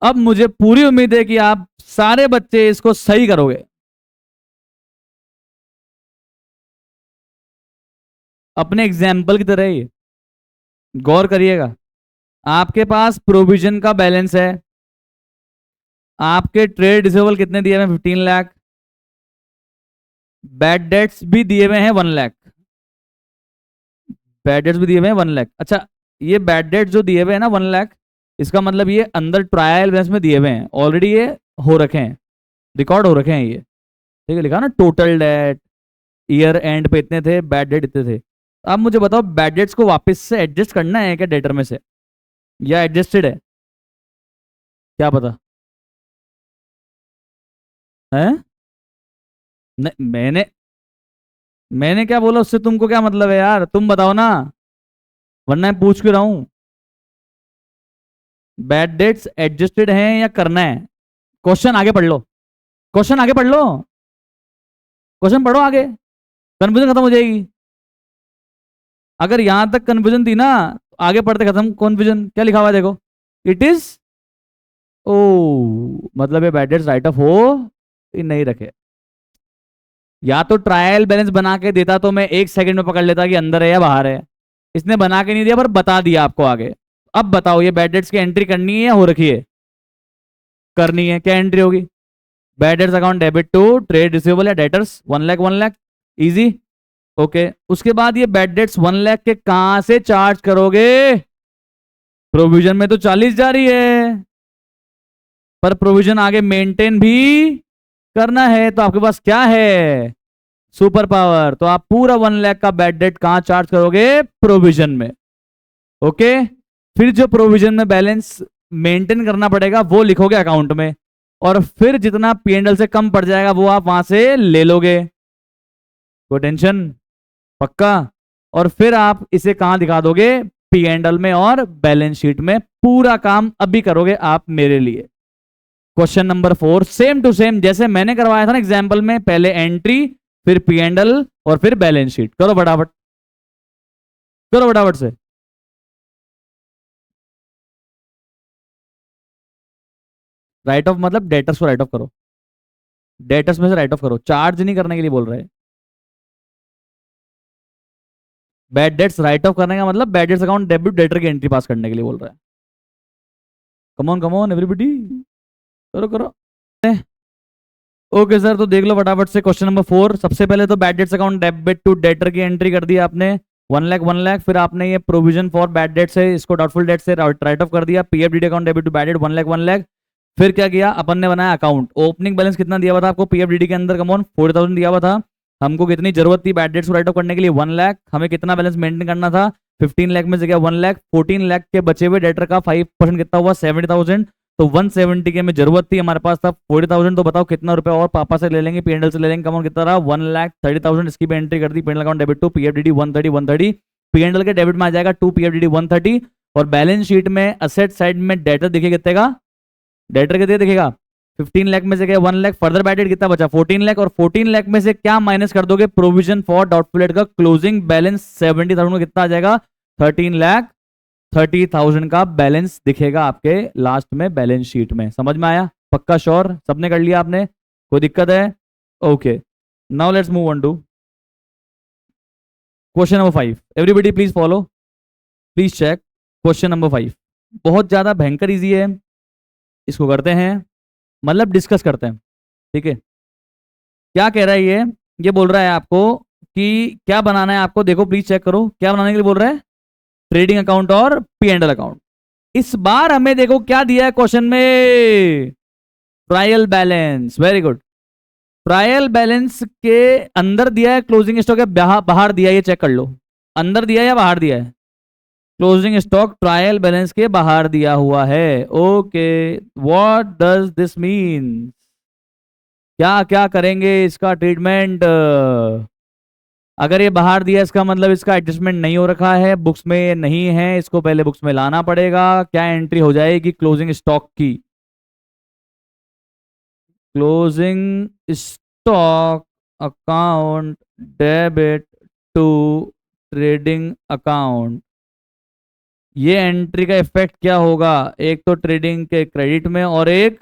अब मुझे पूरी उम्मीद है कि आप सारे बच्चे इसको सही करोगे। अपने एग्जाम्पल की तरह ही गौर करिएगा। आपके पास प्रोविजन का बैलेंस है, आपके ट्रेड रिसीवेबल कितने दिए हुए हैं, 15 लाख, बैड डेट्स भी दिए हुए हैं 1 लाख, बैड डेट्स भी दिए हुए हैं 1 लाख। अच्छा, ये बैड डेट्स जो दिए हुए हैं ना 1 लाख, इसका मतलब ये अंदर ट्रायल बैलेंस में दिए हुए हैं ऑलरेडी, ये हो रखे हैं, रिकॉर्ड हो रखे हैं ये, ठीक है। लिखा ना टोटल डेट, ईयर एंड पे इतने थे, बैड डेट इतने थे। अब मुझे बताओ बैड डेट्स को वापस से एडजस्ट करना है क्या डेटर में से, या एडजस्टेड है, क्या पता है। नहीं मैंने, मैंने क्या बोला उससे तुमको क्या मतलब है यार, तुम बताओ ना, वरना मैं पूछ क्यों रहा हूं। बैड डेट्स एडजस्टेड हैं या करना है? क्वेश्चन आगे पढ़ लो, क्वेश्चन आगे पढ़ लो, क्वेश्चन पढ़ो आगे, कंफ्यूजन खत्म हो जाएगी। अगर यहां तक कंफ्यूजन थी ना, आगे पढ़ते खत्म कंफ्यूजन। क्या लिखा हुआ है देखो, इट इज, ओ, मतलब ये बैड डेट्स राइट ऑफ हो, ये नहीं रखे। या तो ट्रायल बैलेंस बना के देता तो मैं 1 सेकंड में पकड़ लेता कि अंदर है या बाहर है। इसने बना के नहीं दिया पर बता दिया आपको आगे। अब बताओ ये बैड डेट्स की एंट्री करनी है या हो रखी है? करनी है। क्या एंट्री होगी? Bad debts account debit to trade receivable या debtors 1 lakh 1 lakh, easy. Okay, उसके बाद ये बैड डेट्स 1 लाख के कहां से चार्ज करोगे? प्रोविजन में तो 40 जा रही है, पर प्रोविजन आगे मेंटेन भी करना है, तो आपके पास क्या है? Super power. तो आप पूरा 1 लाख का बैड डेट कहां चार्ज करोगे? प्रोविजन में। ओके, फिर जो प्रोविजन में बैलेंस मेंटेन करना पड़ेगा वो लिखोगे अकाउंट में, और फिर जितना पीएनएल से कम पड़ जाएगा वो आप वहां से ले लोगे। कोई टेंशन? पक्का? और फिर आप इसे कहां दिखा दोगे? पीएनएल में और बैलेंस शीट में। पूरा काम अभी करोगे आप मेरे लिए। Question number 4 same to same जैसे मैंने करवाया था ना एग्जाम्पल में, पहले एंट्री, फिर पीएनएल और फिर बैलेंस शीट। करो फटाफट, करो फटाफट से। राइट ऑफ मतलब डेटर्स को राइट ऑफ करो, डेटर्स में से राइट ऑफ करो, चार्ज नहीं करने के लिए बोल रहे हैं। बैड डेट्स राइट ऑफ करने का मतलब bad debts account debit debtor की एंट्री पास करने के लिए बोल रहा है। कम ऑन एवरीबडी, करो करो। ओके सर, तो देख लो फटाफट से क्वेश्चन नंबर 4। सबसे पहले तो bad debts account debit to debtor की एंट्री कर दी आपने, 1 लाख 1 लाख। फिर आपने ये प्रोविजन फॉर बैड डेट्स है, इसको डाउटफुल डेट से राइट ऑफ कर दिया। PFDD account debit to bad debt 1 lakh 1 lakh. फिर क्या किया अपन ने? बनाया अकाउंट। ओपनिंग बैलेंस कितना दिया हुआ था आपको पीएफडीडी के अंदर? कमॉन 40,000 दिया हुआ था। हमको कितनी जरूरत थी बैड डेट्स को राइट ऑफ करने के लिए? 1 लाख। हमें कितना बैलेंस मेंटेन करना था? 15 लाख में से क्या 1 लाख, 14 लाख के बचे हुए डेटर का 5% कितना हुआ? 70,000। तो 170 की हमें जरूरत थी, हमारे पास था 40,000। तो बताओ कितना रुपया और पापा से ले लेंगे, पीएनएल से ले लेंगे? कमॉन कितना रहा? 1,30,000। इसकी भी एंट्री कर दी, PNL account debit to PFDD 130 PNL के डेबिट में आ जाएगा टू पीएफडीडी 130। और बैलेंस शीट में असेट साइड में डेटर दिखे कितने का? डेटर कितने दिखेगा? 15 लाख में से क्या 1 लाख, फर्दर बैडेड कितना बचा? 14 लाख। और 14 लाख में से क्या माइनस कर दोगे? प्रोविजन फॉर डाउटफुल डेट का क्लोजिंग बैलेंस 70,000 में कितना आ जाएगा? 13,30,000 का बैलेंस दिखेगा आपके लास्ट में बैलेंस शीट में। समझ में आया? पक्का श्योर? सबने कर लिया आपने? कोई दिक्कत है? Okay, now let's move on to question number 5। Everybody please follow, please check. Question number 5 बहुत ज्यादा भयंकर इजी है, इसको करते हैं, मतलब डिस्कस करते हैं। ठीक है, क्या कह रहा है ये बोल रहा है आपको कि क्या बनाना है आपको। देखो प्लीज चेक करो, क्या बनाने के लिए बोल रहा है? ट्रेडिंग अकाउंट और पीएनएल अकाउंट। इस बार हमें देखो क्या दिया है क्वेश्चन में, trial balance. Very good. Trial balance के अंदर दिया है क्लोजिंग स्टॉक या बाहर दिया है, ये चेक कर लो। अंदर दिया है या बाहर दिया है? क्लोजिंग स्टॉक ट्रायल बैलेंस के बाहर दिया हुआ है। Okay, what does this mean? क्या क्या करेंगे इसका ट्रीटमेंट? अगर ये बाहर दिया इसका मतलब इसका एडजस्टमेंट नहीं हो रखा है, बुक्स में नहीं है, इसको पहले बुक्स में लाना पड़ेगा। क्या एंट्री हो जाएगी क्लोजिंग स्टॉक की? Closing stock account debit to trading account. ये एंट्री का इफेक्ट क्या होगा? एक तो ट्रेडिंग के क्रेडिट में और एक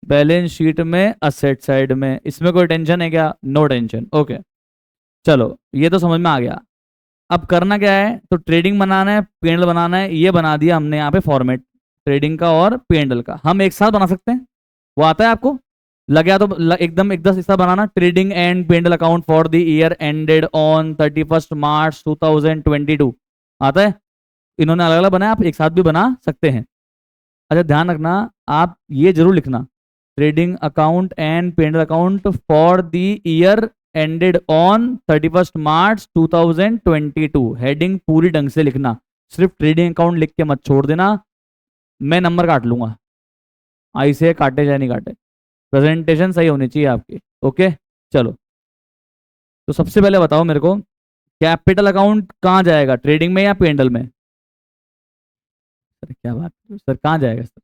बैलेंस शीट में असेट साइड में। इसमें कोई टेंशन है क्या? No tension. ओके, चलो ये तो समझ में आ गया। अब करना क्या है? तो ट्रेडिंग बनाना है, पीएनएल बनाना है। ये बना दिया हमने यहाँ पे फॉर्मेट, ट्रेडिंग का और पीएनएल का। हम एक साथ बना सकते हैं, वो आता है आपको? लग गया तो एकदम एक साथ बनाना। Trading and PNL account for the year ended on 31 March 2022 आता है। इन्होंने अलग अलग बनाया, आप एक साथ भी बना सकते हैं। अच्छा ध्यान रखना, आप ये जरूर लिखना, trading account and PNL account for the year ended on 31 March 2022। Heading पूरी ढंग से लिखना, सिर्फ ट्रेडिंग अकाउंट लिख के मत छोड़ देना, मैं नंबर काट लूंगा। आई से काटे चाहे नहीं काटे, प्रेजेंटेशन सही होनी चाहिए आपकी। ओके चलो, तो सबसे पहले बताओ मेरे को, कैपिटल अकाउंट कहाँ जाएगा, ट्रेडिंग में या पेंडल में? सर क्या बात सर, कहाँ जाएगा sir?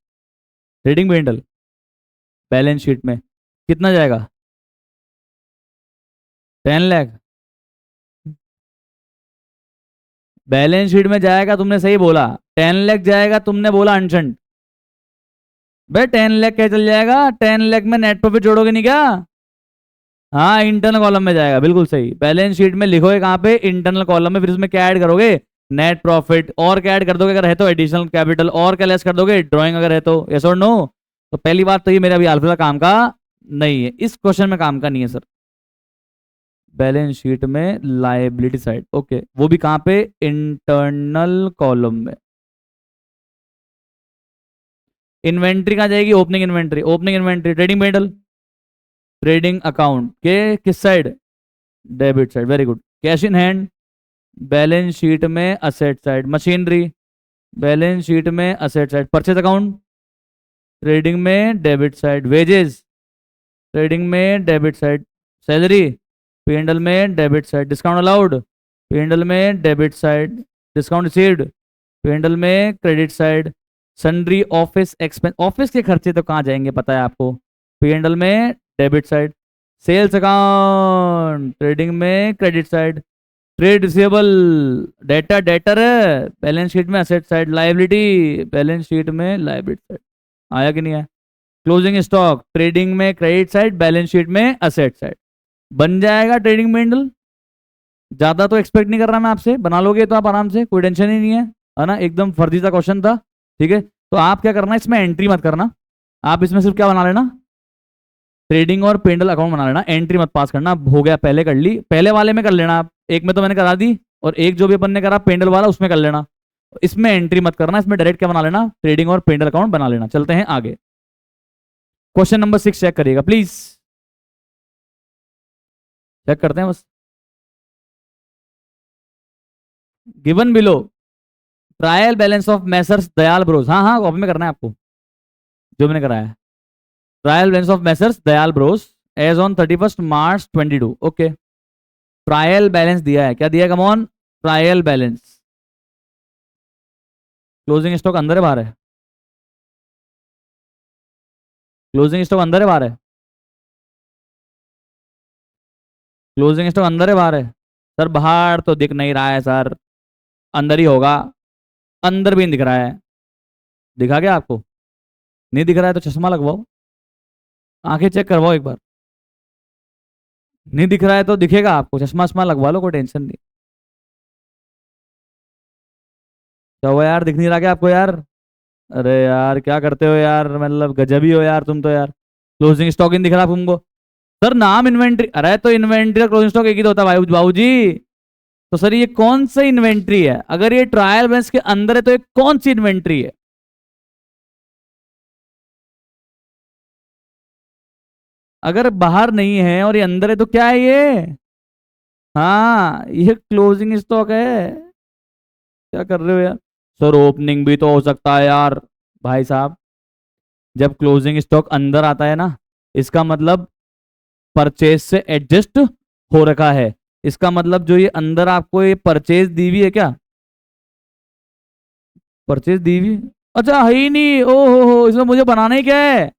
Trading P and L, balance sheet में कितना जाएगा? 10 लाख बैलेंस शीट में जाएगा, तुमने सही बोला। 10 लाख जाएगा, तुमने बोला अनशंट। भाई 10 लाख क्या चल जाएगा, 10 लाख में नेट प्रॉफिट जोड़ोगे नहीं क्या? हाँ इंटरनल कॉलम में जाएगा, बिल्कुल सही। बैलेंस शीट में लिखोगे कहाँ पे, इंटरनल कॉलम में, फिर उसमें क्या ऐड करोगे, नेट प्रॉफिट, और क्या ऐड कर दोगे अगर है तो एडिशनल कैपिटल, और क्या लेस कर दोगे, ड्राइंग अगर है तो, यस और नो? तो पहली बात तो ये मेरे अभी अल्फा काम का नहीं है, इस क्वेश्चन में काम का नहीं है सर। बैलेंस शीट में लायबिलिटी साइड, ओके, वो भी कहाँ पे, इंटरनल कॉलम में। इन्वेंट्री कहाँ जाएगी, opening inventory, opening inventory trading P and L, trading account के किस साइड, debit side, very good. Cash in hand, balance sheet में asset side, machinery, balance sheet में asset side, purchase account, trading में डेबिट साइड, वेजेस, ट्रेडिंग में debit side, salary, PNL में debit side, discount allowed, PNL में debit side, discount received, PNL में credit side, sundry office expense, office के खर्चे तो कहाँ जाएंगे पता है आपको, पीएनएल में debit side, sales account, trading में credit side, trade receivable, data debtor है, बैलेंस शीट में asset side, liability, balance sheet में लायबिलिटी साइड। आया कि नहीं आया? क्लोजिंग स्टॉक, ट्रेडिंग में क्रेडिट साइड, बैलेंस शीट में असेट साइड, बन जाएगा ट्रेडिंग पेंडल। ज्यादा तो एक्सपेक्ट नहीं कर रहा मैं आपसे, बना लोगे तो आप आराम से, कोई टेंशन ही नहीं है ना, एकदम फर्जी सा क्वेश्चन था। ठीक है, तो आप क्या करना, इसमें एंट्री मत करना, आप इसमें सिर्फ क्या बना लेना, ट्रेडिंग और पेंडल अकाउंट बना लेना, एंट्री मत पास करना। हो गया, पहले कर ली, पहले वाले में कर लेना आप, एक में तो मैंने करा दी, और एक जो भी अपन ने करा पेंडल वाला उसमें कर लेना। इसमें एंट्री मत करना, इसमें डायरेक्ट क्या बना लेना, ट्रेडिंग और पेंडल अकाउंट बना लेना। चलते हैं आगे, क्वेश्चन नंबर 6 चेक करिएगा प्लीज, चेक करते हैं बस। Given below trial balance of messrs Dayal Bros, हाँ हाँ कॉपी में करना है आपको जो मैंने कराया है। Trial balance of messrs Dayal bros as on 31 March 22, okay. Trial balance दिया है, क्या दिया है, come on, trial balance. Closing stock अंदर है बाहर है, क्लोजिंग स्टॉक अंदर है बाहर है, क्लोजिंग स्टॉक अंदर है बाहर है? सर बाहर तो दिख नहीं रहा है सर, अंदर ही होगा, अंदर भी नहीं दिख रहा है। दिखा क्या आपको? नहीं दिख रहा है तो चश्मा लगवाओ, आंखें चेक करवाओ एक बार। नहीं दिख रहा है तो दिखेगा आपको, चश्मा वश्मा लगवा लो, कोई टेंशन नहीं। क्या हुआ यार, दिख नहीं रहा क्या आपको यार? अरे यार क्या करते हो यार, मतलब गजब ही हो यार तुम तो यार। क्लोजिंग स्टॉक इन दिख रहा है तुमको? सर नाम इन्वेंट्री, अरे तो इन्वेंट्री और क्लोजिंग स्टॉक एक ही तो होता है भाई बाबू जी। तो सर ये कौन सा इन्वेंट्री है, अगर ये ट्रायल बैलेंस के अंदर है तो ये कौन सी इन्वेंट्री है? अगर बाहर नहीं है और ये अंदर है तो क्या है ये? हाँ ये क्लोजिंग स्टॉक है। क्या कर रहे हो यार? सर ओपनिंग भी तो हो सकता है यार। भाई साहब जब क्लोजिंग स्टॉक अंदर आता है ना, इसका मतलब परचेज से एडजस्ट हो रखा है। इसका मतलब जो ये अंदर आपको ये परचेज दी हुई है, क्या परचेज दी हुई? अच्छा है ही नहीं, ओ हो, इसमें मुझे बनाना ही क्या है,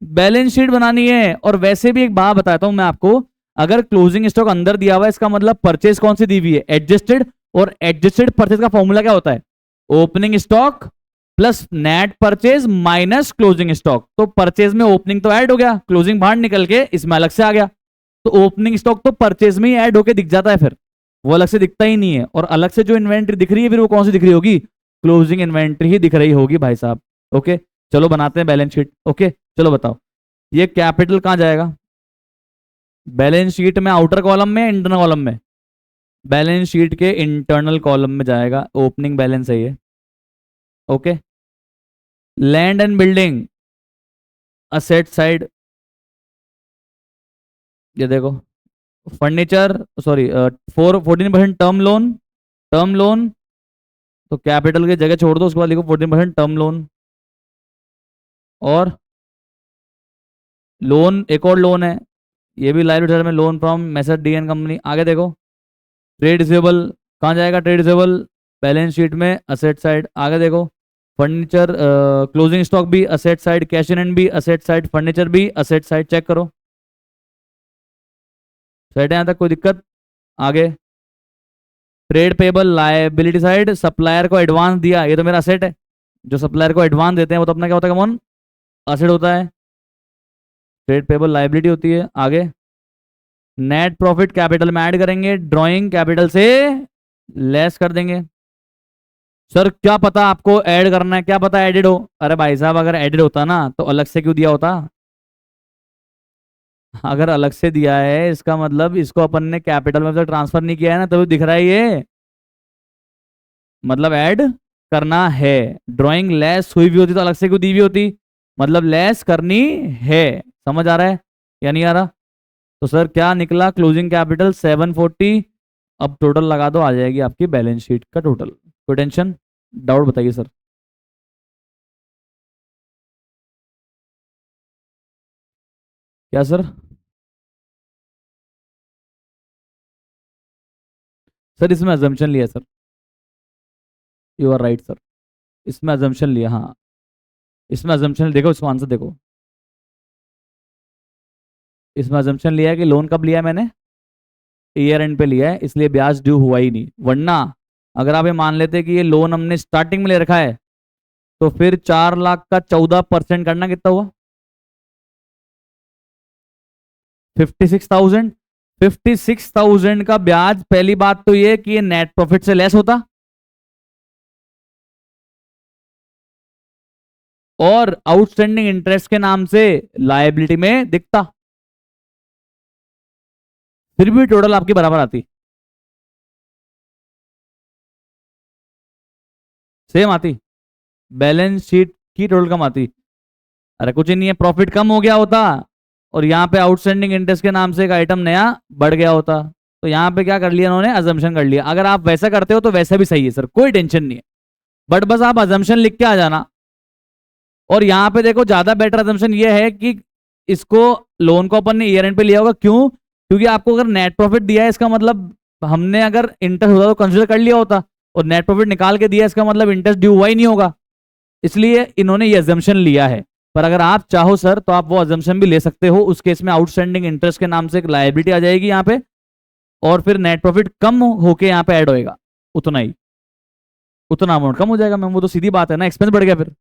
बैलेंस शीट बनानी है। और वैसे भी एक बात बताता हूं मैं आपको, अगर क्लोजिंग स्टॉक अंदर दिया हुआ है इसका मतलब परचेज कौन सी दी हुई है, एडजस्टेड। और एडजस्टेड परचेज का फॉर्मूला क्या होता है, opening stock plus net purchase minus closing stock. तो परचेज में ओपनिंग तो ऐड हो गया, क्लोजिंग बाहर निकल के इसमें अलग से आ गया, तो ओपनिंग स्टॉक तो परचेज में ही ऐड होके दिख जाता है, फिर वो अलग से दिखता ही नहीं है। और अलग से जो इन्वेंट्री दिख रही है फिर वो कौन सी दिख रही होगी, क्लोजिंग इन्वेंट्री ही दिख रही होगी भाई साहब। ओके चलो बनाते हैं बैलेंस शीट। ओके चलो बताओ, ये कैपिटल कहां जाएगा, बैलेंस शीट में आउटर कॉलम में इंटरनल कॉलम में? बैलेंस शीट के इंटरनल कॉलम में जाएगा, ओपनिंग बैलेंस है ये। Okay land and building asset side, ये देखो furniture, sorry 14% term loan, term loan तो कैपिटल की जगह छोड़ दो, उसके बाद लिखो 14% टर्म लोन। और लोन, एक और लोन है ये भी लाइबिलिटी में loan from messrs D N company. आगे देखो, ट्रेड रिसीवेबल कहाँ जाएगा? ट्रेड रिसीवेबल बैलेंस शीट में असेट साइड। आगे देखो, फर्नीचर क्लोजिंग स्टॉक भी asset side, cash in hand भी असेट साइड, फर्नीचर भी असेट साइड। चेक करो, सेट है यहाँ तक, कोई दिक्कत? आगे trade payable liability side, supplier को एडवांस दिया, ये तो मेरा असेट है। जो सप्लायर को एडवांस देते हैं वो तो अपना क्या होता है? कमॉन असेट होता है। ट्रेड पेबल लायबिलिटी होती है। आगे नेट प्रॉफिट कैपिटल में ऐड करेंगे, ड्राइंग कैपिटल से लेस कर देंगे। सर क्या पता आपको ऐड करना है, क्या पता एडिड हो? अरे भाई साहब, अगर एडिड होता ना तो अलग से क्यों दिया होता? अगर अलग से दिया है इसका मतलब इसको अपन ने कैपिटल में तो ट्रांसफर नहीं किया है ना, तभी दिख रहा है ये। मतलब ऐड करना है। ड्राइंग लेस हुई भी होती तो अलग से क्यों दी हुई होती? मतलब लेस करनी है। समझ आ रहा है या नहीं आ रहा? तो सर क्या निकला? Closing capital 740। अब टोटल लगा दो, आ जाएगी आपकी बैलेंस शीट का टोटल। कोई टेंशन, डाउट बताइए सर। क्या सर? सर इसमें अजम्पशन लिया sir. You are right sir, इसमें अजम्पशन लिया। हाँ, इसमें अजम्पशन देखो, इसको आंसर देखो। इसमें अजम्पशन लिया है कि लोन कब लिया है मैंने? ईयर एंड पे लिया है, इसलिए ब्याज ड्यू हुआ ही नहीं। वरना अगर आप ये मान लेते कि ये लोन हमने स्टार्टिंग में ले रखा है तो फिर 4 लाख का 14% करना कितना हुआ? 56,000। 56,000 का ब्याज, पहली बात तो ये कि ये नेट प्रॉफिट से लेस होता, और आउटस्टैंडिंग इंटरेस्ट के नाम से लायबिलिटी में दिखता, फिर भी टोटल आपकी बराबर आती। सेम आती, बैलेंस शीट की टोटल कम आती। अरे कुछ ही नहीं है, प्रॉफिट कम हो गया होता और यहाँ पे आउटस्टैंडिंग इंटरेस्ट के नाम से एक आइटम नया बढ़ गया होता। तो यहाँ पे क्या कर लिया इन्होंने? अजम्पशन कर लिया। अगर आप वैसा करते हो तो वैसा भी सही है सर, कोई टेंशन नहीं है। बट बस आप अजम्पशन लिख के आ जाना। और यहाँ पे देखो, ज्यादा बेटर अजम्पशन ये है कि इसको लोन को अपन ने ईयर एंड पे लिया होगा। क्यों? क्योंकि आपको अगर नेट प्रॉफिट दिया है इसका मतलब हमने अगर इंटरेस्ट होता तो कंसिडर कर लिया होता, और नेट प्रॉफिट निकाल के दिया इसका मतलब इंटरेस्ट ड्यू हुआ ही नहीं होगा। इसलिए इन्होंने ये अजम्पशन लिया है। पर अगर आप चाहो सर तो आप वो अजम्पशन भी ले सकते हो। उस केस में आउटस्टैंडिंग इंटरेस्ट के नाम से एक लायबिलिटी आ जाएगी यहाँ पे, और फिर नेट प्रॉफिट कम होके यहाँ पे ऐड होएगा। उतना ही, उतना अमाउंट कम हो जाएगा मैम। वो तो सीधी बात है ना, एक्सपेंस बढ़ गया, फिर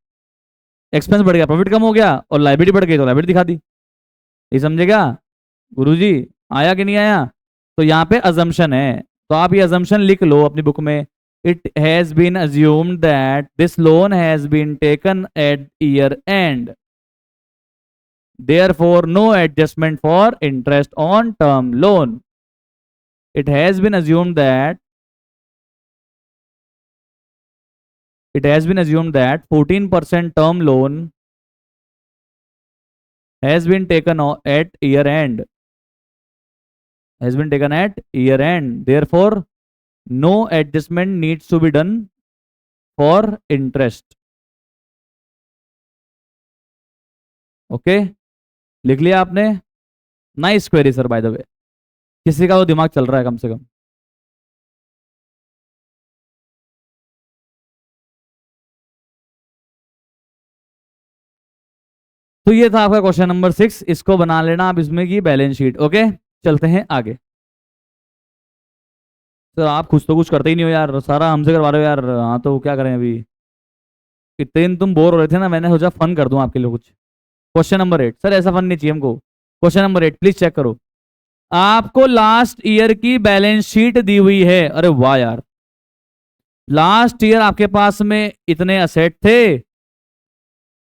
एक्सपेंस बढ़ गया, प्रॉफिट कम हो गया, और लायबिलिटी बढ़ गई तो लायबिलिटी दिखा दी। ये समझे क्या गुरुजी? आया कि नहीं आया? तो यहाँ पे अजम्पशन है, तो आप ये अजम्पशन लिख लो अपनी बुक में। It has been assumed that this loan has been taken at year end, therefore no adjustment for interest on term loan. It has been assumed that 14% term loan has been taken at year end, therefore no adjustment needs to be done for interest. Okay, लिख लिया आपने? Nice query sir, by the way. किसी का वो दिमाग चल रहा है कम से कम। तो ये था आपका क्वेश्चन नंबर 6। इसको बना लेना आप इसमें की बैलेंस शीट। ओके, चलते हैं आगे। तो आप कुछ तो कुछ करते ही नहीं हो यार, सारा हमसे करवा रहे हो यार। हाँ तो क्या करें अभी? इतने दिन तुम बोर हो रहे थे ना, मैंने सोचा फन कर दूं आपके लिए कुछ। Question number 8। सर ऐसा फन नहीं चाहिए हमको। क्वेश्चन नंबर 8 प्लीज चेक करो। आपको लास्ट ईयर की बैलेंस शीट दी हुई है। अरे वाह यार, लास्ट ईयर आपके पास में इतने असेट थे,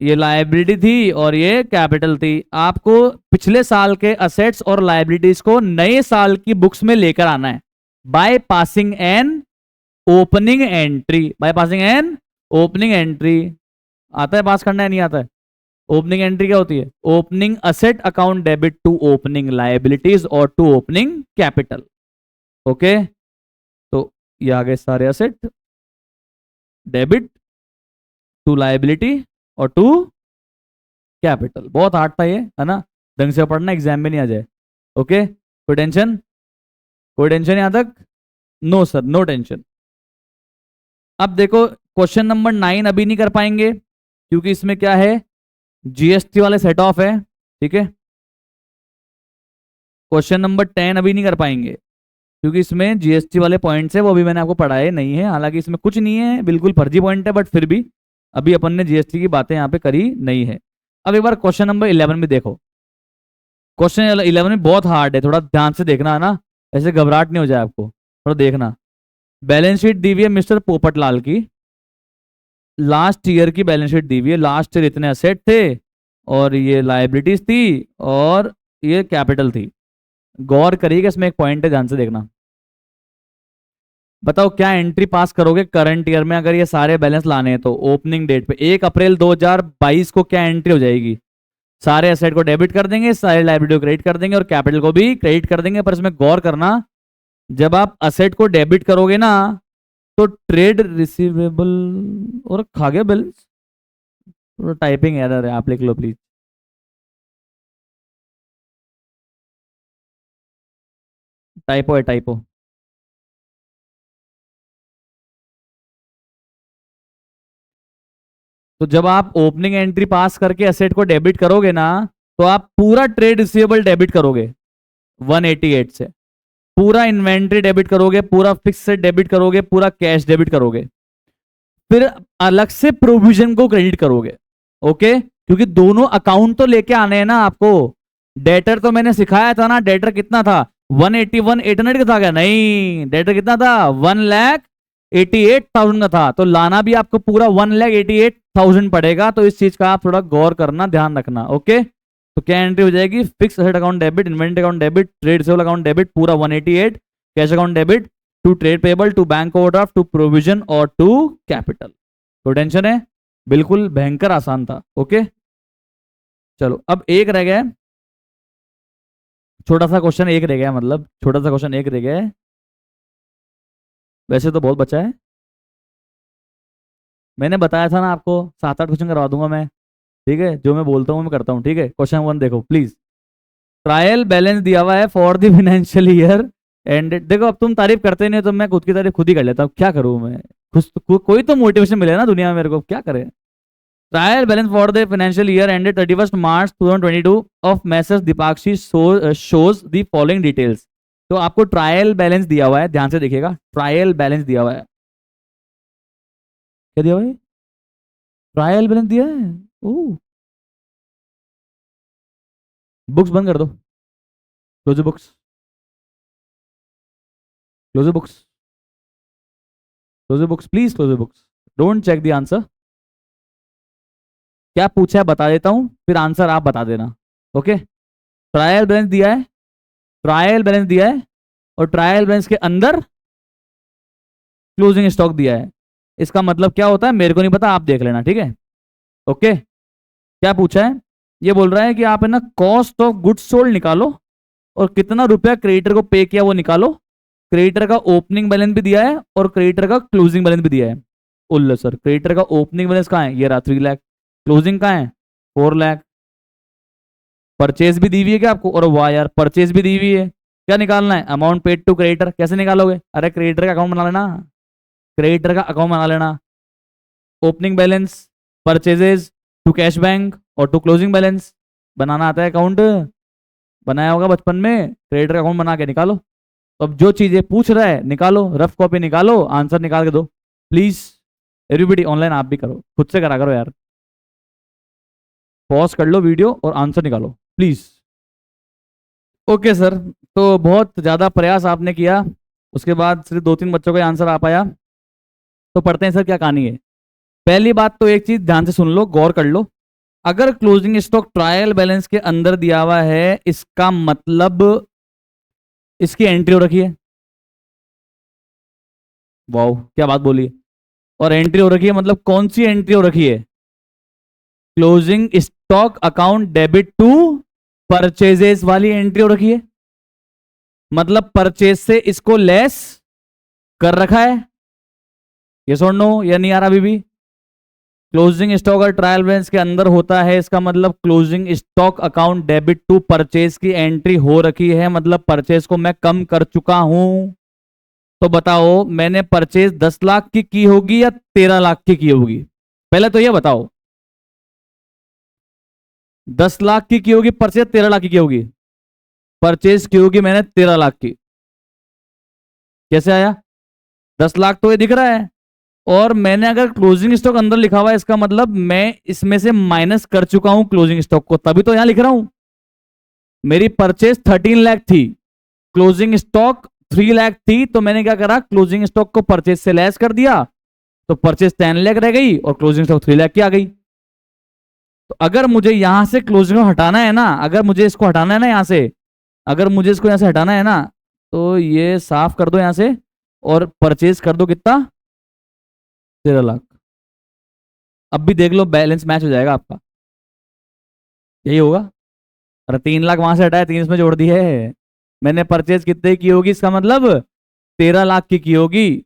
ये लायबिलिटी थी और ये कैपिटल थी। आपको पिछले साल के असेट्स और लायबिलिटीज को नए साल की बुक्स में लेकर आना है by passing an opening entry. By passing an opening entry. आता है पास करना है? नहीं आता है? ओपनिंग एंट्री क्या होती है? Opening asset account debit to opening liabilities और टू ओपनिंग कैपिटल। ओके, तो ये आ गए सारे असेट, डेबिट टू लायबिलिटी और टू कैपिटल। बहुत हार्ड था ये, है ना? ढंग से पढ़ना, एग्जाम में नहीं आ जाए। ओके, कोई टेंशन? कोई टेंशन यहां तक? No sir, no tension. अब देखो क्वेश्चन नंबर 9 अभी नहीं कर पाएंगे क्योंकि इसमें क्या है, जीएसटी वाले सेट ऑफ है, ठीक है। क्वेश्चन नंबर 10 अभी नहीं कर पाएंगे क्योंकि इसमें जीएसटी वाले पॉइंट्स है, वो अभी मैंने आपको पढ़ाए नहीं है, हालांकि इसमें कुछ नहीं है, बिल्कुल फर्जी पॉइंट है, बट फिर भी अभी अपन ने जीएसटी की बातें यहाँ पे करी नहीं है। अब एक बार क्वेश्चन नंबर 11 में देखो। क्वेश्चन 11 में बहुत हार्ड है, थोड़ा ध्यान से देखना है ना, ऐसे घबराहट नहीं हो जाए आपको, थोड़ा देखना। बैलेंस शीट दी हुई है मिस्टर पोपटलाल की, लास्ट ईयर की बैलेंस शीट दी हुई है। लास्ट ईयर इतने असेट थे और ये लाइबिलिटीज थी और ये कैपिटल थी। गौर करिएगा, इसमें एक पॉइंट है, ध्यान से देखना। बताओ क्या एंट्री पास करोगे करंट ईयर में, अगर ये सारे बैलेंस लाने हैं तो ओपनिंग डेट पे 1 अप्रैल 2022 को क्या एंट्री हो जाएगी? सारे एसेट को डेबिट कर देंगे, सारे लाइबिलिटी को क्रेडिट कर देंगे और कैपिटल को भी क्रेडिट कर देंगे। पर इसमें गौर करना, जब आप असेट को डेबिट करोगे ना तो ट्रेड रिसीवेबल और खा गया बैलेंस, तो टाइपिंग एरर है, आप लिख लो प्लीज। टाइपो है, टाइपो। तो जब आप ओपनिंग एंट्री पास करके एसेट को डेबिट करोगे ना तो आप पूरा ट्रेड रिसीवेबल डेबिट करोगे 188 से, पूरा इन्वेंट्री डेबिट करोगे, पूरा फिक्स से डेबिट करोगे, पूरा कैश डेबिट करोगे, फिर अलग से प्रोविजन को क्रेडिट करोगे। ओके, क्योंकि दोनों अकाउंट तो लेके आने हैं ना आपको। डेटर तो मैंने सिखाया था ना, डेटर कितना था, 181,800 का था क्या? नहीं, डेटर कितना था, 1,88,000 का था। तो लाना भी आपको पूरा 1,88,000 पड़ेगा। तो इस चीज का आप थोड़ा गौर करना, ध्यान रखना। ओके, तो क्या एंट्री हो जाएगी, fix asset account debit, inventory account debit, trade receivable account debit पूरा 188, cash account debit, to trade payable, to bank overdraft, to provision और टू कैपिटल। तो टेंशन है, बिल्कुल भयंकर आसान था। ओके, चलो अब एक रह गया, छोटा सा क्वेश्चन एक रह गया, मतलब छोटा सा क्वेश्चन एक रह गया है, वैसे तो बहुत बचा है। मैंने बताया था ना आपको 7-8 क्वेश्चन करवा दूंगा मैं, ठीक है, जो मैं बोलता हूँ मैं करता हूँ, ठीक है। क्वेश्चन 1 देखो प्लीज। ट्रायल बैलेंस दिया हुआ है for the financial year and, देखो अब तुम तारीफ करते नहीं हो तो मैं खुद की तारीफ खुद ही कर लेता हूँ, क्या करूँ मैं, कोई तो मोटिवेशन मिले ना दुनिया में मेरे को, क्या करें। Trial balance for the financial year ended 31 March 2022 of message Deepakshi shows the following details. तो आपको ट्रायल बैलेंस दिया हुआ है, ध्यान से देखिएगा, ट्रायल बैलेंस दिया हुआ है। क्या दिया हुआ है? ट्रायल बैलेंस दिया है। ओह, बुक्स बंद कर दो, close books, close books, close books please, close books, don't check the answer. क्या पूछा है बता देता हूं, फिर आंसर आप बता देना। ओके, ट्रायल बैलेंस दिया है, ट्रायल बैलेंस दिया है और ट्रायल बैलेंस के अंदर क्लोजिंग स्टॉक दिया है। इसका मतलब क्या होता है मेरे को नहीं पता, आप देख लेना, ठीक है। ओके, क्या पूछा है, ये बोल रहा है कि आप है ना कॉस्ट ऑफ गुड्स सोल्ड निकालो और कितना रुपया क्रेडिटर को पे किया वो निकालो। क्रेडिटर का ओपनिंग बैलेंस भी दिया है और क्रेडिटर का क्लोजिंग बैलेंस भी दिया है। उल्लो सर, क्रेडिटर का ओपनिंग बैलेंस कहाँ है, ये रहा 3 लाख, क्लोजिंग कहाँ है 4 लाख, परचेज भी दी हुई है क्या आपको, और वाह यार परचेज भी दी हुई है। क्या निकालना है, अमाउंट पेड टू क्रेडिटर, कैसे निकालोगे, अरे क्रेडिटर का अकाउंट बना लेना, क्रेडिटर का अकाउंट बना लेना। Opening balance, purchases, to cash bank और टू क्लोजिंग बैलेंस, बनाना आता है अकाउंट, बनाया होगा बचपन में, क्रेडिटर का अकाउंट बना के निकालो। तो अब जो चीजें पूछ रहा है निकालो, रफ कॉपी निकालो, आंसर निकाल के दो प्लीज। एवरीबडी ऑनलाइन आप भी करो, खुद से करा करो यार, पॉज कर लो वीडियो और आंसर निकालो प्लीज। ओके सर, तो बहुत ज्यादा प्रयास आपने किया, उसके बाद सिर्फ 2-3 बच्चों का आंसर आ पाया। तो पढ़ते हैं सर क्या कहानी है। पहली बात तो एक चीज ध्यान से सुन लो, गौर कर लो, अगर क्लोजिंग स्टॉक ट्रायल बैलेंस के अंदर दिया हुआ है इसका मतलब इसकी एंट्री हो रखी है। वाओ, क्या बात बोली, और एंट्री हो रखी है मतलब कौन सी एंट्री हो रखी है, closing stock account debit to purchases वाली एंट्री हो रखी है। मतलब परचेज से इसको लेस कर रखा है, ये सुन नो या नहीं आ रहा अभी भी, क्लोजिंग स्टॉक और ट्रायल बैलेंस के अंदर होता है, इसका मतलब closing stock account debit to purchase की एंट्री हो रखी है, मतलब परचेज को मैं कम कर चुका हूं। तो बताओ मैंने परचेज 10 लाख की होगी या 13 लाख की होगी? पहले तो ये बताओ, 10 लाख की होगी परचेज, 13 लाख की होगी? परचेज की होगी मैंने 13 लाख की। कैसे आया? 10 लाख तो ये दिख रहा है, और मैंने अगर क्लोजिंग स्टॉक अंदर लिखा हुआ है, इसका मतलब मैं इसमें से माइनस कर चुका हूं क्लोजिंग स्टॉक को, तभी तो यहां लिख रहा हूं। मेरी परचेज 13 लाख थी, क्लोजिंग स्टॉक 3 लाख थी, तो मैंने क्या करा, क्लोजिंग स्टॉक को परचेज से लेस कर दिया, तो परचेज 10 लाख रह गई और क्लोजिंग स्टॉक 3 लाख की आ गई। तो अगर मुझे यहां से क्लोजिंग हटाना है ना, अगर मुझे इसको हटाना है ना यहां से, अगर मुझे इसको यहां से हटाना है ना, तो ये साफ कर दो यहां से और परचेज कर दो कितना, 13 लाख। अब भी देख लो बैलेंस मैच हो जाएगा आपका, यही होगा। अरे 3 लाख वहां से हटाया, 3 इसमें जोड़ दी है। मैंने परचेज कितने की होगी, इसका मतलब 13 लाख की होगी।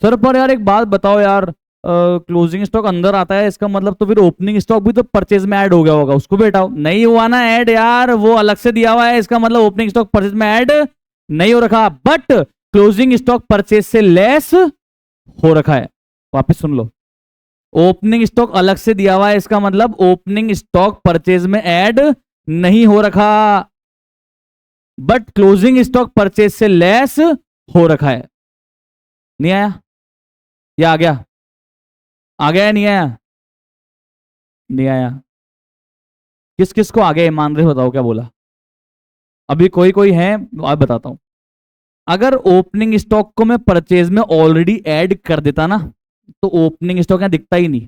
सर पर यार एक बात बताओ यार, क्लोजिंग स्टॉक अंदर आता है, इसका मतलब तो फिर ओपनिंग स्टॉक भी तो परचेज में ऐड हो गया होगा, उसको भी हटाओ। नहीं हुआ ना ऐड यार, वो अलग से दिया हुआ है, इसका मतलब ओपनिंग स्टॉक परचेज में ऐड नहीं हो रखा, बट क्लोजिंग स्टॉक परचेज से लेस हो रखा है। वापिस सुन लो, ओपनिंग स्टॉक अलग से दिया हुआ है, इसका मतलब ओपनिंग स्टॉक परचेज में ऐड नहीं हो रखा, बट क्लोजिंग स्टॉक परचेज से लेस हो रखा है। नहीं आया या आ गया? आ गया या नहीं आया? नहीं आया। किस किस को आ गया ईमान से बताओ, क्या बोला? अभी कोई कोई है, आप बताता हूं। अगर ओपनिंग स्टॉक को मैं परचेज में ऑलरेडी ऐड कर देता ना, तो ओपनिंग स्टॉक यहां दिखता ही नहीं,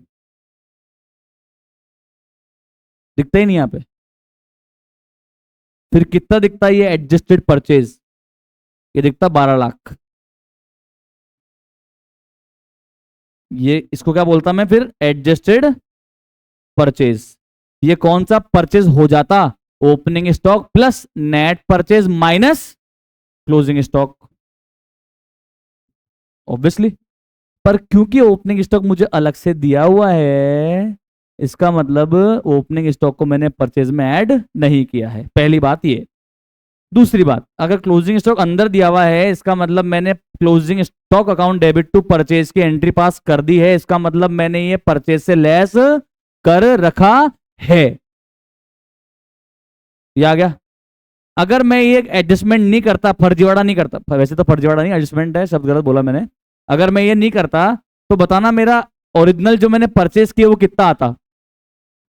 दिखता ही नहीं यहां पे। फिर कितना दिखता है ये एडजस्टेड परचेज? ये दिखता 12 लाख। ये इसको क्या बोलता मैं फिर, एडजस्टेड परचेज। ये कौन सा परचेज हो जाता, opening stock plus net purchase minus closing stock, obviously. पर क्योंकि ओपनिंग स्टॉक मुझे अलग से दिया हुआ है, इसका मतलब ओपनिंग स्टॉक को मैंने परचेज में ऐड नहीं किया है, पहली बात ये। दूसरी बात, अगर क्लोजिंग स्टॉक अंदर दिया हुआ है, इसका मतलब मैंने closing stock account debit to purchase की एंट्री पास कर दी है, इसका मतलब मैंने ये परचेज से लेस कर रखा है। ये आ गया? अगर मैं ये एडजस्टमेंट नहीं करता, फर्जीवाड़ा नहीं करता, वैसे तो फर्जीवाड़ा नहीं, एडजस्टमेंट है, शब्द गलत बोला मैंने। अगर मैं ये नहीं करता, तो बताना मेरा ओरिजिनल जो मैंने परचेज किया वो कितना आता।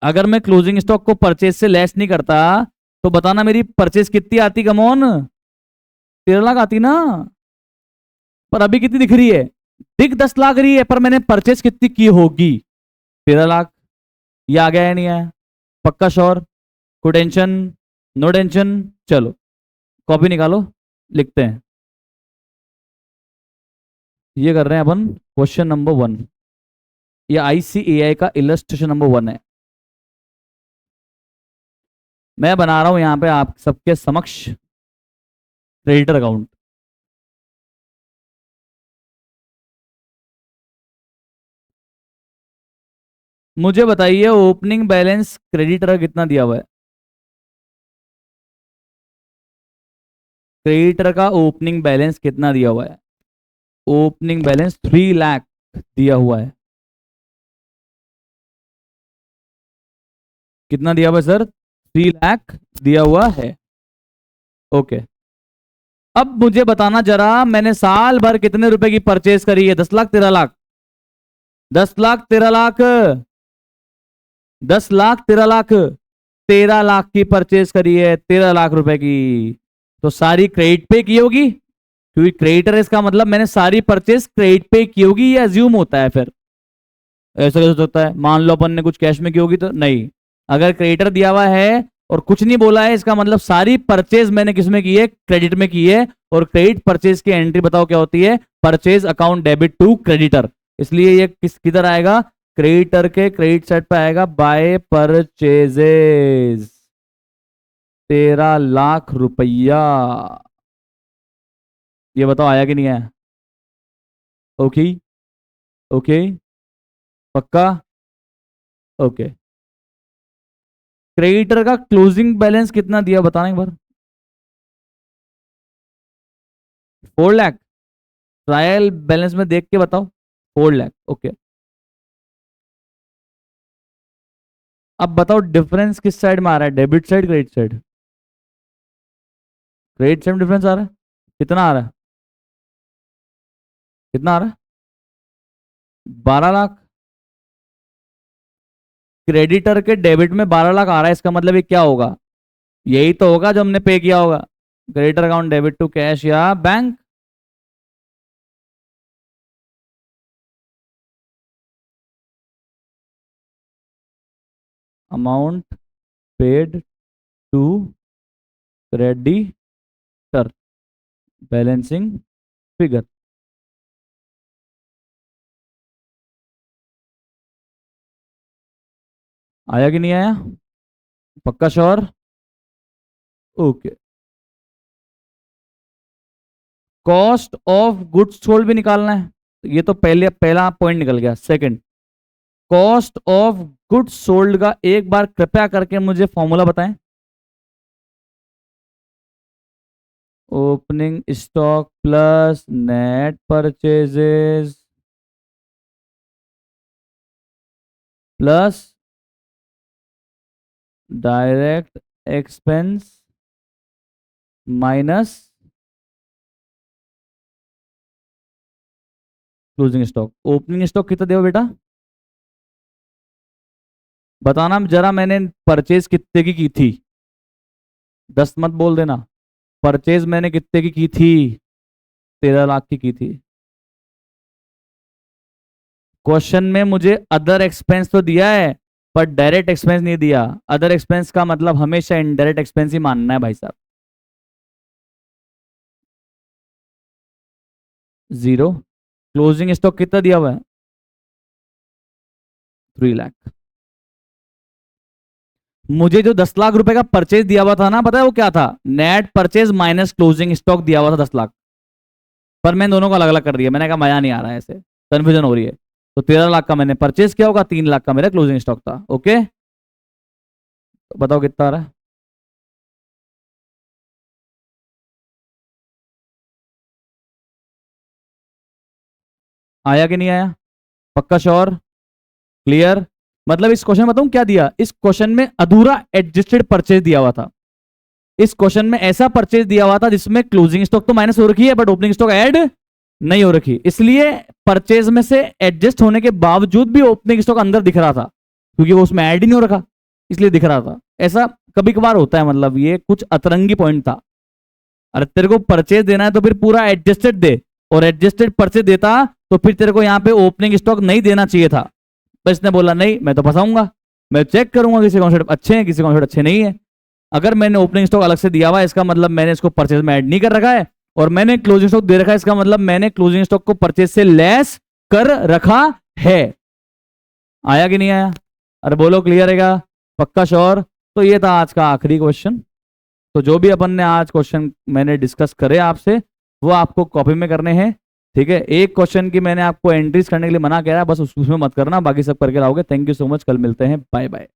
अगर मैं क्लोजिंग स्टॉक को परचेज से लेस नहीं करता, तो बताना मेरी परचेज कितनी आती, कमॉन? 13 लाख आती ना। पर अभी कितनी दिख रही है? दिख 10 लाख रही है, पर मैंने परचेज कितनी की होगी? 13 लाख। ये आ गया या नहीं आया? पक्का श्योर? कोई टेंशन? No tension. चलो कॉपी निकालो, लिखते हैं। ये कर रहे हैं अपन क्वेश्चन नंबर 1। ये ICAI का इलस्ट्रेशन नंबर 1 है। मैं बना रहा हूं यहां पे आप सबके समक्ष क्रेडिटर अकाउंट। मुझे बताइए ओपनिंग बैलेंस क्रेडिटर का कितना दिया हुआ है? क्रेडिटर का ओपनिंग बैलेंस कितना दिया हुआ है? ओपनिंग बैलेंस 3 लाख दिया हुआ है। कितना दिया हुआ है सर? 3 लाख दिया हुआ है। ओके। अब मुझे बताना जरा, मैंने साल भर कितने रुपए की परचेज करी है? 10 लाख 13 लाख? 10 लाख 13 लाख? 10 लाख 13 लाख? 13 लाख की परचेज करी है, 13 लाख रुपए की। तो सारी क्रेडिट पे की होगी, क्योंकि क्रेडिटर इसका मतलब मैंने सारी परचेज क्रेडिट पे की होगी, ये अज्यूम होता है। फिर ऐसा कैसे हो सकता है? मान लो अपन ने कुछ कैश में की होगी तो नहीं। अगर क्रेडिटर दिया हुआ है और कुछ नहीं बोला है, इसका मतलब सारी परचेज मैंने किस में की है? क्रेडिट में की है। और क्रेडिट परचेज की एंट्री बताओ क्या होती है? Purchase account debit to creditor. इसलिए ये किधर आएगा? क्रेडिटर के क्रेडिट साइड पे आएगा, बाय परचेजेस 13 लाख रुपया। ये बताओ आया कि नहीं आया? ओके। ओके। पक्का? ओके, क्रेडिटर का क्लोजिंग बैलेंस कितना दिया बताना एक बार। 4 लाख, ट्रायल बैलेंस में देख के बताओ। 4 लाख, ओके। अब बताओ डिफरेंस किस साइड में आ रहा है, debit side credit side? Credit side में डिफरेंस आ रहा है। कितना आ रहा है? कितना आ रहा है? 12 लाख। क्रेडिटर के डेबिट में 12 लाख आ रहा है, इसका मतलब ये क्या होगा? यही तो होगा जो हमने पे किया होगा। Creditor account debit to cash या bank. Amount paid to creditor, balancing figure. आया कि नहीं आया? पक्का sure? Okay. Cost of goods sold भी निकालना है, ये तो पहले पहला पॉइंट निकल गया। Second, cost of goods sold का एक बार कृपया करके मुझे फॉर्मूला बताएं। Opening stock plus net purchases plus direct expense minus closing stock. Opening stock कितना देगा बेटा? बताना जरा, मैंने परचेज कितने की थी? 10 मत बोल देना। परचेज मैंने कितने की थी? 13 लाख की थी। क्वेश्चन में मुझे अदर एक्सपेंस तो दिया है पर डायरेक्ट एक्सपेंस नहीं दिया। अदर एक्सपेंस का मतलब हमेशा इनडायरेक्ट एक्सपेंस ही मानना है भाई साहब। 0। क्लोजिंग स्टॉक कितना दिया हुआ है? 3 लाख। मुझे जो 10 लाख रुपए का परचेज दिया हुआ था ना, पता है वो क्या था? Net purchase minus closing stock दिया हुआ था 10 लाख। पर मैंने दोनों को अलग अलग कर दिया। मैंने कहा मजा नहीं आ रहा है, ऐसे कंफ्यूजन हो रही है। तो 13 लाख का मैंने परचेज किया होगा, 3 लाख का मेरा क्लोजिंग स्टॉक था। ओके, तो बताओ कितना आ रहा है? आया कि नहीं आया? पक्का श्योर? क्लियर? मतलब इस क्वेश्चन में बताऊं क्या दिया? इस क्वेश्चन में अधूरा एडजस्टेड परचेज दिया हुआ था। इस क्वेश्चन में ऐसा परचेज दिया हुआ था जिसमें क्लोजिंग स्टॉक तो माइनस हो रखी है बट ओपनिंग स्टॉक ऐड नहीं हो रखी, इसलिए परचेज में से एडजस्ट होने के बावजूद भी ओपनिंग स्टॉक अंदर दिख रहा था क्योंकि वो उसमें ऐड ही नहीं हो रखा, इसलिए दिख रहा था। ऐसा कभी कभार होता है, मतलब ये कुछ अतरंगी पॉइंट था। अरे तेरे को परचेज देना है तो फिर पूरा एडजस्टेड दे, और एडजस्टेड परचेज देता तो फिर तेरे को यहाँ पे ओपनिंग स्टॉक नहीं देना चाहिए था। पर इसने बोला नहीं, मैं तो फंसाऊंगा, मैं चेक करूंगा किसी कॉन्सेप्ट अच्छे हैं किसी कॉन्सेप्ट अच्छे नहीं है। अगर मैंने ओपनिंग स्टॉक अलग से दिया हुआ है इसका मतलब मैंने इसको परचेज में ऐड नहीं कर रखा है, और मैंने क्लोजिंग स्टॉक दे रखा है इसका मतलब मैंने क्लोजिंग स्टॉक को परचेज से लेस कर रखा है। आया कि नहीं आया? अरे बोलो क्लियर है क्या? पक्का श्योर? तो ये था आज का आखिरी क्वेश्चन। तो जो भी अपन ने आज क्वेश्चन मैंने डिस्कस करे आपसे वो आपको कॉपी में करने हैं, ठीक है? एक क्वेश्चन की मैंने आपको एंट्रीज करने के लिए मना किया है, बस उसमें मत करना, बाकी सब करके लाओगे। थैंक यू सो मच, कल मिलते हैं, बाय बाय।